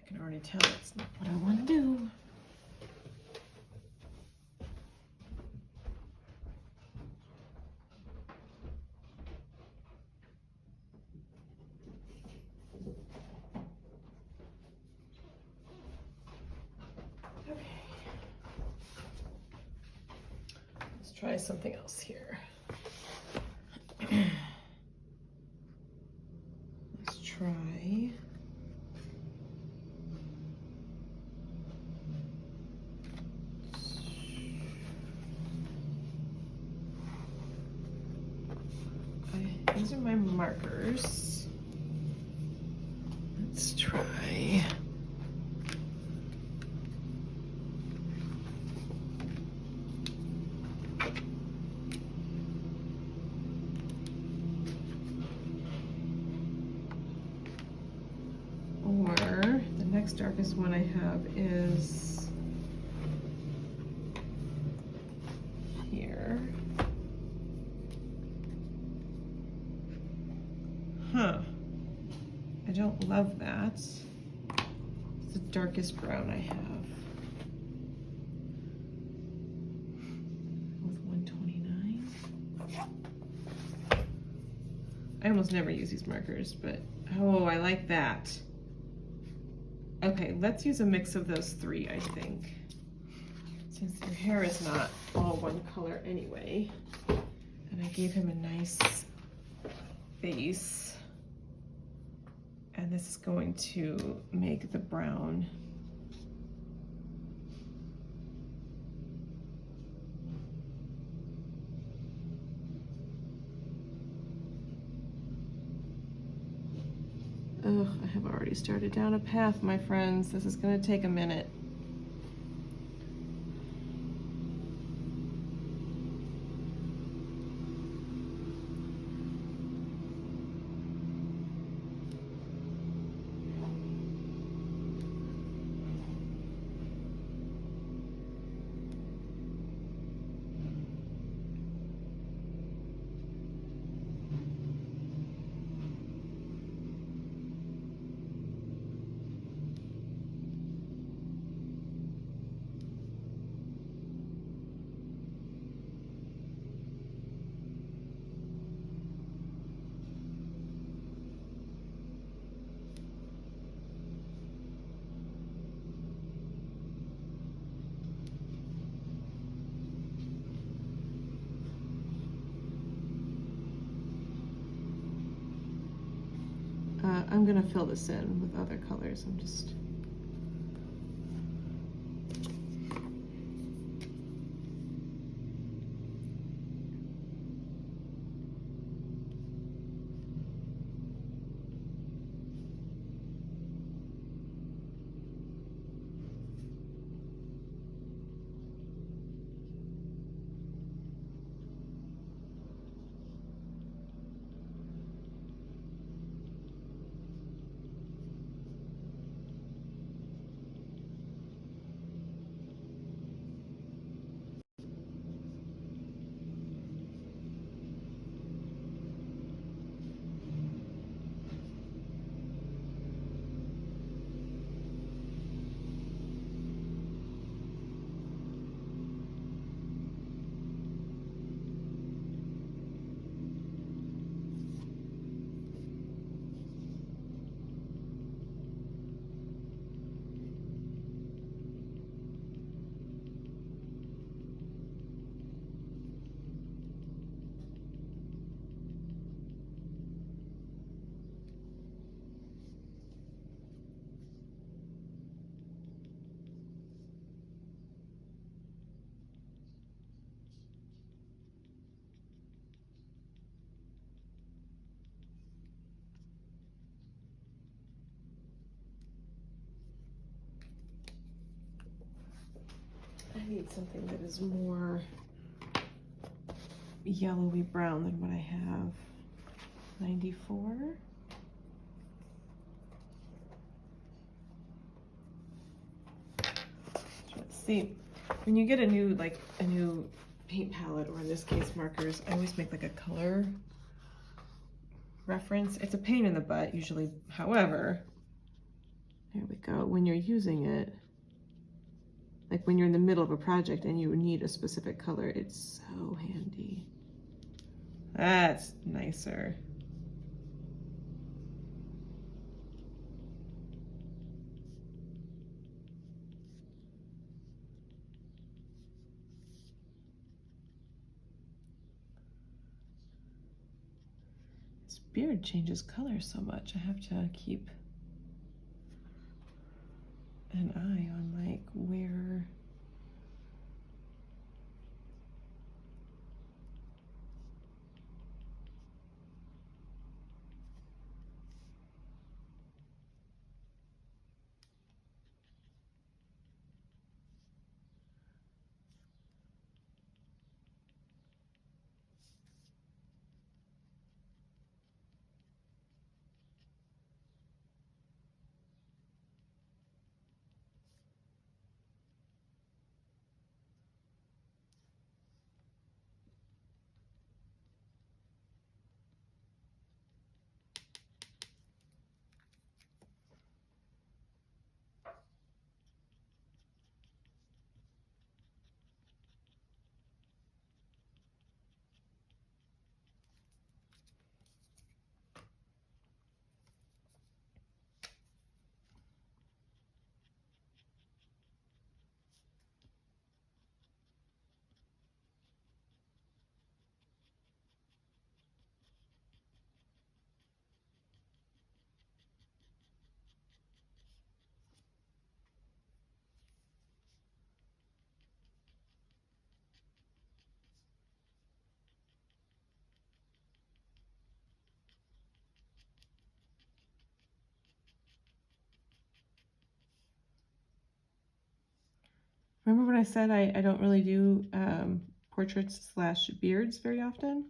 can already tell it's not what I want to do. Okay. Let's try something else here. Let's try these are my markers. Let's try or the next darkest one I have is here. Huh. I don't love that. It's the darkest brown I have. With 129. I almost never use these markers, but oh, I like that. Okay, let's use a mix of those three, I think. Since your hair is not all one color anyway. And I gave him a nice base. And this is going to make the brown ugh, I have already started down a path, my friends. This is going to take a minute. I'm gonna fill this in with other colors. I'm just. I need something that is more yellowy brown than what I have. 94. See, when you get a new paint palette, or in this case markers, I always make like a color reference. It's a pain in the butt usually, however, there we go. When you're using it, like when you're in the middle of a project and you need a specific color, it's so handy. That's nicer. This beard changes color so much. I have to keep an eye on like where. Remember when I said I don't really do portraits / beards very often?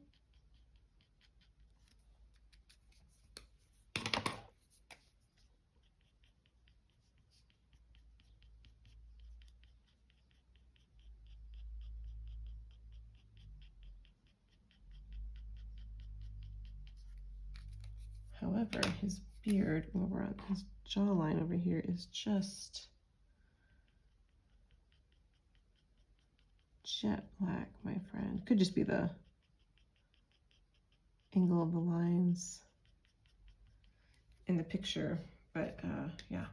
However, his beard over on his jawline over here is just jet black, my friend. Could just be the angle of the lines in the picture, but yeah.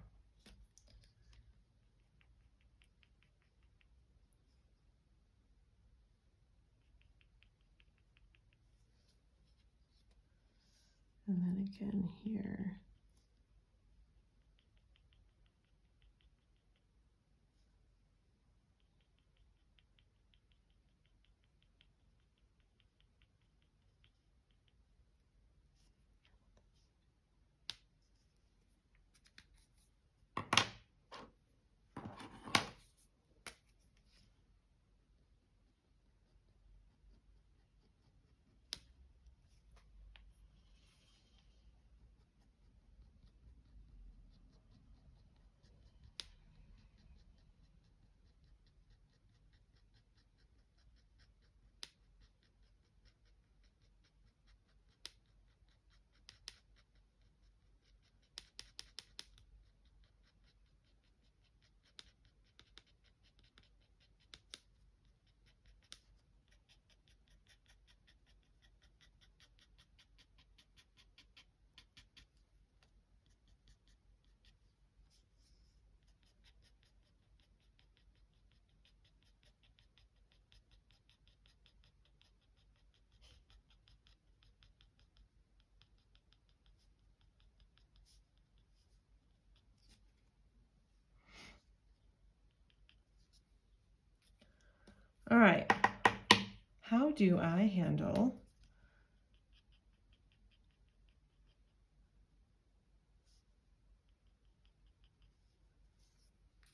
And then again here. All right. How do I handle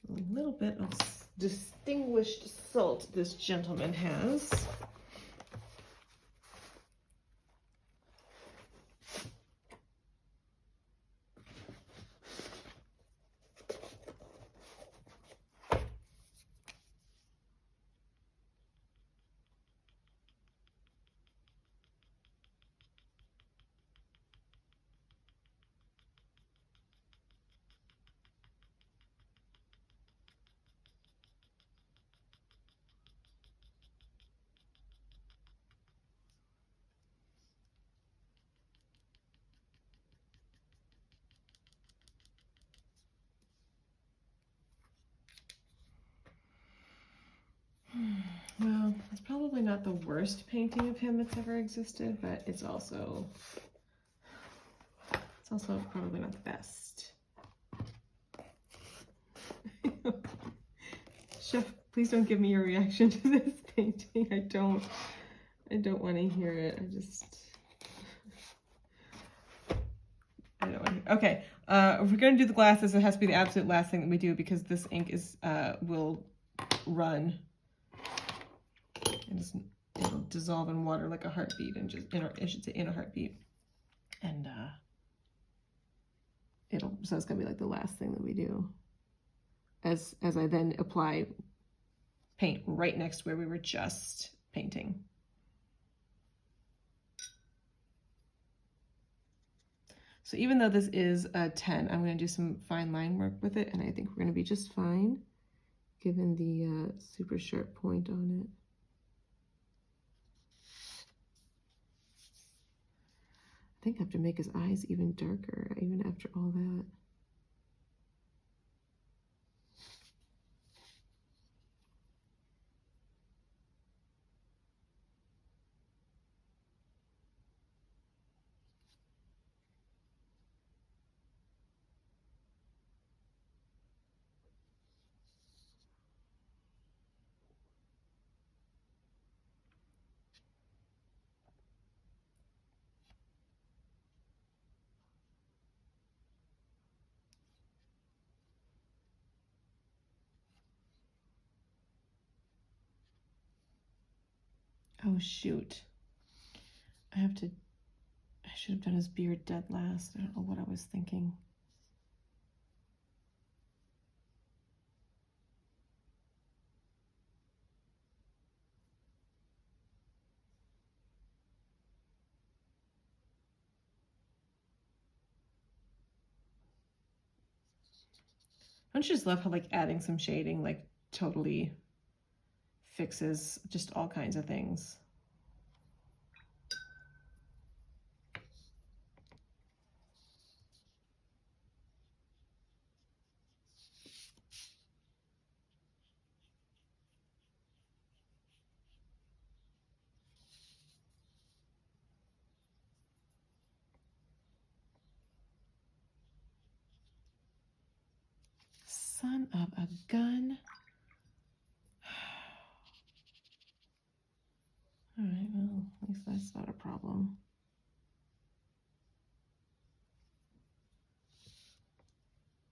a little bit of distinguished salt this gentleman has? Well, it's probably not the worst painting of him that's ever existed, but it's also probably not the best. Chef, please don't give me your reaction to this painting. I don't want to hear it. I don't want to. Okay, if we're gonna do the glasses, it has to be the absolute last thing that we do because this ink is will run. It'll dissolve in water like a heartbeat, and just I should say in a heartbeat, and so it's gonna be like the last thing that we do. As I then apply paint right next to where we were just painting. So even though this is a 10, I'm going to do some fine line work with it, and I think we're going to be just fine, given the super sharp point on it. I think I have to make his eyes even darker, even after all that. Oh shoot. I should have done his beard dead last. I don't know what I was thinking. Don't you just love how like adding some shading like totally fixes just all kinds of things? Son of a gun. All right, well, at least that's not a problem.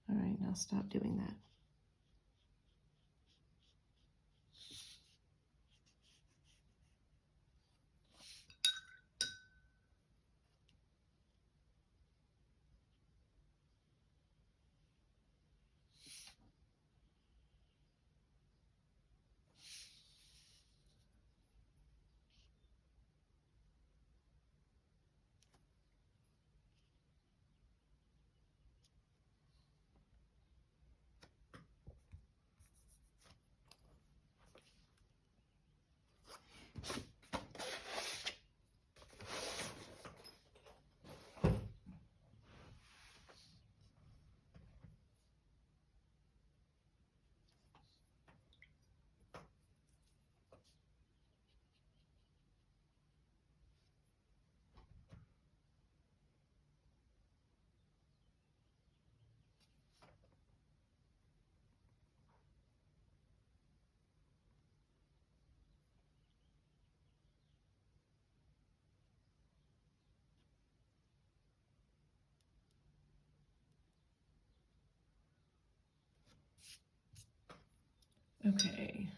All right, now stop doing that. Okay.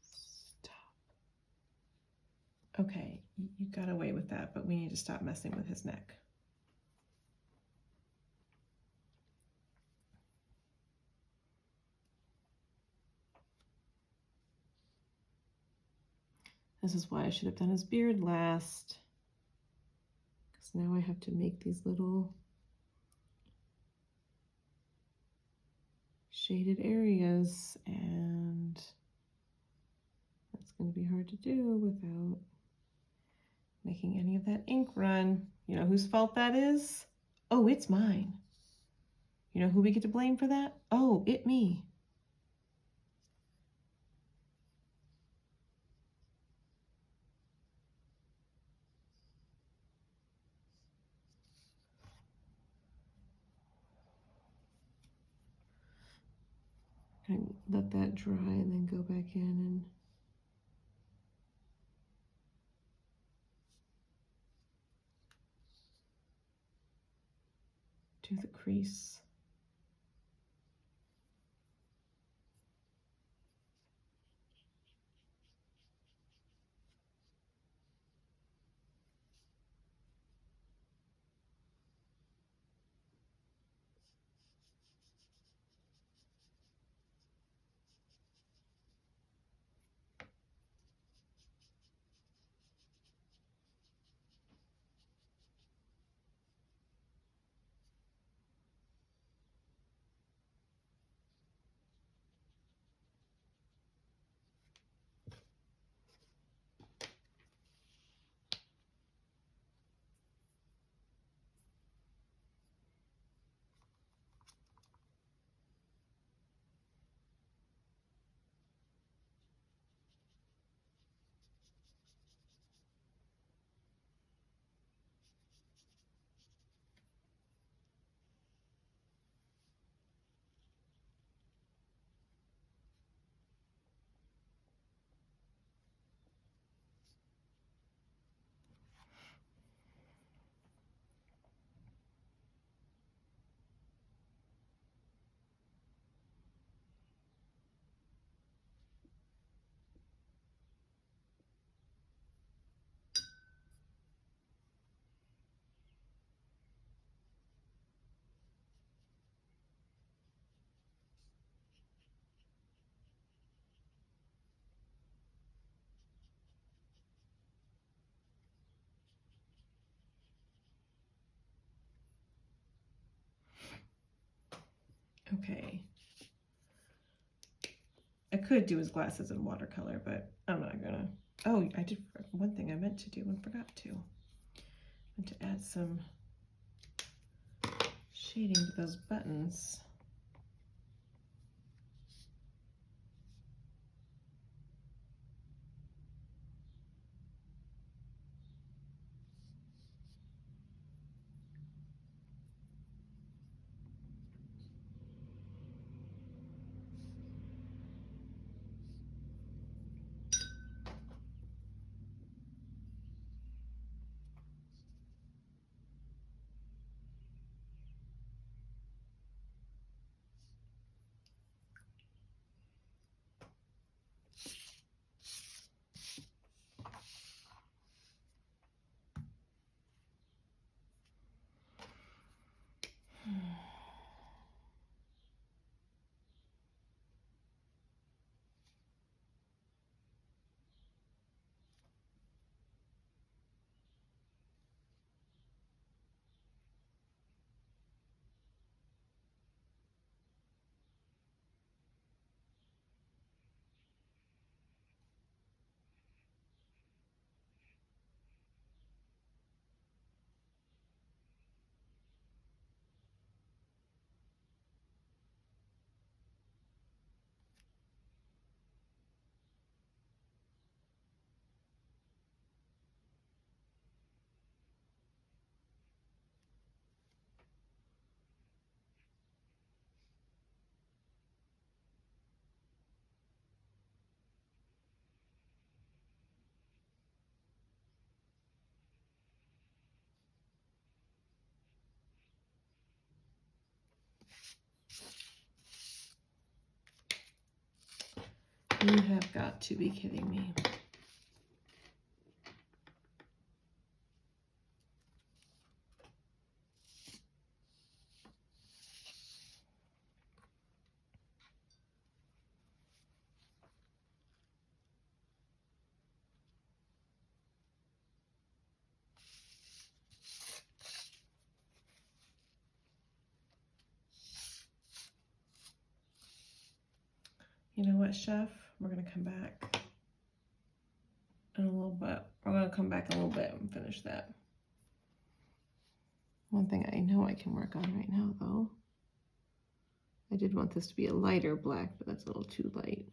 Stop. Okay, you got away with that, but we need to stop messing with his neck. This is why I should have done his beard last. Because now I have to make these little shaded areas, and that's going to be hard to do without making any of that ink run. You know whose fault that is? Oh, it's mine. You know who we get to blame for that? Oh, it me. I let that dry and then go back in and do the crease. could do his glasses in watercolor, but I'm not gonna. Oh, I did one thing I meant to do and forgot to. I meant to add some shading to those buttons. You have got to be kidding me. You know what, Chef? We're gonna come back in a little bit. We're gonna come back in a little bit and finish that. One thing I know I can work on right now, though. I did want this to be a lighter black, but that's a little too light.